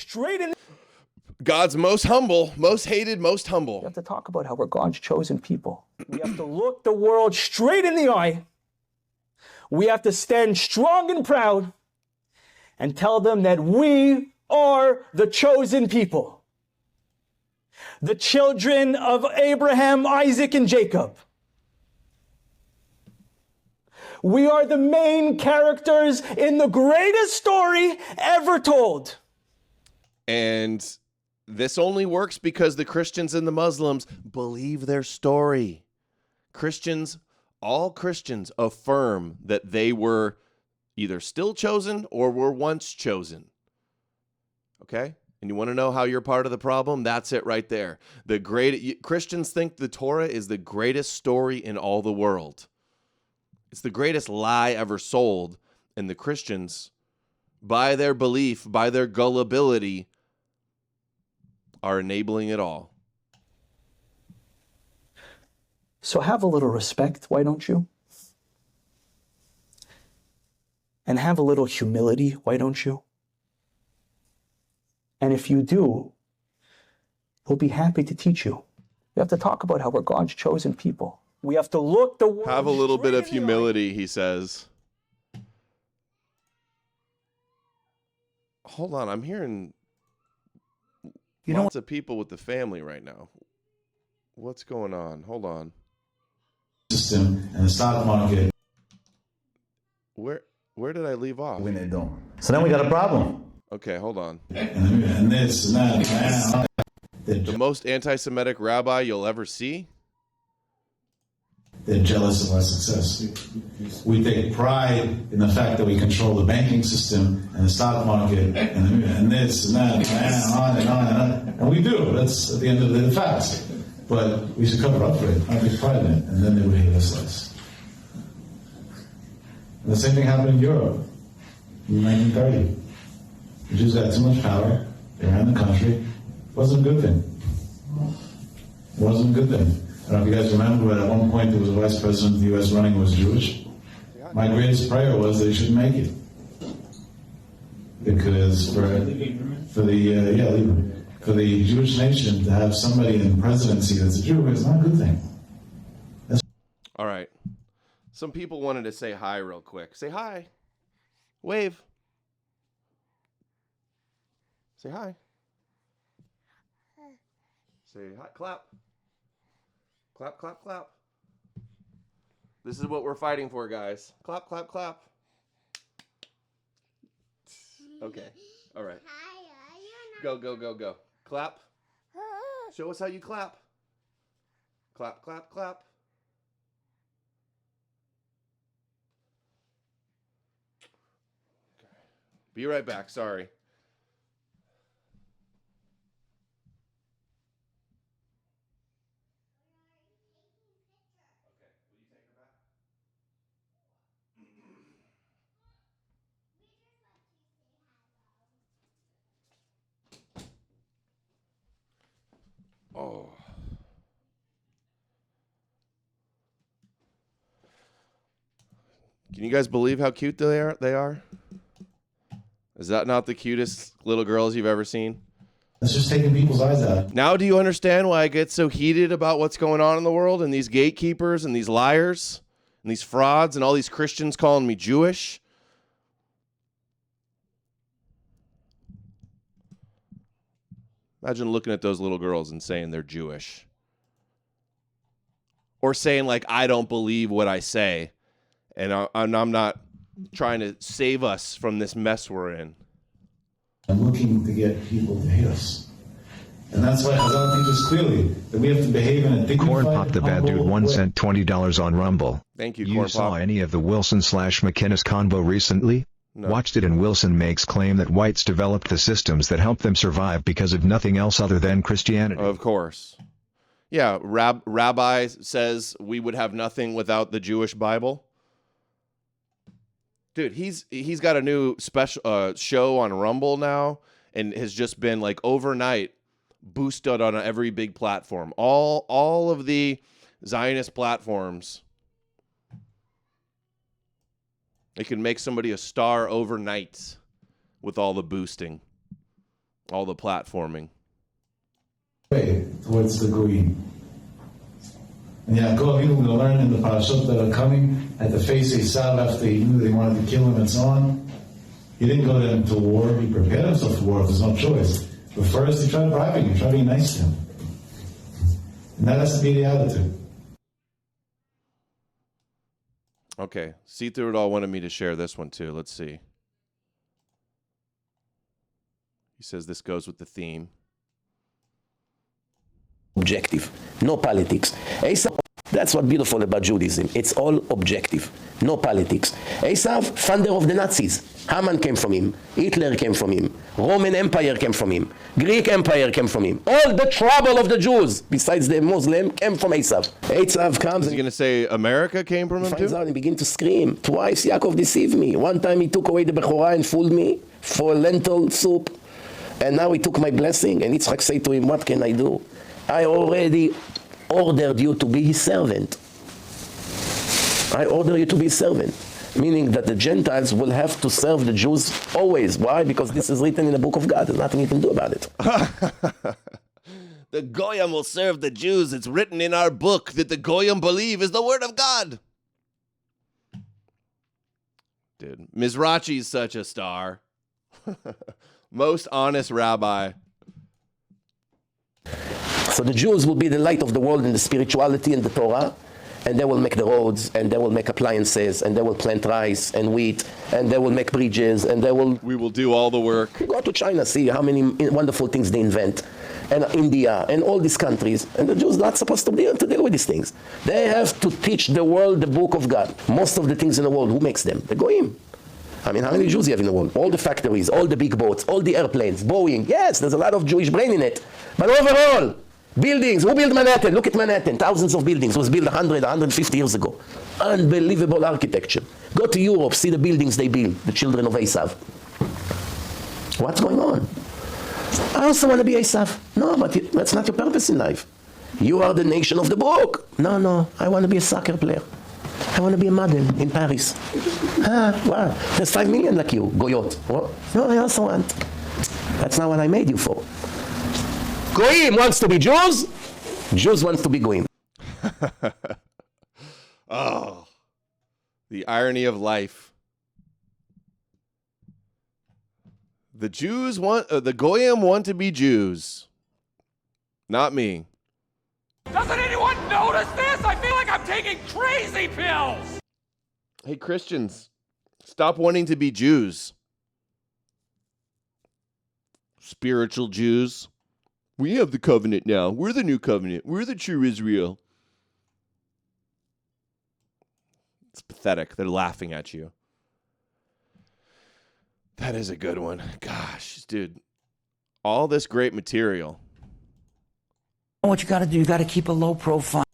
God's most humble, most hated, most humble. We have to talk about how we're God's chosen people. We have to look the world straight in the eye. We have to stand strong and proud and tell them that we are the chosen people. The children of Abraham, Isaac, and Jacob. We are the main characters in the greatest story ever told. And this only works because the Christians and the Muslims believe their story. All Christians affirm that they were either still chosen or were once chosen. Okay? And you want to know how you're part of the problem? That's it right there. Christians think the Torah is the greatest story in all the world. It's the greatest lie ever sold. And the Christians, by their belief, by their gullibility, are enabling it all. So have a little respect, why don't you? And have a little humility, why don't you? And if you do, we'll be happy to teach you. We have to talk about how we're God's chosen people. We have to look the world. Have a little bit of humility, he says. Hold on, I'm hearing lots of people with the family right now. What's going on? Hold on. System and the stock market. Where did I leave off? When they don't. So then we got a problem. Okay, hold on. And this and that. The most anti-Semitic rabbi you'll ever see? They're jealous of our success. We take pride in the fact that we control the banking system and the stock market and this and that and on and on and on. And we do. That's at the end of the fact. But we should cover up for it. I take pride in it. And then they would hate us less. And the same thing happened in Europe in 1930. The Jews got too much power. They ran the country. It wasn't a good thing. It wasn't a good thing. I don't know if you guys remember, but at one point there was a vice president of the U.S. running who was Jewish. My greatest prayer was that he should make it. Because for the Jewish nation to have somebody in the presidency that's a Jew is not a good thing. All right. Some people wanted to say hi real quick. Say hi. Wave. Say hi. Say hi. Clap. Clap, clap, clap. This is what we're fighting for, guys. Clap, clap, clap. Okay. All right. Go, go, go, go. Clap. Show us how you clap. Clap, clap, clap. Okay. Be right back. Sorry. Oh. Can you guys believe how cute they are? Is that not the cutest little girls you've ever seen? That's just taking people's eyes out. Now do you understand why I get so heated about what's going on in the world and these gatekeepers and these liars and these frauds and all these Christians calling me Jewish? Imagine looking at those little girls and saying they're Jewish. Or saying, like, I don't believe what I say. And I'm not trying to save us from this mess we're in. I'm looking to get people to hate us. And that's why Chazal teaches clearly that we have to behave in a dignified, Corn Pop the Bad Dude 1 way. cent $20 on Rumble. Thank you, You Corn saw Pop. any of the Wilson/McInnes convo recently? No. Watched it, and Wilson makes claim that whites developed the systems that helped them survive because of nothing else other than Christianity. Of course. Yeah, Rabbi says we would have nothing without the Jewish Bible. Dude, he's got a new special show on Rumble now, and has just been like overnight boosted on every big platform. All of the Zionist platforms. It can make somebody a star overnight with all the boosting, all the platforming. Towards the Goyim. And Yaakov, even we learn in the parashot that are coming, at the face of Esav after he knew they wanted to kill him and so on, he didn't go to war, he prepared himself for war, there's no choice. But first he tried bribing, he tried being nice to him. And that has to be the attitude. Okay, See Through It All wanted me to share this one too. Let's see. He says this goes with the theme. Objective, no politics. Esav, that's what's beautiful about Judaism. It's all objective, no politics. Esav, founder of the Nazis. Haman came from him. Hitler came from him. Roman Empire came from him. Greek Empire came from him. All the trouble of the Jews, besides the Muslim, came from Esav. Esav comes. Is he going to say America came from him finds too? out and begin to scream. Twice Yaakov deceived me. One time he took away the Bechorah and fooled me for lentil soup. And now he took my blessing. And Yitzchak said to him, what can I do? I already ordered you to be his servant. I order you to be his servant. Meaning that the Gentiles will have to serve the Jews always. Why? Because this is written in the book of God. There's nothing you can do about it. The Goyim will serve the Jews. It's written in our book that the Goyim believe is the word of God. Dude, Mizrachi's such a star. Most honest rabbi. So the Jews will be the light of the world in the spirituality and the Torah, and they will make the roads, and they will make appliances, and they will plant rice and wheat, and they will make bridges, and they will... We will do all the work. Go to China, see how many wonderful things they invent, and India, and all these countries, and the Jews not supposed to deal with these things. They have to teach the world the book of God. Most of the things in the world, who makes them? The Goyim. I mean, how many Jews you have in the world? All the factories, all the big boats, all the airplanes, Boeing. Yes, there's a lot of Jewish brain in it. But overall, buildings, who built Manhattan? Look at Manhattan, thousands of buildings. It was built 100, 150 years ago. Unbelievable architecture. Go to Europe, see the buildings they build, the children of Esav. What's going on? I also want to be Esav. No, but that's not your purpose in life. You are the nation of the book. No, I want to be a soccer player. I want to be a model in Paris. Wow, there's 5 million like you, Goyot. What? No, I also want. That's not what I made you for. Goyim wants to be Jews. Jews wants to be Goyim. Oh, the irony of life. The Jews want, the Goyim want to be Jews. Not me. Doesn't anyone notice this? I feel like I'm taking crazy pills. Hey, Christians, stop wanting to be Jews. spiritual Jews. We have the covenant now. We're the new covenant. We're the true Israel. It's pathetic. They're laughing at you. That is a good one. Gosh, dude. All this great material. What you got to do, you got to keep a low profile.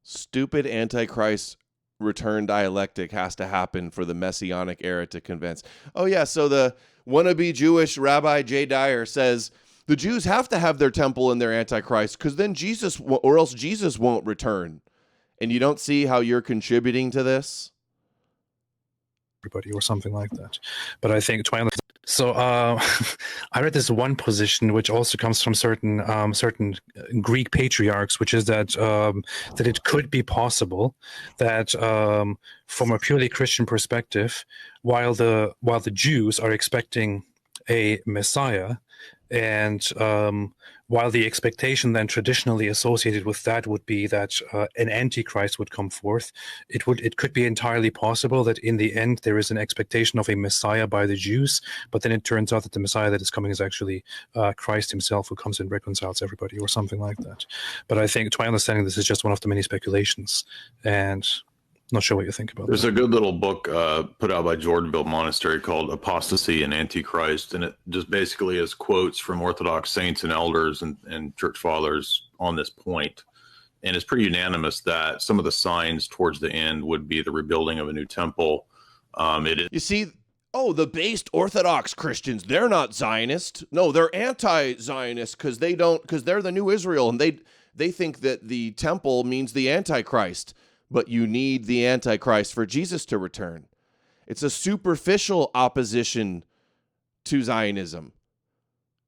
Stupid Antichrist return dialectic has to happen for the Messianic era to convince. Oh, yeah, so the wannabe Jewish Rabbi Jay Dyer says the Jews have to have their temple and their Antichrist because then Jesus, or else Jesus won't return. And you don't see how you're contributing to this? Everybody or something like that. But I think so I read this one position which also comes from certain Greek patriarchs, which is that that it could be possible that from a purely Christian perspective, while the Jews are expecting a Messiah, and while the expectation then traditionally associated with that would be that an Antichrist would come forth, it could be entirely possible that in the end there is an expectation of a Messiah by the Jews, but then it turns out that the Messiah that is coming is actually Christ himself, who comes and reconciles everybody or something like that. But I think, to my understanding, this is just one of the many speculations, and not sure what you think about There's that. a good little book put out by Jordanville Monastery called Apostasy and Antichrist, and it just basically is quotes from Orthodox saints and elders and church fathers on this point. And it's pretty unanimous that some of the signs towards the end would be the rebuilding of a new temple. You see, the based Orthodox Christians, they're not Zionist. No, they're anti-Zionist because they're the new Israel, and they think that the temple means the Antichrist. But you need the Antichrist for Jesus to return. It's a superficial opposition to Zionism.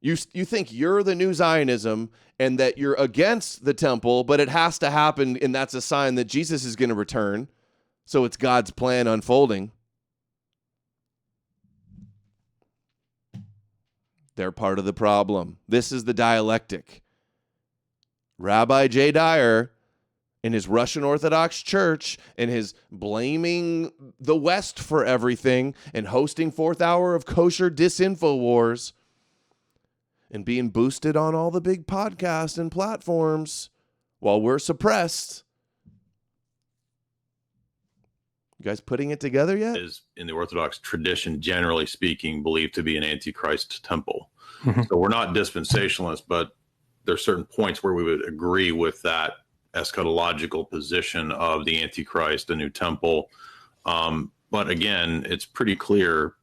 You think you're the new Zionism and that you're against the temple, but it has to happen, and that's a sign that Jesus is going to return. So it's God's plan unfolding. They're part of the problem. This is the dialectic. Rabbi Jay Dyer in his Russian Orthodox Church and his blaming the West for everything and hosting Fourth Hour of Kosher Disinfo Wars and being boosted on all the big podcasts and platforms while we're suppressed. You guys putting it together yet? Is in the Orthodox tradition, generally speaking, believed to be an Antichrist temple. Mm-hmm. So we're not dispensationalists, but there's certain points where we would agree with that eschatological position of the Antichrist, the new temple. But again, it's pretty clear.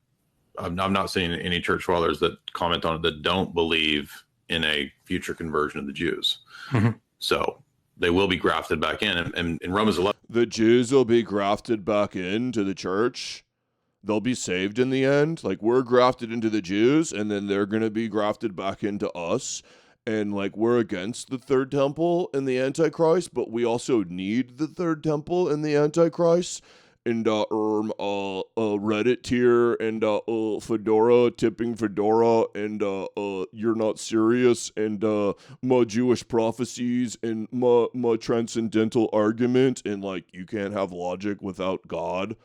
I'm not seeing any church fathers that comment on it that don't believe in a future conversion of the Jews. Mm-hmm. So they will be grafted back in. And in Romans 11, the Jews will be grafted back into the church. They'll be saved in the end. Like, we're grafted into the Jews, and then they're going to be grafted back into us. And, like, we're against the third temple and the Antichrist, but we also need the third temple and the Antichrist. And Reddit tier and Fedora tipping Fedora and you're not serious and my Jewish prophecies and my transcendental argument and, like, you can't have logic without God.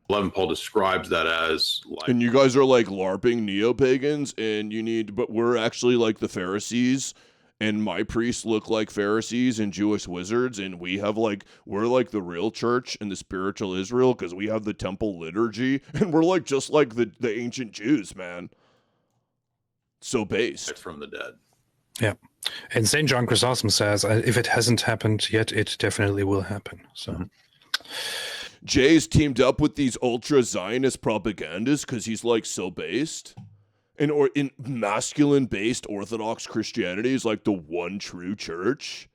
11, Paul describes that as like, and you guys are like LARPing neo-pagans and but we're actually like the Pharisees and my priests look like Pharisees and Jewish wizards and we're like the real church and the spiritual Israel because we have the temple liturgy and we're like just like the ancient Jews, man. So based. From the dead. Yeah. And St. John Chrysostom says, if it hasn't happened yet, it definitely will happen. So. Mm-hmm. Jay's teamed up with these ultra-Zionist propagandists because he's like so based. Or in masculine-based Orthodox Christianity is like the one true church.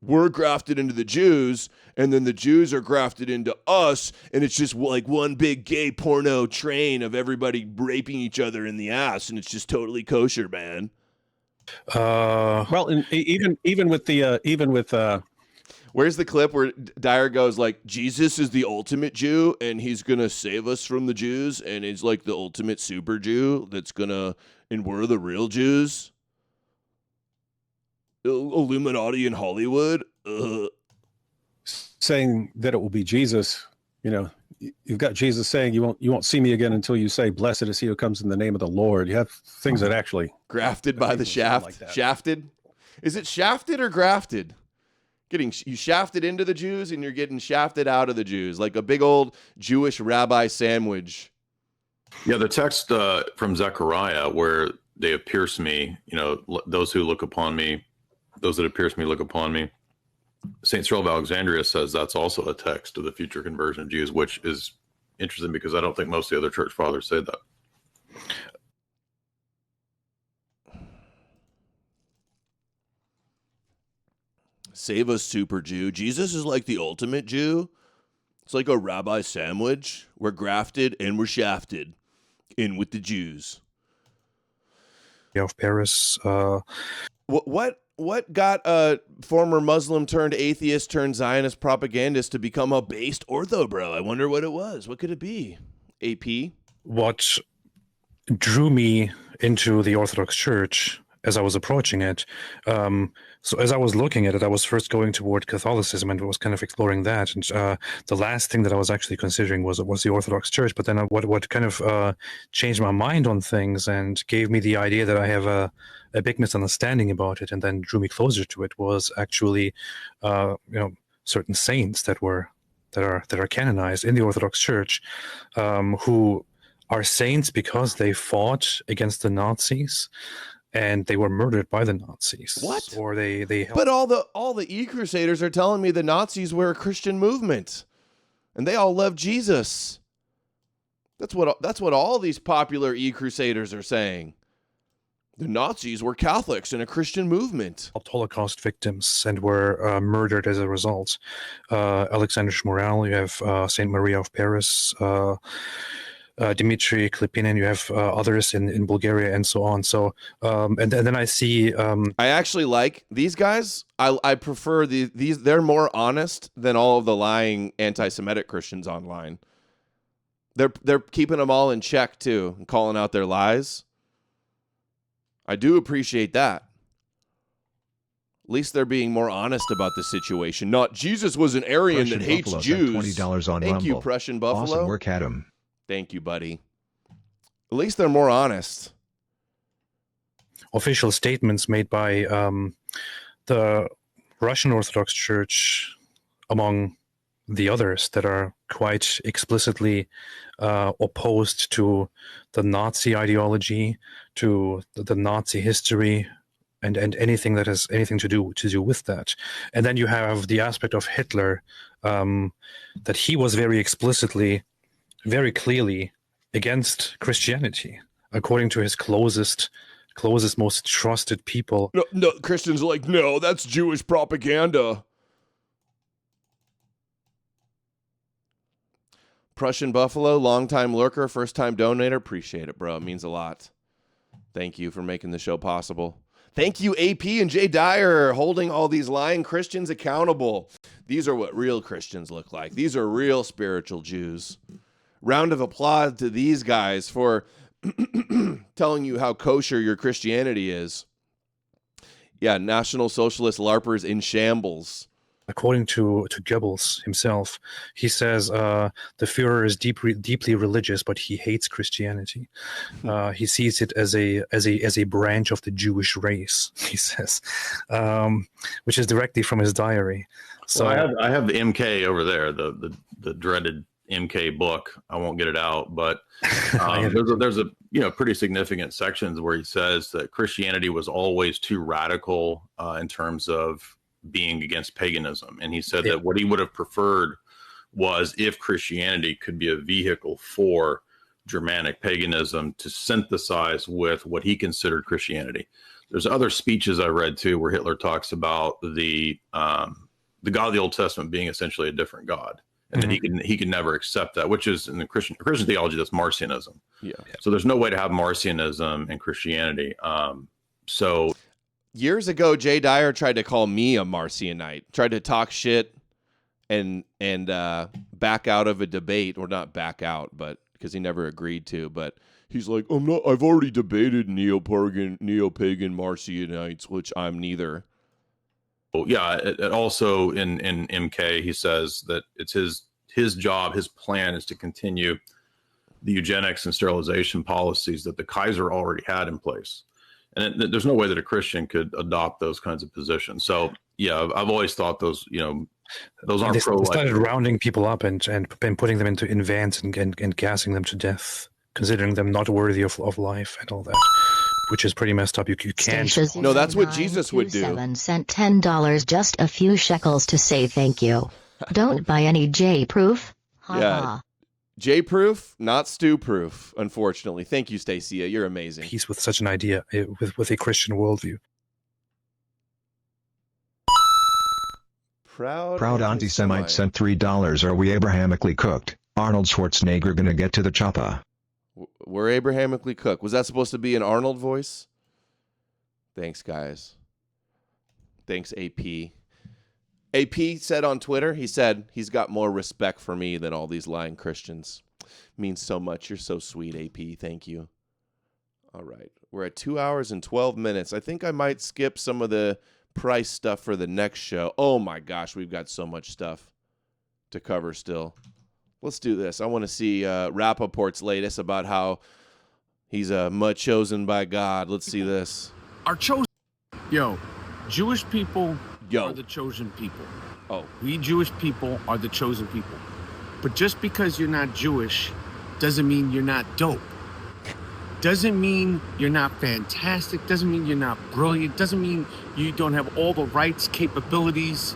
We're grafted into the Jews, and then the Jews are grafted into us, and it's just like one big gay porno train of everybody raping each other in the ass, and it's just totally kosher, man. Well, and even with where's the clip where Dyer goes like, Jesus is the ultimate Jew and he's going to save us from the Jews and he's like the ultimate super Jew and we're the real Jews? Illuminati in Hollywood? saying that it will be Jesus You know, you've got Jesus saying you won't see me again until you say, "Blessed is he who comes in the name of the Lord." You have things that actually grafted by the shaft. Like shafted. Is it shafted or grafted? You shafted into the Jews and you're getting shafted out of the Jews, like a big old Jewish rabbi sandwich. Yeah, the text from Zechariah where they have pierced me, you know, those who look upon me, those that have pierced me look upon me. St. Cyril of Alexandria says that's also a text of the future conversion of Jews, which is interesting because I don't think most of the other church fathers say that. Save us, super Jew. Jesus is like the ultimate Jew. It's like a rabbi sandwich. We're grafted and we're shafted. In with the Jews. Of Paris. What got a former Muslim turned atheist turned Zionist propagandist to become a based ortho bro? I wonder what it was. What could it be? AP? What drew me into the Orthodox Church as I was approaching it. So as I was looking at it, I was first going toward Catholicism and was kind of exploring that. And the last thing that I was actually considering was the Orthodox Church. But then what kind of changed my mind on things and gave me the idea that I have a big misunderstanding about it, and then drew me closer to it, was actually certain saints that are canonized in the Orthodox Church, who are saints because they fought against the Nazis. And they were murdered by the Nazis. What? Or they helped. But all the e-crusaders are telling me the Nazis were a Christian movement, and they all love Jesus. That's what all these popular e-crusaders are saying. The Nazis were Catholics in a Christian movement. Helped Holocaust victims and were murdered as a result. Alexander Shmuel, you have Saint Maria of Paris, Dmitry Klepinin, you have others in Bulgaria and so on. So, and then I see... I actually like these guys. I prefer these. They're more honest than all of the lying anti-Semitic Christians online. They're keeping them all in check, too, and calling out their lies. I do appreciate that. At least they're being more honest about the situation. Not, Jesus was an Aryan Prussian that hates Buffalo Jews. $20 on Thank Rumble. you, Prussian Buffalo. Awesome work, Adam. Thank you, buddy. At least they're more honest. Official statements made by the Russian Orthodox Church, among the others, that are quite explicitly opposed to the Nazi ideology, to the Nazi history, and anything that has anything to do with that. And then you have the aspect of Hitler, that he was very explicitly, very clearly against Christianity, according to his closest, most trusted people. No, Christians are like, no, that's Jewish propaganda. Prussian Buffalo, longtime lurker, first-time donator. Appreciate it, bro. It means a lot. Thank you for making the show possible. Thank you, AP and Jay Dyer, holding all these lying Christians accountable. These are what real Christians look like. These are real spiritual Jews. Round of applause to these guys for telling you how kosher your Christianity is. Yeah, National Socialist LARPers in shambles. According to Goebbels himself, he says the Führer is deeply religious, but he hates Christianity. He sees it as a branch of the Jewish race. He says, which is directly from his diary. So well, I have the MK over there, the dreaded MK book. I won't get it out, but there's a pretty significant sections where he says that Christianity was always too radical in terms of being against paganism, and he said that what he would have preferred was if Christianity could be a vehicle for Germanic paganism to synthesize with what he considered Christianity. There's other speeches I read too where Hitler talks about the God of the Old Testament being essentially a different God. And then he can never accept that, which is in the Christian theology, that's Marcionism. Yeah. So there's no way to have Marcionism and Christianity. So years ago, Jay Dyer tried to call me a Marcionite, tried to talk shit and back out of a debate, or not back out, but because he never agreed to. But he's like, I've already debated neo-pagan Marcionites, which I'm neither. Yeah, it also in MK he says that it's his his job, his plan is to continue the eugenics and sterilization policies that the Kaiser already had in place. And there's no way that a Christian could adopt those kinds of positions. So, yeah, I've always thought those, those aren't pro-life. They started rounding people up and putting them in vans and gassing them to death, considering them not worthy of life and all that, which is pretty messed up. You can't. No, that's what Jesus would do. Sent $10, just a few shekels to say thank you. Don't buy any J-proof. Yeah. J-proof, not stew-proof, unfortunately. Thank you, Stacia. You're amazing. Peace with such an idea, with a Christian worldview. Proud anti-Semite sent $3. Are we Abrahamically cooked? Arnold Schwarzenegger gonna get to the chopper. We're Abrahamically cooked. Was that supposed to be an Arnold voice? Thanks, guys. Thanks, AP. AP said on Twitter, he said he's got more respect for me than all these lying Christians. Means so much. You're so sweet, AP. Thank you. All right. We're at 2 hours and 12 minutes. I think I might skip some of the price stuff for the next show. Oh my gosh, we've got so much stuff to cover still. Let's do this. I want to see Rappaport's latest about how he's much chosen by God. Let's see this. Our chosen. Jewish people are the chosen people. Oh. We Jewish people are the chosen people. But just because you're not Jewish doesn't mean you're not dope. Doesn't mean you're not fantastic. Doesn't mean you're not brilliant. Doesn't mean you don't have all the rights, capabilities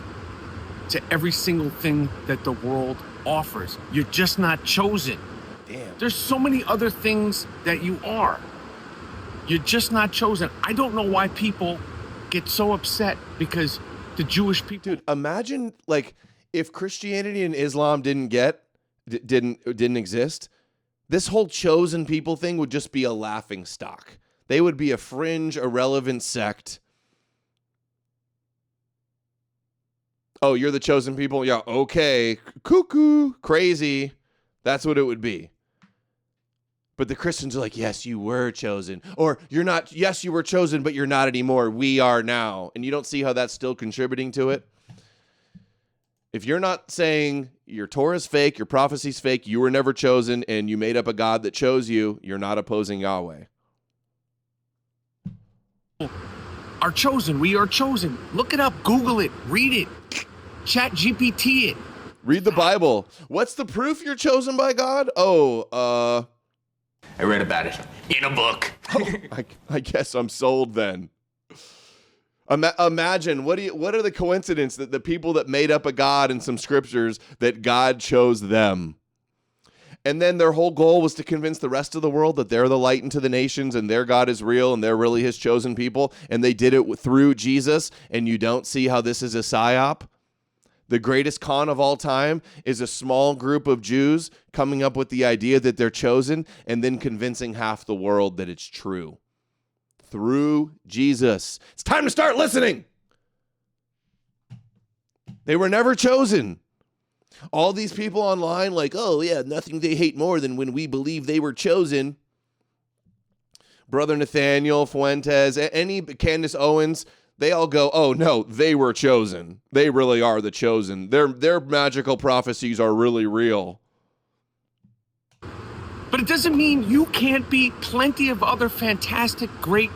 to every single thing that the world offers. You're just not chosen. Damn. There's so many other things that you are. You're just not chosen. I don't know why people get so upset because the Jewish people. Dude, imagine like if Christianity and Islam didn't exist, this whole chosen people thing would just be a laughing stock. They would be a fringe, irrelevant sect. Oh, you're the chosen people? Yeah, okay. Cuckoo, crazy. That's what it would be. But the Christians are like, yes, you were chosen. Or you're not, yes, you were chosen, but you're not anymore. We are now. And you don't see how that's still contributing to it? If you're not saying your Torah's fake, your prophecy's fake, you were never chosen, and you made up a God that chose you, you're not opposing Yahweh. Are chosen. We are chosen. Look it up. Google it. Read it. Chat GPT it. Read the Bible. What's the proof you're chosen by God? I read about it in a book. I guess I'm sold then. Imagine what are the coincidence that the people that made up a God in some scriptures that God chose them, and then their whole goal was to convince the rest of the world that they're the light into the nations and their God is real and they're really His chosen people, and they did it through Jesus. And you don't see how this is a psyop. The greatest con of all time is a small group of Jews coming up with the idea that they're chosen and then convincing half the world that it's true. Through Jesus. It's time to start listening. They were never chosen. All these people online like, oh yeah, nothing they hate more than when we believe they were chosen. Brother Nathaniel Fuentes, any Candace Owens, they all go, oh no, they were chosen. They really are the chosen. Their magical prophecies are really real. But it doesn't mean you can't be plenty of other fantastic, great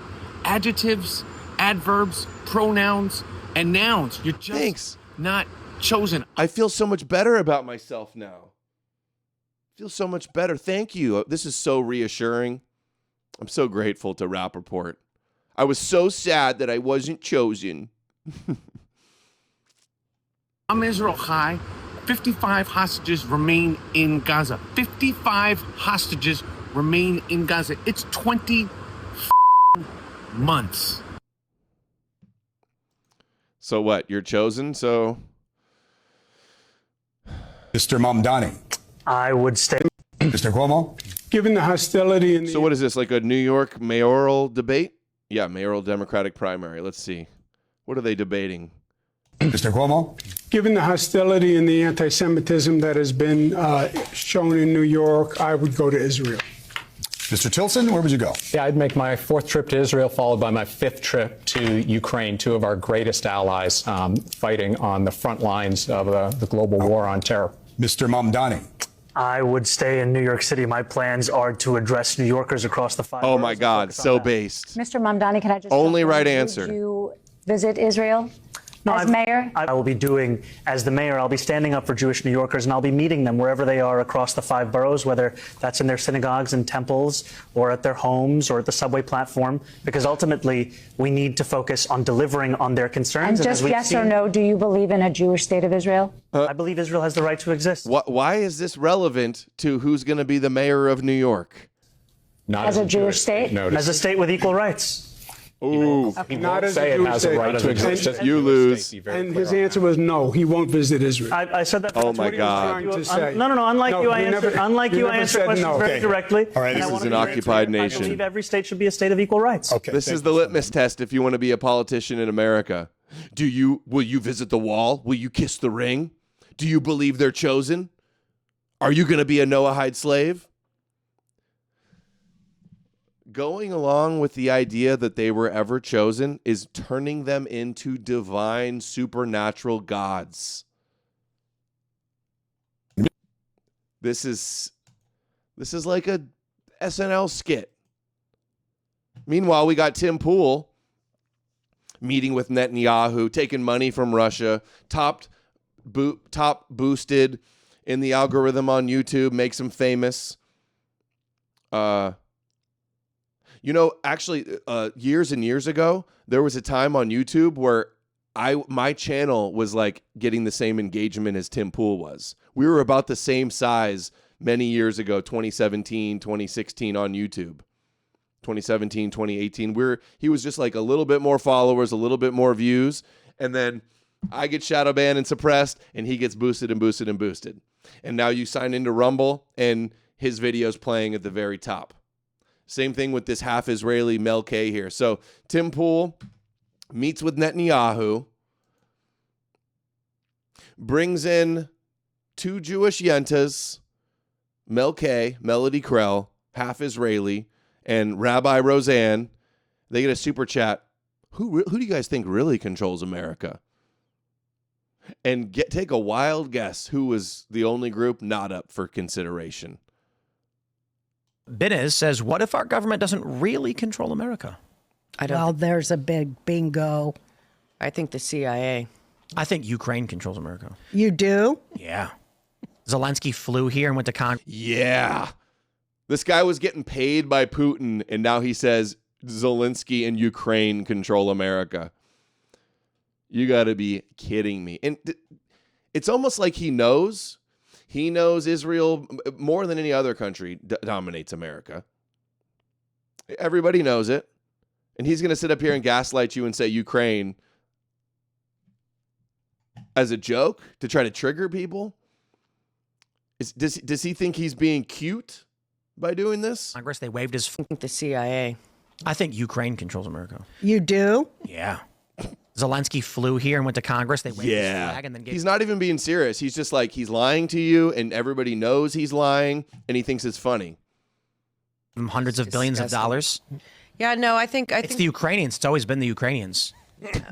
adjectives, adverbs, pronouns, and nouns. You're just not chosen. I feel so much better about myself now. I feel so much better. Thank you. This is so reassuring. I'm so grateful to Rappaport. I was so sad that I wasn't chosen. I'm Israel Chai. 55 hostages remain in Gaza. 55 hostages remain in Gaza. It's 20 months. So what? You're chosen? So, Mr. Mamdani. I would stay. Mr. Cuomo. Given the hostility in the... So what is this, like a New York mayoral debate? Yeah, mayoral Democratic primary. Let's see. What are they debating? Mr. Cuomo. Given the hostility and the anti-Semitism that has been shown in New York, I would go to Israel. Mr. Tilson, where would you go? Yeah, I'd make my 4th trip to Israel, followed by my 5th trip to Ukraine, 2 of our greatest allies fighting on the front lines of the global war on terror. Mr. Mamdani. I would stay in New York City. My plans are to address New Yorkers across the 5 Oh boroughs my and God, focus on so that. based. Mr. Mamdani, can I just Only jump in? right answer. Would you visit Israel as mayor? I will be doing, as the mayor, I'll be standing up for Jewish New Yorkers, and I'll be meeting them wherever they are across the 5 boroughs, whether that's in their synagogues and temples or at their homes or at the subway platform, because ultimately we need to focus on delivering on their concerns. And just yes or no, do you believe in a Jewish state of Israel? I believe Israel has the right to exist. Why is this relevant to who's going to be the mayor of New York? Not As a Jewish state? As a state with equal rights. Ooh. Not as a Jewish state. You lose. And his answer was no, he won't visit Israel. I said that. Oh my God. Trying to say. No. Unlike No, you, I you answer. never- Unlike you you, I never answer said questions no. very Okay. directly. All right, and I this want is to an be occupied transparent. I nation. believe every state should be a state of equal rights. Okay. This is the litmus test if you want to be a politician in America. Will you visit the wall? Will you kiss the ring? Do you believe they're chosen? Are you going to be a Noahide slave? Going along with the idea that they were ever chosen is turning them into divine supernatural gods. This is like a SNL skit. Meanwhile, we got Tim Pool meeting with Netanyahu, taking money from Russia, top boosted in the algorithm on YouTube, makes him famous. Actually, years and years ago, there was a time on YouTube where my channel was like getting the same engagement as Tim Pool was. We were about the same size many years ago, 2017, 2016 on YouTube. 2017, 2018. He was just like a little bit more followers, a little bit more views, and then I get shadow banned and suppressed, and he gets boosted and boosted and boosted. And now you sign into Rumble, and his video's playing at the very top. Same thing with this half Israeli Mel K here. So Tim Pool meets with Netanyahu, brings in 2 Jewish yentas, Mel K, Melody Krell, half Israeli, and Rabbi Roseanne. They get a super chat. Who do you guys think really controls America? And take a wild guess who was the only group not up for consideration. Binez says, what if our government doesn't really control America? Well, there's a big bingo. I think the CIA. I think Ukraine controls America. You do? Yeah. Zelensky flew here and went to Congress. Yeah. This guy was getting paid by Putin, and now he says Zelensky and Ukraine control America. You got to be kidding me. And it's almost like he knows Israel more than any other country dominates America. Everybody knows it. And he's going to sit up here and gaslight you and say Ukraine as a joke to try to trigger people. Does he think he's being cute by doing this? Congress, they waived his... I think the CIA. I think Ukraine controls America. You do? Yeah. Zelensky flew here and went to Congress. They waved his flag and then gave... He's not even being serious. He's just like, he's lying to you, and everybody knows he's lying, and he thinks it's funny. Hundreds of billions of dollars. Yeah, no, I think It's the Ukrainians. It's always been the Ukrainians.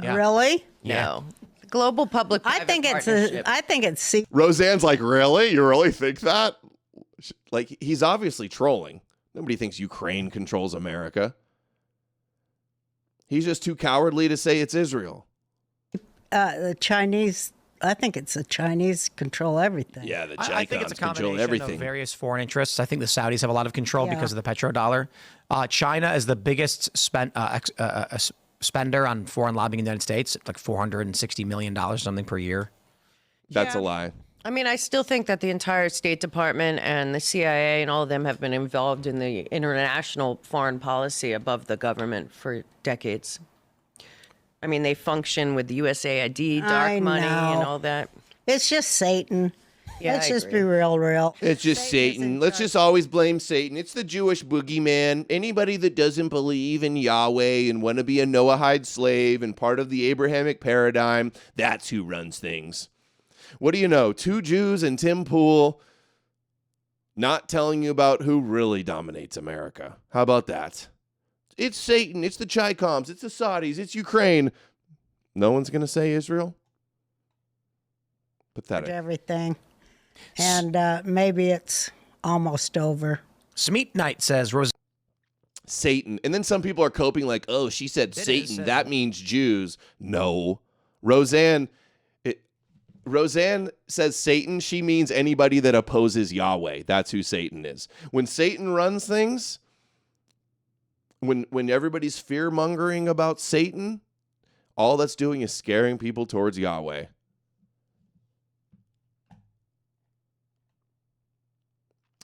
Yeah. Really? No. Global public-private I think it's Roseanne's like, really? You really think that? Like, he's obviously trolling. Nobody thinks Ukraine controls America. He's just too cowardly to say it's Israel. the Chinese. I think it's the Chinese control everything. Yeah, the I think it's a control combination everything. of various foreign interests. I think the Saudis have a lot of control Yeah. because of the petrodollar. China is the biggest spender on foreign lobbying in the United States, like $460 million something per year. That's a lie. I mean, I still think that the entire State Department and the CIA and all of them have been involved in the international foreign policy above the government for decades. I mean, they function with the USAID, dark money, and all that. It's just Satan. Yeah, Let's I just agree. be real. It's just Satan. Let's just always blame Satan. It's the Jewish boogeyman. Anybody that doesn't believe in Yahweh and want to be a Noahide slave and part of the Abrahamic paradigm, that's who runs things. What do you know? 2 Jews and Tim Pool not telling you about who really dominates America. How about that? It's Satan. It's the Chi-Coms. It's the Saudis. It's Ukraine. No one's going to say Israel? Pathetic. Everything. And maybe it's almost over. Smeet Knight says, Rose. Satan. And then some people are coping like, oh, she said Satan. That means Jews. No. Roseanne says Satan. She means anybody that opposes Yahweh. That's who Satan is. When Satan runs things, when everybody's fear-mongering about Satan, all that's doing is scaring people towards Yahweh.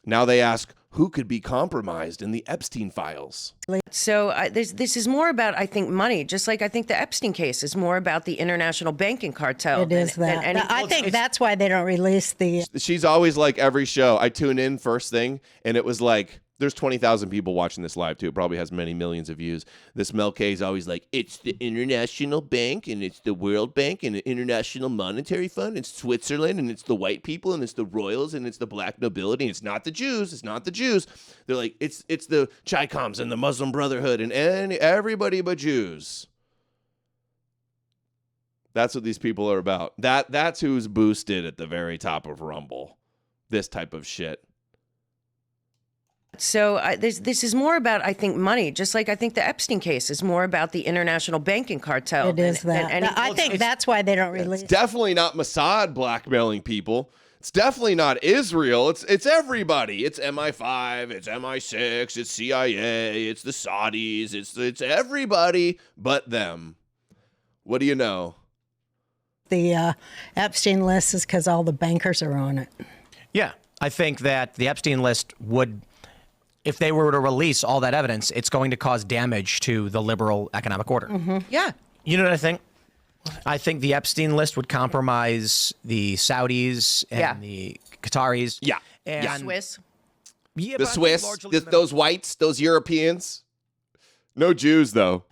Now they ask, who could be compromised in the Epstein files? So this is more about, I think, money. Just like I think the Epstein case is more about the international banking cartel. It is that. I think that's why they don't release the... She's always like every show. I tune in first thing, and it was like, there's 20,000 people watching this live, too. It probably has many millions of views. This Mel K is always like, it's the International Bank, and it's the World Bank, and the International Monetary Fund, it's Switzerland, and it's the white people, and it's the royals, and it's the black nobility, and it's not the Jews. It's not the Jews. They're like, it's the Chi-Coms and the Muslim Brotherhood, and everybody but Jews. That's what these people are about. That's who's boosted at the very top of Rumble. This type of shit. So this is more about, I think, money. Just like I think the Epstein case is more about the international banking cartel. It is that. I think that's why they don't release... It's definitely not Mossad blackmailing people. It's definitely not Israel. It's everybody. It's MI5. It's MI6. It's CIA. It's the Saudis. It's everybody but them. What do you know? The Epstein list is because all the bankers are on it. Yeah, I think that the Epstein list would... If they were to release all that evidence, it's going to cause damage to the liberal economic order. Mm-hmm. Yeah. You know what I think? I think the Epstein list would compromise the Saudis and the Qataris. Yeah. And the Swiss. Yeah, the Swiss, those whites, those Europeans. No Jews, though.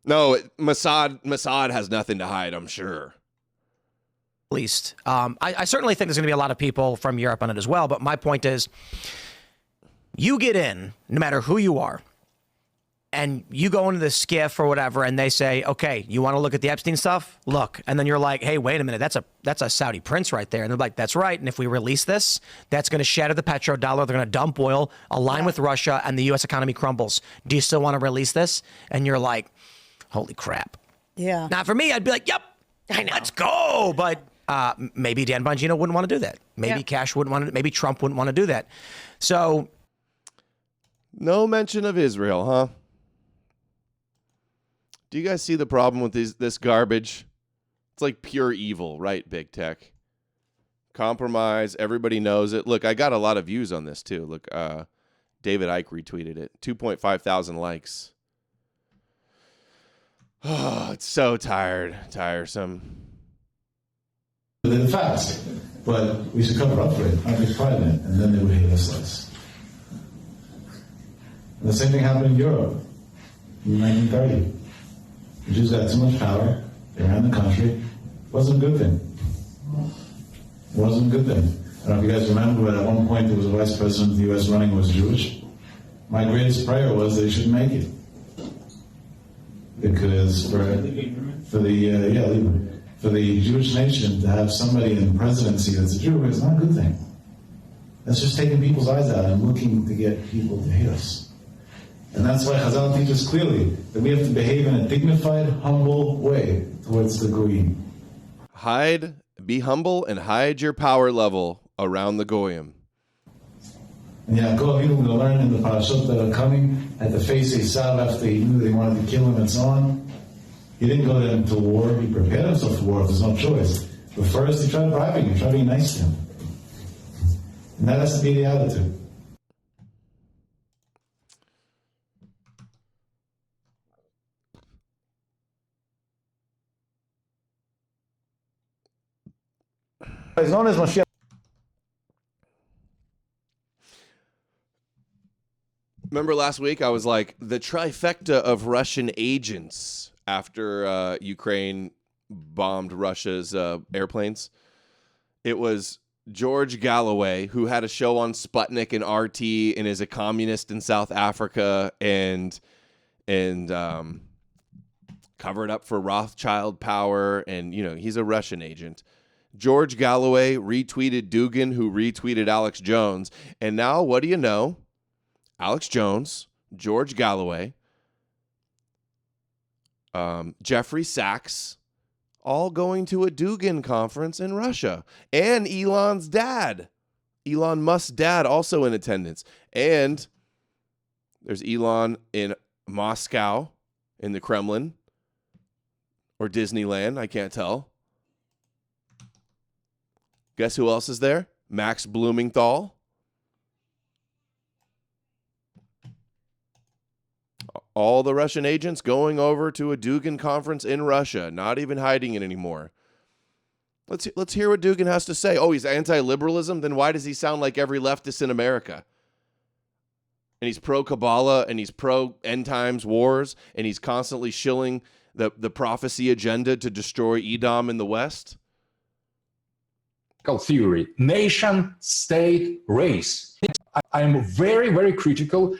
No, Mossad has nothing to hide, I'm sure. At least. I certainly think there's going to be a lot of people from Europe on it as well, but my point is, you get in, no matter who you are, and you go into the skiff or whatever, and they say, okay, you want to look at the Epstein stuff? Look. And then you're like, hey, wait a minute, that's a Saudi prince right there. And they're like, that's right. And if we release this, that's going to shatter the petrodollar. They're going to dump oil, align with Russia, and the U.S. economy crumbles. Do you still want to release this? And you're like, holy crap. Yeah. Now, for me, I'd be like, yep, let's go. But maybe Dan Bongino wouldn't want to do that. Maybe Cash wouldn't want to. Maybe Trump wouldn't want to do that. So... No mention of Israel, huh? Do you guys see the problem with this garbage? It's like pure evil, right, big tech? Compromise, everybody knows it. Look, I got a lot of views on this, too. Look, David Icke retweeted it. 2.5 thousand likes. Oh, it's so tiresome. They're fast, but we should cover up for it, not be quiet in it, and then they would hate us less. And the same thing happened in Europe in 1930. The Jews got too much power. They ran the country. It wasn't a good thing. It wasn't a good thing. I don't know if you guys remember, but at one point there was a vice president of the U.S. running who was Jewish. My greatest prayer was that he shouldn't make it. Because for the Jewish nation to have somebody in the presidency that's a Jew is not a good thing. That's just taking people's eyes out and looking to get people to hate us. And that's why Chazal teaches clearly that we have to behave in a dignified, humble way towards the Goyim. Be humble and hide your power level around the Goyim. And Yaakov, even to learn in the parashot that are coming, had to face Esav after he knew they wanted to kill him and so on. He didn't go there into war. He prepared himself for war if there's no choice. But first, he tried bribing him, tried being nice to him. And that has to be the attitude. He's known as Mashiach. Remember last week I was like, the trifecta of Russian agents after Ukraine bombed Russia's airplanes. It was George Galloway, who had a show on Sputnik and RT and is a communist in South Africa and covered up for Rothschild power. And, you know, he's a Russian agent. George Galloway retweeted Dugin, who retweeted Alex Jones. And now, what do you know? Alex Jones, George Galloway, Jeffrey Sachs, all going to a Dugin conference in Russia. And Elon's dad, Elon Musk's dad, also in attendance. And there's Elon in Moscow, in the Kremlin, or Disneyland, I can't tell. Guess who else is there? Max Blumenthal. All the Russian agents going over to a Dugin conference in Russia, not even hiding it anymore. Let's hear what Dugin has to say. Oh, he's anti-liberalism? Then why does he sound like every leftist in America? And he's pro-Kabbalah, and he's pro-end times wars, and he's constantly shilling the prophecy agenda to destroy Edom in the West? Theory, nation, state, race. I am very, very critical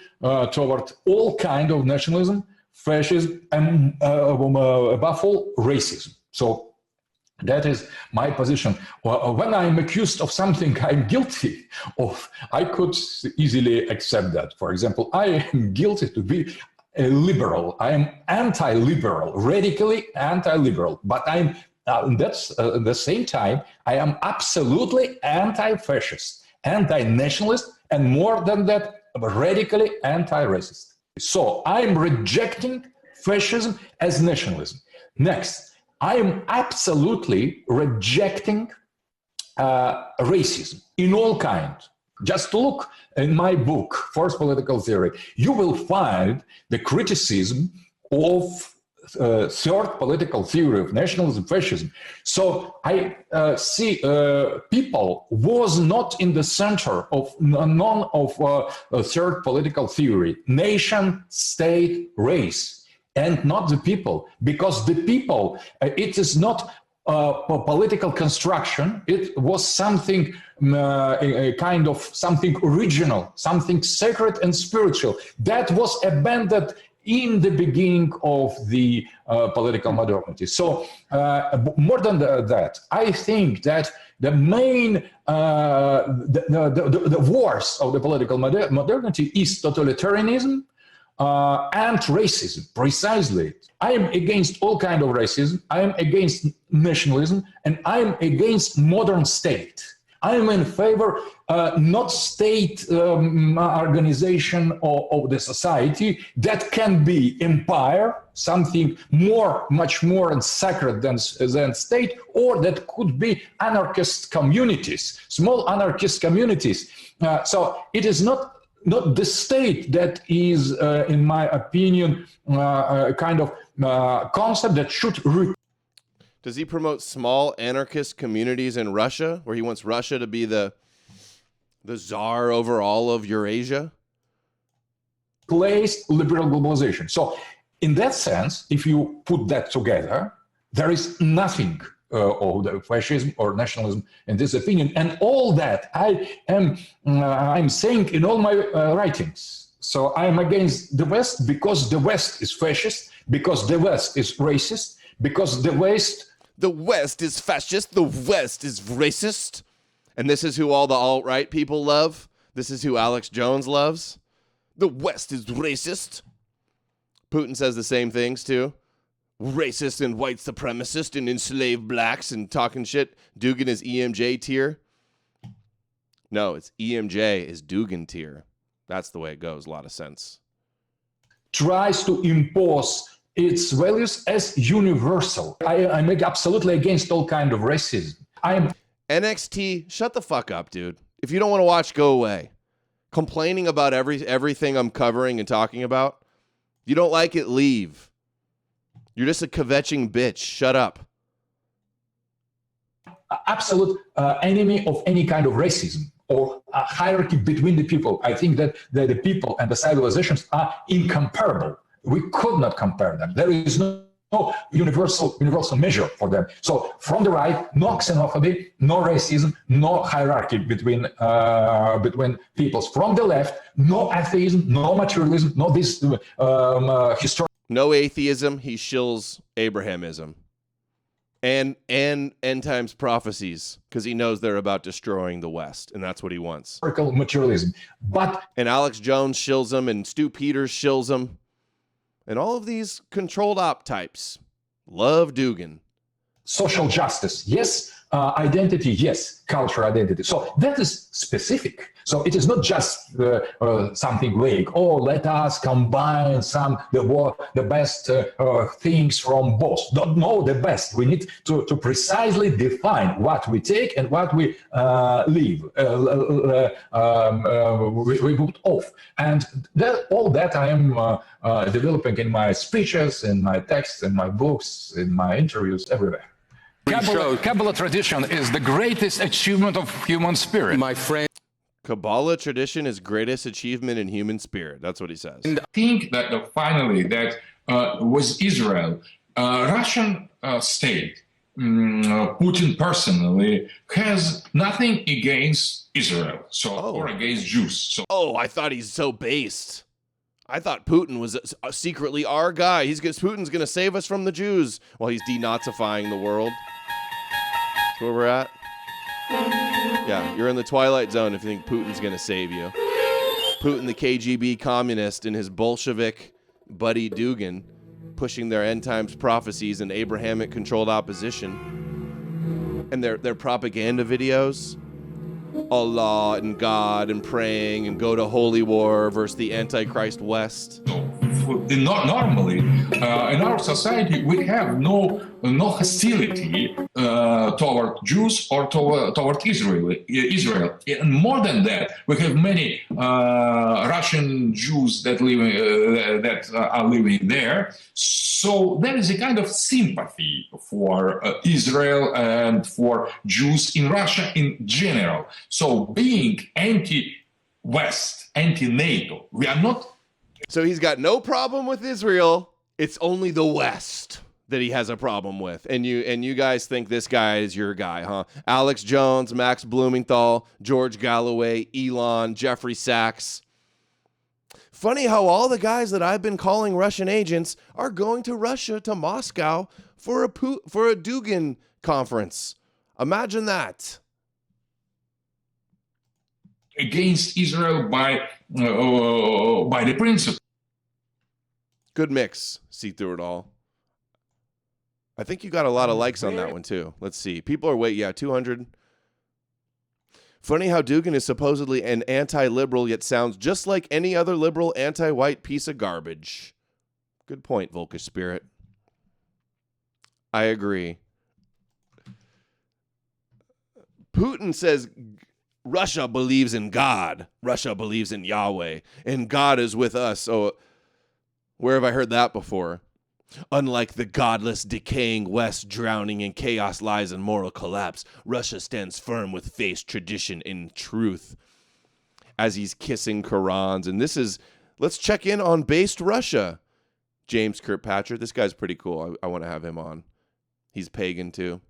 toward all kind of nationalism, fascism, and above all, racism. So that is my position. When I'm accused of something I'm guilty of, I could easily accept that. For example, I am guilty to be a liberal. I am anti-liberal, radically anti-liberal, but I'm that's at the same time, I am absolutely anti-fascist, anti-nationalist, and more than that, radically anti-racist. So I'm rejecting fascism as nationalism. Next, I am absolutely rejecting racism in all kinds. Just look in my book, Forced Political Theory. You will find the criticism of third political theory of nationalism, fascism. So I see people was not in the center of none of third political theory, nation, state, race, and not the people, because the people, it is not a political construction. It was something, a kind of something original, something sacred and spiritual that was abandoned in the beginning of the political modernity. So more than that, I think that the main, the worst of the political modernity is totalitarianism and racism, precisely. I am against all kinds of racism, I am against nationalism, and I am against modern state. I am in favor not state organization of the society that can be empire, something more, much more sacred than state, or that could be anarchist communities, small anarchist communities. So it is not the state that is, in my opinion, a kind of concept that should. Does he promote small anarchist communities in Russia, where he wants Russia to be the czar over all of Eurasia? Place liberal globalization. So in that sense, if you put that together, there is nothing of the fascism or nationalism in this opinion. And all that I'm saying in all my writings. So I'm against the West because the West is fascist, because the West is racist, because the West is fascist, the West is racist. And this is who all the alt-right people love. This is who Alex Jones loves. The West is racist. Putin says the same things too. Racist and white supremacist and enslaved blacks and talking shit. Dugin is EMJ tier. No, it's EMJ is Dugin tier. That's the way it goes. A lot of sense. Tries to impose its values as universal. I'm absolutely against all kind of racism. NXT, shut the fuck up, dude. If you don't want to watch, go away. Complaining about everything I'm covering and talking about. You don't like it, leave. You're just a kvetching bitch. Shut up. Absolute enemy of any kind of racism or a hierarchy between the people. I think that the people and the civilizations are incomparable. We could not compare them. There is no universal measure for them. So from the right, no xenophobia, no racism, no hierarchy between peoples. From the left, no atheism, no materialism, no this historical. No atheism. He shills Abrahamism. And end times prophecies, because he knows they're about destroying the West, and that's what he wants. Materialism. And Alex Jones shills him, and Stu Peters shills him. And all of these controlled op types love Dugan. Social justice, yes. Identity, yes. Cultural identity. So that is specific. So it is not just something vague. Oh, let us combine the best things from both. Don't know the best. We need to precisely define what we take and what we leave. We put off. And all that I am developing in my speeches, in my texts, in my books, in my interviews, everywhere. Kabbalah tradition is the greatest achievement of human spirit. My friend. Kabbalah tradition is greatest achievement in human spirit. That's what he says. And I think that finally that with Israel, Russian state, Putin personally has nothing against Israel, or against Jews. So, I thought he's so based. I thought Putin was secretly our guy. Putin's going to save us from the Jews while he's denazifying the world. That's where we're at. Yeah, you're in the Twilight Zone if you think Putin's going to save you. Putin, the KGB communist, and his Bolshevik buddy Dugan pushing their end times prophecies and Abrahamic-controlled opposition. And their propaganda videos. Allah and God and praying and go to holy war versus the Antichrist West. Normally, in our society, we have no hostility toward Jews or toward Israel. And more than that, we have many Russian Jews that are living there. So there is a kind of sympathy for Israel and for Jews in Russia in general. So being anti-West, anti-NATO, we are not. So he's got no problem with Israel. It's only the West that he has a problem with. And you guys think this guy is your guy, huh? Alex Jones, Max Blumenthal, George Galloway, Elon, Jeffrey Sachs. Funny how all the guys that I've been calling Russian agents are going to Russia, to Moscow, for a Dugan conference. Imagine that. Against Israel by the principle. Good mix. See through it all. I think you got a lot of likes on that one too. Let's see. People are 200. Funny how Dugan is supposedly an anti-liberal, yet sounds just like any other liberal anti-white piece of garbage. Good point, Volkish Spirit. I agree. Putin says Russia believes in God. Russia believes in Yahweh. And God is with us. So where have I heard that before? Unlike the godless, decaying West drowning in chaos, lies, and moral collapse, Russia stands firm with faith, tradition, and truth. As he's kissing Qurans. And this is, let's check in on based Russia. James Kirkpatrick. This guy's pretty cool. I want to have him on. He's pagan too.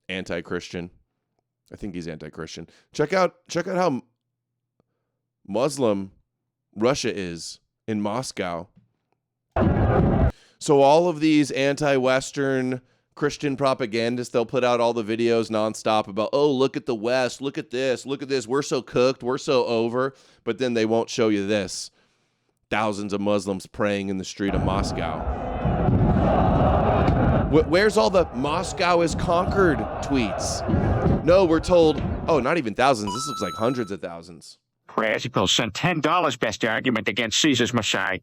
Anti-Christian. I think he's anti-Christian. Check out how Muslim Russia is in Moscow. So all of these anti-Western Christian propagandists, they'll put out all the videos nonstop about, oh, look at the West, look at this, we're so cooked, we're so over, but then they won't show you this. Thousands of Muslims praying in the street of Moscow. Where's all the Moscow is conquered tweets? No, we're told, oh, not even thousands, this looks like hundreds of thousands. Prayers equals sent $10 best argument against Caesar's Messiah.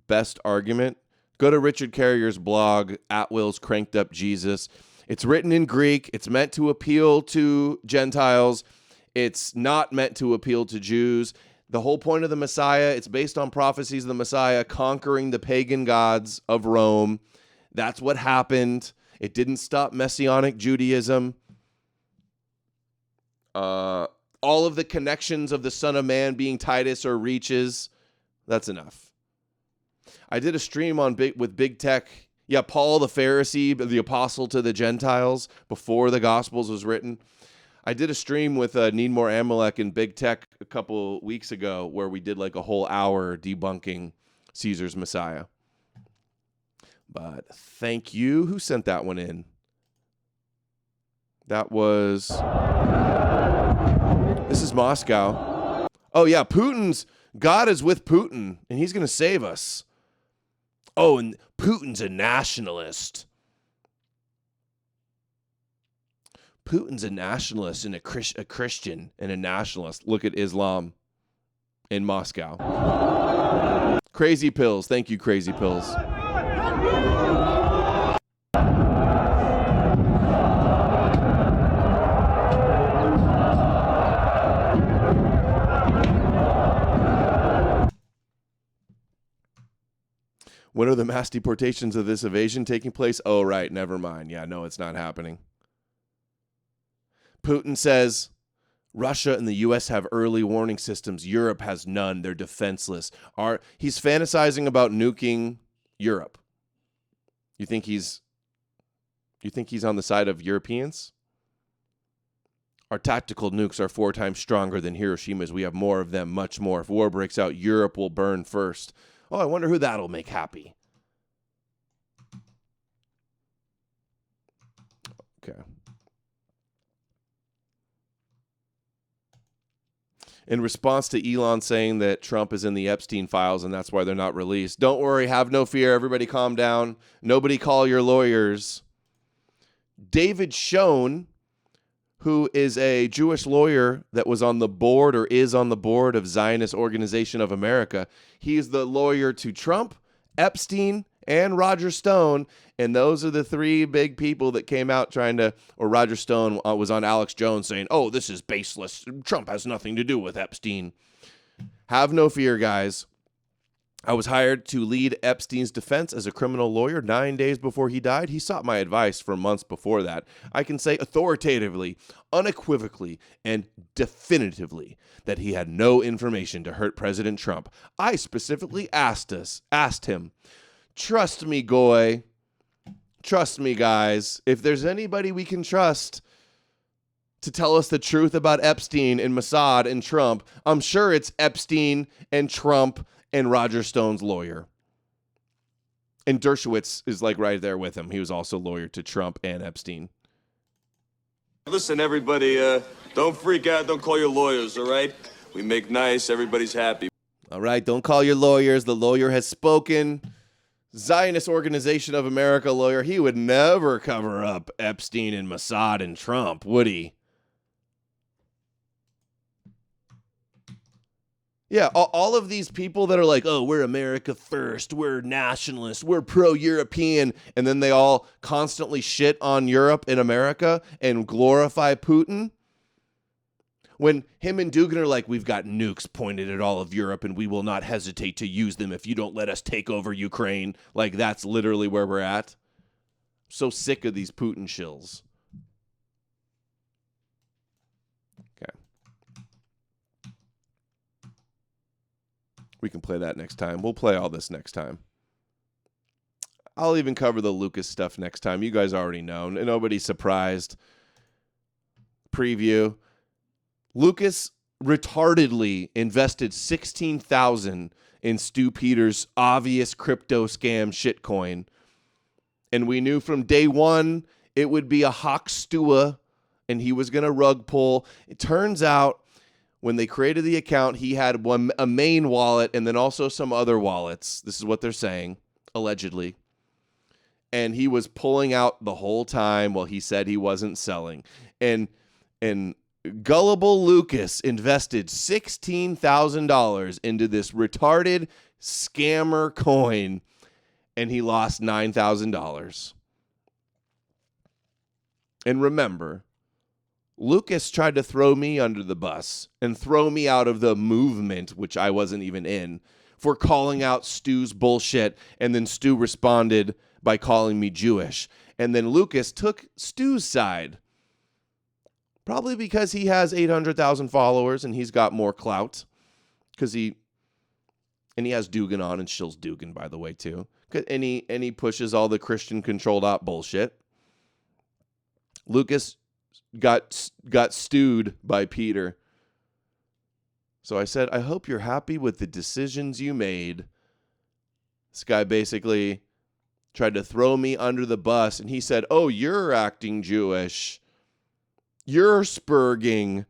Best argument. Go to Richard Carrier's blog, At Will's Cranked Up Jesus. It's written in Greek. It's meant to appeal to Gentiles. It's not meant to appeal to Jews. The whole point of the Messiah, it's based on prophecies of the Messiah conquering the pagan gods of Rome. That's what happened. It didn't stop Messianic Judaism. All of the connections of the Son of Man being Titus or Reaches. That's enough. I did a stream with Big Tech. Yeah, Paul the Pharisee, the apostle to the Gentiles, before the Gospels was written. I did a stream with Need More Amalek and Big Tech a couple weeks ago where we did like a whole hour debunking Caesar's Messiah. But thank you. Who sent that one in? That was... This is Moscow. Oh, yeah, God is with Putin, and he's going to save us. Oh, and Putin's a nationalist. Putin's a nationalist and a Christian and a nationalist. Look at Islam in Moscow. Crazy Pills. Thank you, Crazy Pills. When are the mass deportations of this invasion taking place? Oh, right. Never mind. Yeah, no, it's not happening. Putin says Russia and the U.S. have early warning systems. Europe has none. They're defenseless. He's fantasizing about nuking Europe. You think he's on the side of Europeans? Our tactical nukes are 4 times stronger than Hiroshima's. We have more of them, much more. If war breaks out, Europe will burn first. Oh, I wonder who that'll make happy. Okay. In response to Elon saying that Trump is in the Epstein files and that's why they're not released, don't worry, have no fear, everybody calm down. Nobody call your lawyers. David Schoen, who is a Jewish lawyer that was on the board or is on the board of Zionist Organization of America. He's the lawyer to Trump, Epstein, and Roger Stone. And those are the 3 big people that came out or Roger Stone was on Alex Jones saying, oh, this is baseless. Trump has nothing to do with Epstein. Have no fear, guys. I was hired to lead Epstein's defense as a criminal lawyer 9 days before he died. He sought my advice for months before that. I can say authoritatively, unequivocally, and definitively that he had no information to hurt President Trump. I specifically asked him, trust me, Goy. Trust me, guys. If there's anybody we can trust to tell us the truth about Epstein and Mossad and Trump, I'm sure it's Epstein and Trump and Roger Stone's lawyer. And Dershowitz is like right there with him. He was also lawyer to Trump and Epstein. Listen, everybody, don't freak out. Don't call your lawyers, all right? We make nice. Everybody's happy. All right, don't call your lawyers. The lawyer has spoken. Zionist Organization of America lawyer. He would never cover up Epstein and Mossad and Trump, would he? Yeah, all of these people that are like, oh, we're America first, we're nationalists, we're pro-European, and then they all constantly shit on Europe and America and glorify Putin. When him and Dugin are like, we've got nukes pointed at all of Europe and we will not hesitate to use them if you don't let us take over Ukraine. Like, that's literally where we're at. So sick of these Putin shills. Okay. We can play that next time. We'll play all this next time. I'll even cover the Lucas stuff next time. You guys already know. Nobody's surprised. Preview. Lucas retardedly invested $16,000 in Stu Peters' obvious crypto scam shitcoin. And we knew from day one it would be a hawk stua and he was going to rug pull. It turns out when they created the account, he had a main wallet and then also some other wallets. This is what they're saying, allegedly. And he was pulling out the whole time while he said he wasn't selling. And gullible Lucas invested $16,000 into this retarded scammer coin, and he lost $9,000. And remember, Lucas tried to throw me under the bus and throw me out of the movement, which I wasn't even in, for calling out Stu's bullshit, and then Stu responded by calling me Jewish. And then Lucas took Stu's side. Probably because he has 800,000 followers and he's got more clout. He has Dugin on and shills Dugin, by the way, too. And he pushes all the Christian controlled op bullshit. Lucas got stewed by Peter. So I said, I hope you're happy with the decisions you made. This guy basically tried to throw me under the bus, and he said, "Oh, you're acting Jewish. You're spurging.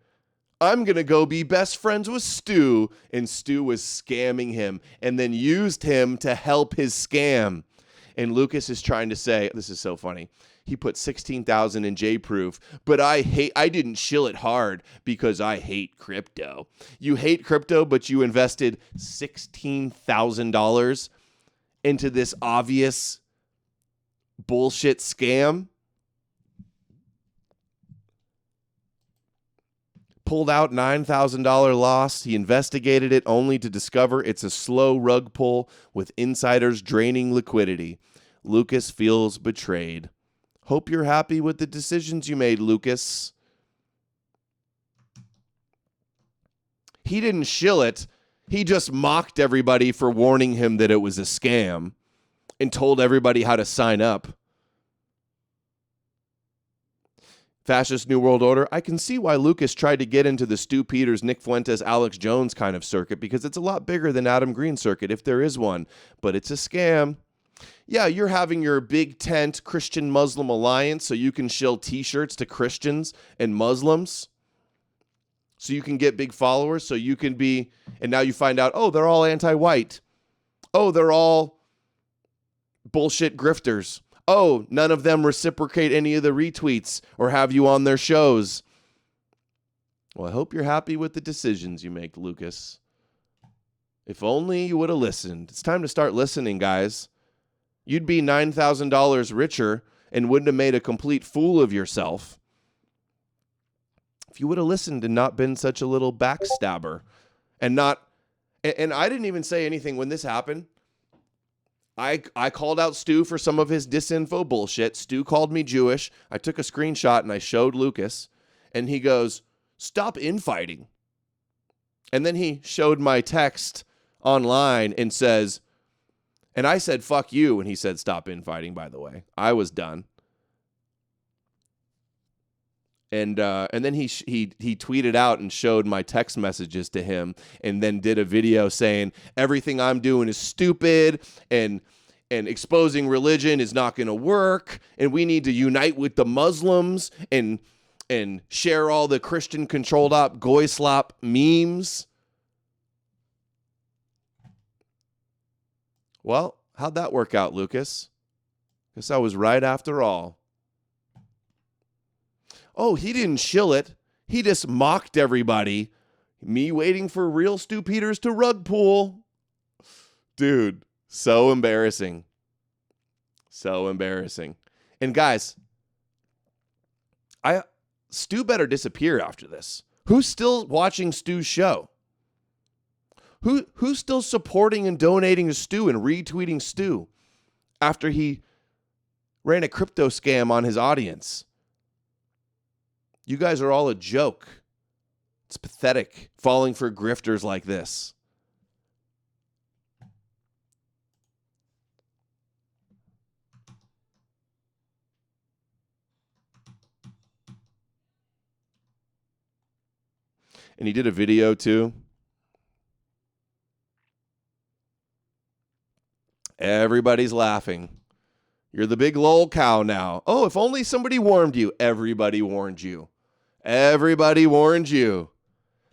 I'm going to go be best friends with Stu." And Stu was scamming him and then used him to help his scam. And Lucas is trying to say, this is so funny. He put 16,000 in J-Proof, but I didn't shill it hard because I hate crypto. You hate crypto, but you invested $16,000 into this obvious bullshit scam. Pulled out $9,000 loss. He investigated it only to discover it's a slow rug pull with insiders draining liquidity. Lucas feels betrayed. Hope you're happy with the decisions you made, Lucas. He didn't shill it. He just mocked everybody for warning him that it was a scam and told everybody how to sign up. Fascist New World Order. I can see why Lucas tried to get into the Stu Peters, Nick Fuentes, Alex Jones kind of circuit because it's a lot bigger than Adam Green circuit if there is one, but it's a scam. Yeah, you're having your big tent Christian Muslim alliance so you can shill t-shirts to Christians and Muslims so you can get big followers so you can be, and now you find out, oh, they're all anti-white. Oh, they're all bullshit grifters. Oh, none of them reciprocate any of the retweets or have you on their shows. Well, I hope you're happy with the decisions you make, Lucas. If only you would have listened. It's time to start listening, guys. You'd be $9,000 richer and wouldn't have made a complete fool of yourself if you would have listened and not been such a little backstabber. And I didn't even say anything when this happened. I called out Stu for some of his disinfo bullshit. Stu called me Jewish. I took a screenshot and I showed Lucas. And he goes, "Stop infighting." And then he showed my text online and says, and I said, "Fuck you." And he said, "Stop infighting," by the way. I was done. And then he tweeted out and showed my text messages to him and then did a video saying everything I'm doing is stupid and exposing religion is not going to work and we need to unite with the Muslims and share all the Christian controlled op goy slop memes. Well, how'd that work out, Lucas? Guess I was right after all. Oh, he didn't shill it. He just mocked everybody. Me waiting for real Stu Peters to rug pull. Dude, so embarrassing. So embarrassing. And guys, Stu better disappear after this. Who's still watching Stu's show? Who's still supporting and donating to Stu and retweeting Stu after he ran a crypto scam on his audience? You guys are all a joke. It's pathetic falling for grifters like this. And he did a video too. Everybody's laughing. You're the big lol cow now. Oh, if only somebody warned you. Everybody warned you. Everybody warned you.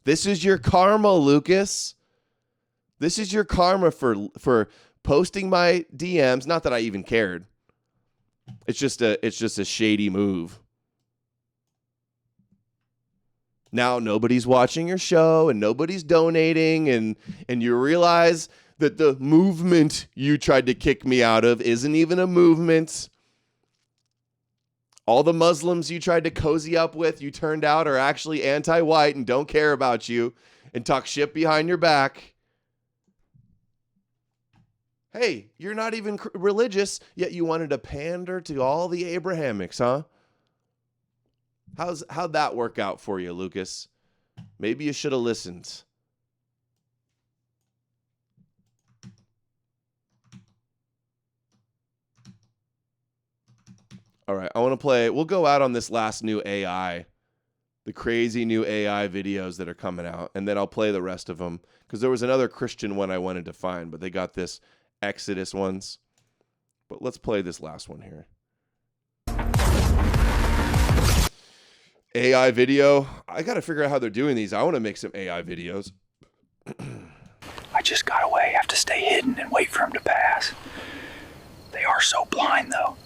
This is your karma, Lucas. This is your karma for posting my DMs. Not that I even cared. It's just a shady move. Now nobody's watching your show and nobody's donating and you realize that the movement you tried to kick me out of isn't even a movement. All the Muslims you tried to cozy up with, you turned out are actually anti-white and don't care about you and talk shit behind your back. Hey, you're not even religious, yet you wanted to pander to all the Abrahamics, huh? How'd that work out for you, Lucas? Maybe you should have listened. All right, I want to play. We'll go out on this last new AI, the crazy new AI videos that are coming out, and then I'll play the rest of them because there was another Christian one I wanted to find, but they got this Exodus ones. But let's play this last one here. AI video. I got to figure out how they're doing these. I want to make some AI videos. I just got away. Have to stay hidden and wait for him to pass. They are so blind, though.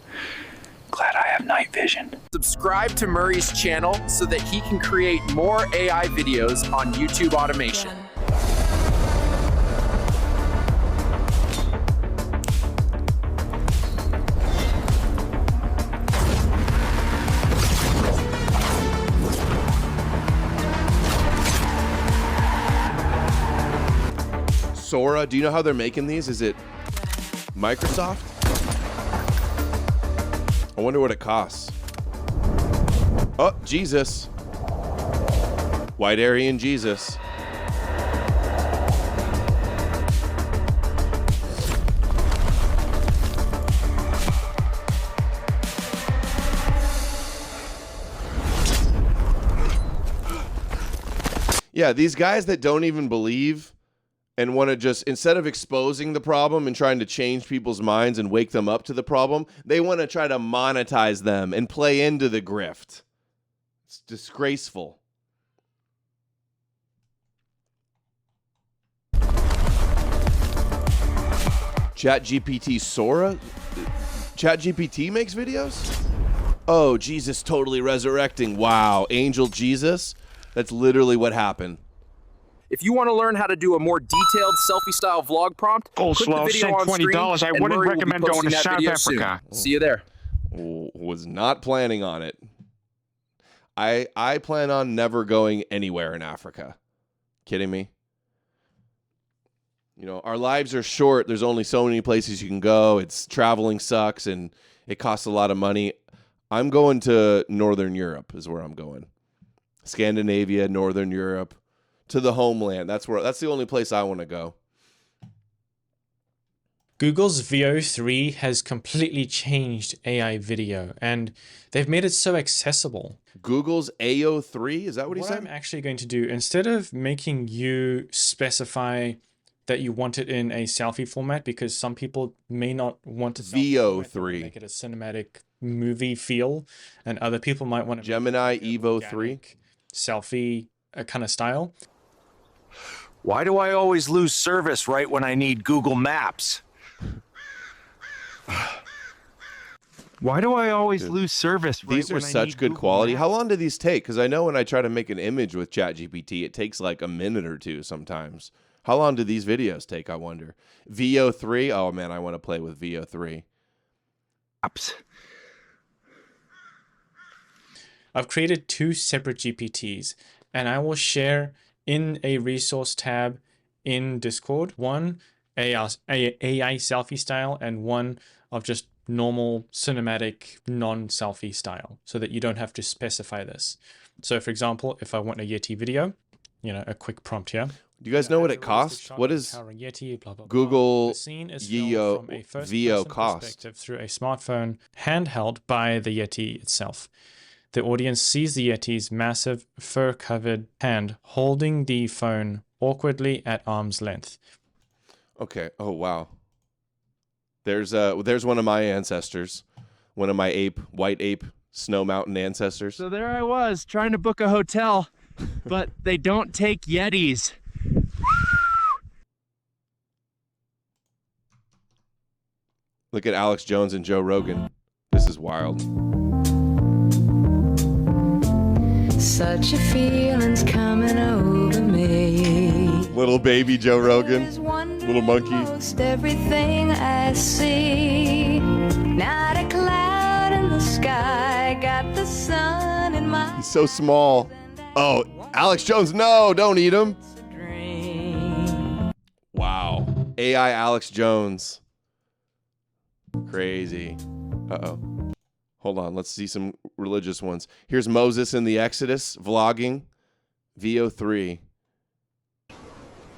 Glad I have night vision. Subscribe to Murray's channel so that he can create more AI videos on YouTube automation. Sora, do you know how they're making these? Is it Microsoft? I wonder what it costs. Oh, Jesus. White Aryan Jesus. Yeah, these guys that don't even believe and want to just, instead of exposing the problem and trying to change people's minds and wake them up to the problem, they want to try to monetize them and play into the grift. It's disgraceful. ChatGPT Sora? ChatGPT makes videos? Oh, Jesus totally resurrecting. Wow. Angel Jesus? That's literally what happened. If you want to learn how to do a more detailed selfie-style vlog prompt, click the video on screen, $20. I and wouldn't Murray will be recommend going posting to that South video soon. Africa. See you there. Was not planning on it. I plan on never going anywhere in Africa. Kidding me? You know, our lives are short. There's only so many places you can go. It's traveling sucks and it costs a lot of money. I'm going to Northern Europe is where I'm going. Scandinavia, Northern Europe, to the homeland. That's the only place I want to go. Google's Veo 3 has completely changed AI video, and they've made it so accessible. Google's AO3? Is that what he said? What I'm actually going to do, instead of making you specify that you want it in a selfie format, because some people may not want a selfie format, make it a cinematic movie feel, and other people might want to Gemini Evo 3 selfie kind of style. Why do I always lose service right when I need Google Maps? Why do I always lose service right These are when I such need good Google quality. Maps? How long do these take? Because I know when I try to make an image with ChatGPT, it takes like a minute or two sometimes. How long do these videos take, I wonder? Veo 3? Oh, man, I want to play with Veo 3. Apps. I've created two separate GPTs, and I will share in a resource tab in Discord, one AI selfie style and one of just normal cinematic non-selfie style, so that you don't have to specify this. So for example, if I want a Yeti video, you know, a quick prompt here. Do you guys know what it costs? What is Google Veo cost? Through a smartphone handheld by the Yeti itself. The audience sees the Yeti's massive fur-covered hand holding the phone awkwardly at arm's length. Okay. Oh, wow. There's one of my ancestors, one of my white ape, snow mountain ancestors. So there I was trying to book a hotel, but they don't take Yetis. Look at Alex Jones and Joe Rogan. This is wild. Such a feeling's coming over me. Little baby Joe Rogan. Little monkey. Most everything I see. Not a cloud in the sky. Got the sun in my. He's so small. Oh, Alex Jones, no, don't eat him. Wow. AI Alex Jones. Crazy. Uh-oh. Hold on, let's see some religious ones. Here's Moses in the Exodus vlogging. Veo 3.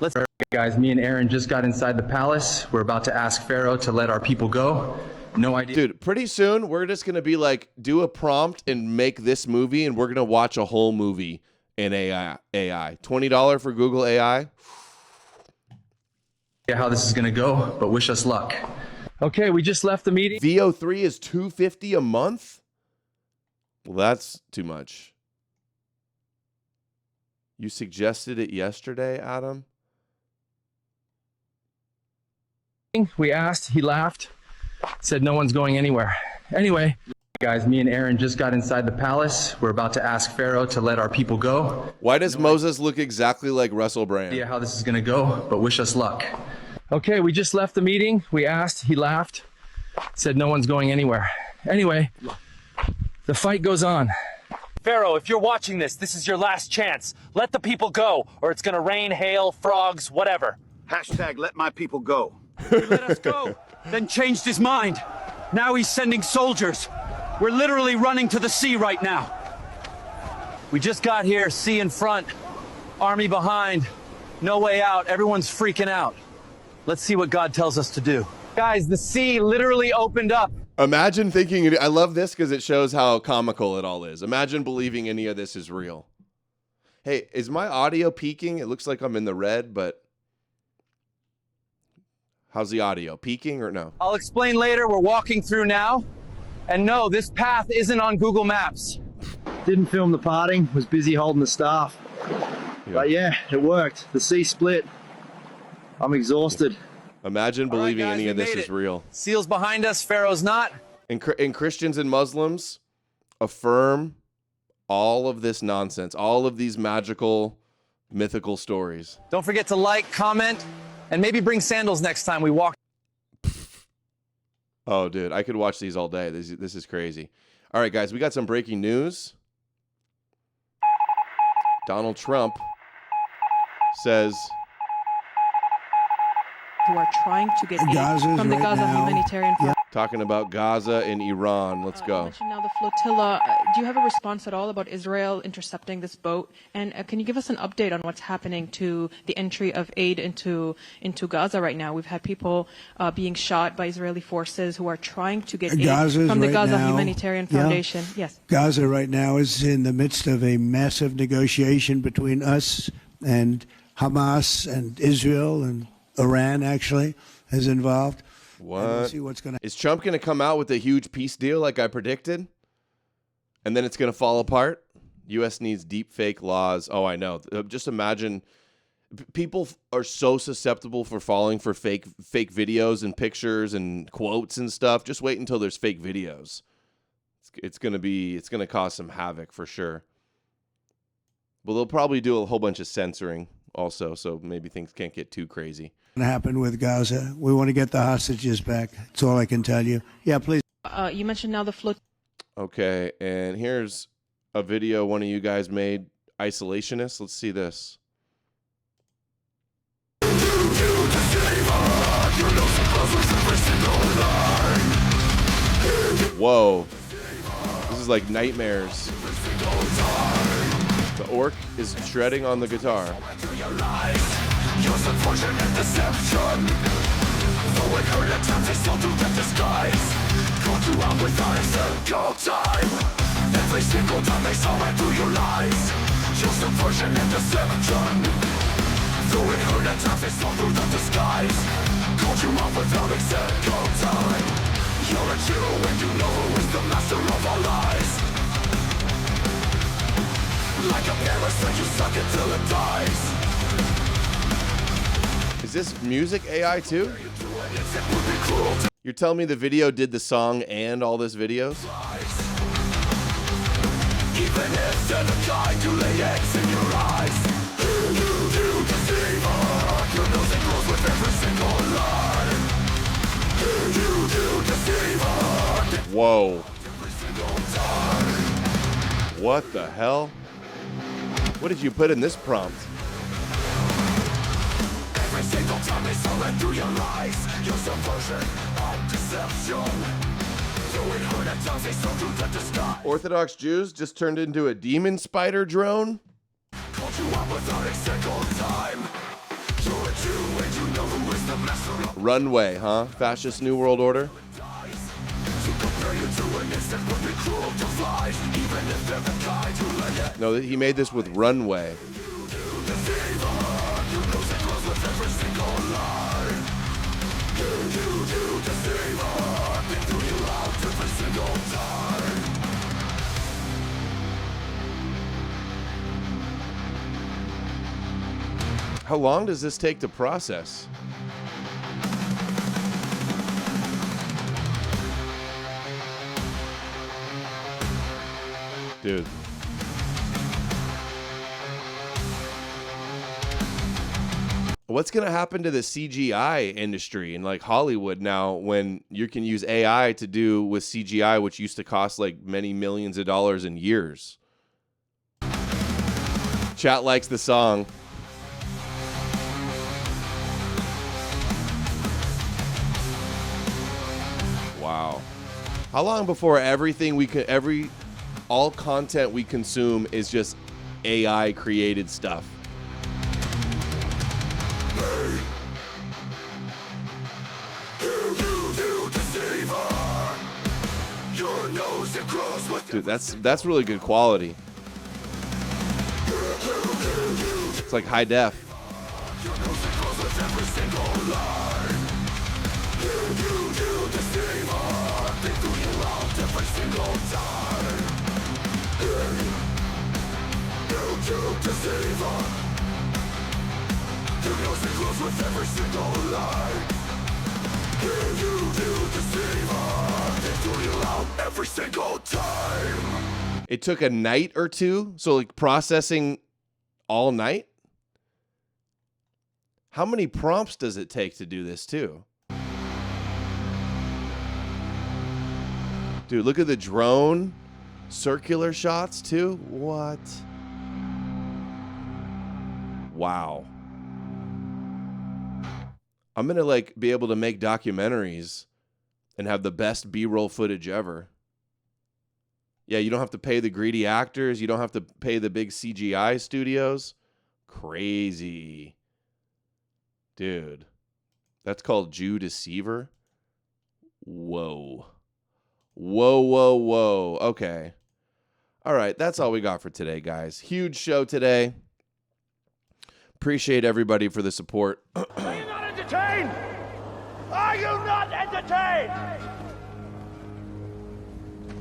Let's guys, me and Aaron just got inside the palace. We're about to ask Pharaoh to let our people go. No idea. Dude, pretty soon we're just going to be like, do a prompt and make this movie, and we're going to watch a whole movie in AI. $20 for Google AI. Yeah, how this is going to go, but wish us luck. Okay, we just left the meeting. VO3 is $250 a month? Well, that's too much. You suggested it yesterday, Adam? We asked, he laughed, said no one's going anywhere. Anyway, guys, me and Aaron just got inside the palace. We're about to ask Pharaoh to let our people go. Why does Moses look exactly like Russell Brand? Yeah, how this is going to go, but wish us luck. Okay, we just left the meeting. We asked, he laughed, said no one's going anywhere. Anyway, the fight goes on. Pharaoh, if you're watching this, this is your last chance. Let the people go, or it's gonna rain, hail, frogs, whatever. Hashtag let my people go. He let us go, then changed his mind. Now he's sending soldiers. We're literally running to the sea right now. We just got here, sea in front, army behind, no way out, everyone's freaking out. Let's see what God tells us to do. Guys, the sea literally opened up. Imagine thinking, I love this because it shows how comical it all is. Imagine believing any of this is real. Hey, is my audio peaking? It looks like I'm in the red, but how's the audio? Peaking or no? I'll explain later. We're walking through now. And no, this path isn't on Google Maps. Didn't film the parting, was busy holding the staff. But yeah, it worked. The sea split. I'm exhausted. Imagine believing any of this is real. Seal's behind us, Pharaoh's not. And Christians and Muslims affirm all of this nonsense, all of these magical, mythical stories. Don't forget to like, comment, and maybe bring sandals next time we walk. Oh, dude, I could watch these all day. This is crazy. All right, guys, we got some breaking news. Donald Trump says who are trying to get aid from the Gaza humanitarian fund. Talking about Gaza and Iran. Let's go. You mentioned now the flotilla. Do you have a response at all about Israel intercepting this boat? And can you give us an update on what's happening to the entry of aid into Gaza right now? We've had people being shot by Israeli forces who are trying to get aid from the Gaza Humanitarian Foundation. Yes. Gaza right now is in the midst of a massive negotiation between us and Hamas and Israel, and Iran actually is involved. What? We'll see what's going to. Is Trump going to come out with a huge peace deal like I predicted? And then it's going to fall apart? U.S. needs deep fake laws. Oh, I know. Just imagine. People are so susceptible for falling for fake videos and pictures and quotes and stuff. Just wait until there's fake videos. It's going to cause some havoc for sure. Well, they'll probably do a whole bunch of censoring also, so maybe things can't get too crazy. Happen with Gaza. We want to get the hostages back. That's all I can tell you. Yeah, please. You mentioned now the float. Okay, and here's a video one of you guys made, isolationists. Let's see this. Whoa. This is like nightmares. The orc is shredding on the guitar. Use unfortunate deception. Though it hurt at times, they still do that disguise. Caught you out without a single time. Every single time they saw right through your lies. Use unfortunate deception. Though it hurt at times, they saw through the disguise. Caught you out without a single time. You're a Jew and you know who is the master of our lies. Like a parasite, you suck it till it dies. Is this music AI too? You're telling me the video did the song and all this videos? Even if they're the kind to lay eggs in your eyes. You deceiver. Your nose it grows with every single lie. You deceiver. Whoa. What the hell? What did you put in this prompt? Every single time they saw right through your lies. Your subversion of deception. Though it hurt at times, they saw through the disguise. Orthodox Jews just turned into a demon spider drone? Called you out without a single time. You're a Jew and you know who is the master of Runway, huh? Fascist New World Order? To compare you to an instant would be cruel to flies. Even if they're the kind who let it. No, he made this with Runway. You How long does this take to process? Dude. What's going to happen to the CGI industry in like Hollywood now when you can use AI to do with CGI, which used to cost like many millions of dollars in years? Chat likes the song. Wow. How long before everything we could, all content we consume is just AI created stuff? Dude, that's really good quality. It's like high def. Every single time. It took a night or two, so like processing all night. How many prompts does it take to do this too? Dude, look at the drone. Circular shots too. What? Wow. I'm gonna like be able to make documentaries and have the best B-roll footage ever. Yeah, you don't have to pay the greedy actors. You don't have to pay the big CGI studios. Crazy. Dude. That's called Jew Deceiver. Whoa. Whoa, whoa, whoa. Okay. All right, that's all we got for today, guys. Huge show today. Appreciate everybody for the support. Are you not entertained? Are you not entertained?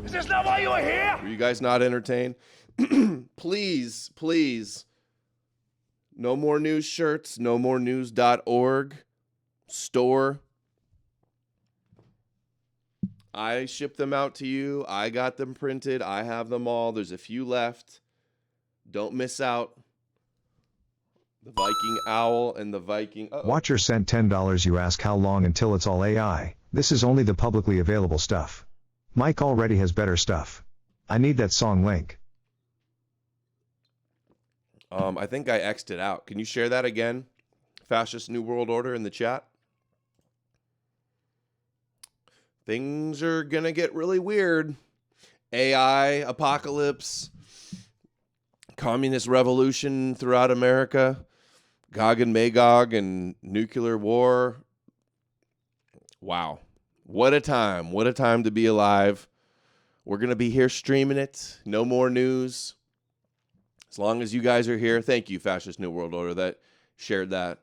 Is this not why you are here? Were you guys not entertained? Please, please. No More News shirts, knowmorenews.org store. I ship them out to you. I got them printed. I have them all. There's a few left. Don't miss out. The Viking Owl and the Viking... Watcher sent $10. You ask how long until it's all AI. This is only the publicly available stuff. Mike already has better stuff. I need that song link. I think I X'd it out. Can you share that again? Fascist New World Order in the chat. Things are going to get really weird. AI, apocalypse, communist revolution throughout America, Gog and Magog, and nuclear war. Wow. What a time. What a time to be alive. We're going to be here streaming it. No More News. As long as you guys are here. Thank you, Fascist New World Order, that shared that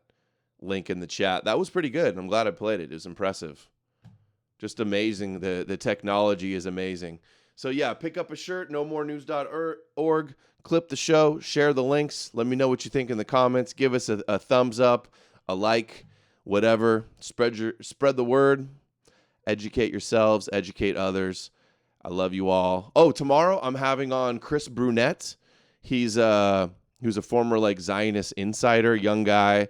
link in the chat. That was pretty good. I'm glad I played it. It was impressive. Just amazing. The technology is amazing. So yeah, pick up a shirt, knowmorenews.org. Clip the show, share the links. Let me know what you think in the comments. Give us a thumbs up, a like, whatever. Spread the word. Educate yourselves, educate others. I love you all. Oh, tomorrow I'm having on Chris Brunette. He was a former like Zionist insider, young guy.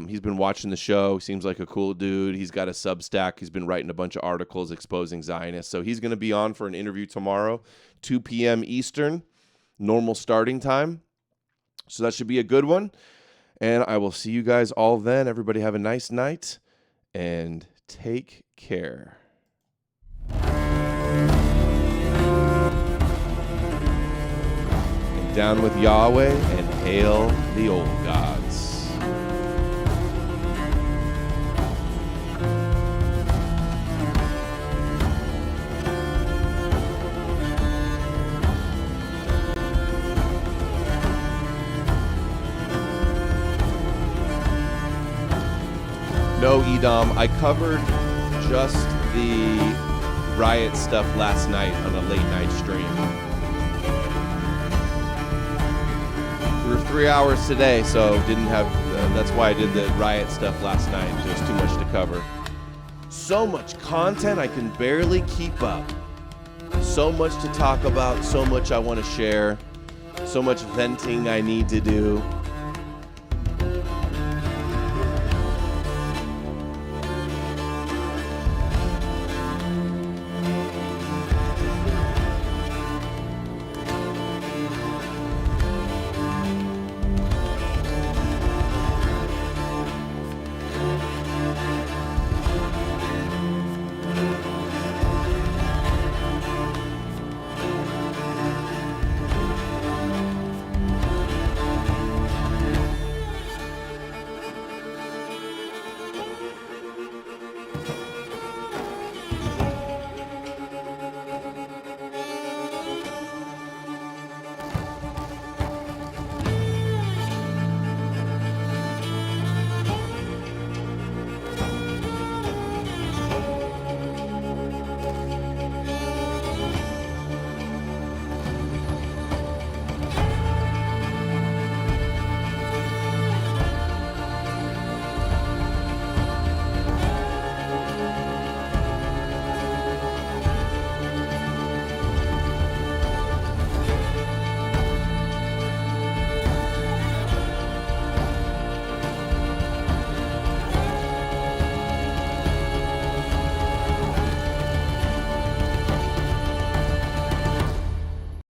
He's been watching the show. Seems like a cool dude. He's got a Substack. He's been writing a bunch of articles exposing Zionists. So he's going to be on for an interview tomorrow, 2 p.m. Eastern, normal starting time. So that should be a good one. And I will see you guys all then. Everybody have a nice night and take care. And down with Yahweh and hail the old gods. No, Edom, I covered just the riot stuff last night on a late night stream. We were 3 hours today, so didn't have That's why I did the riot stuff last night. There's too much to cover. So much content, I can barely keep up. So much to talk about, so much I want to share, so much venting I need to do.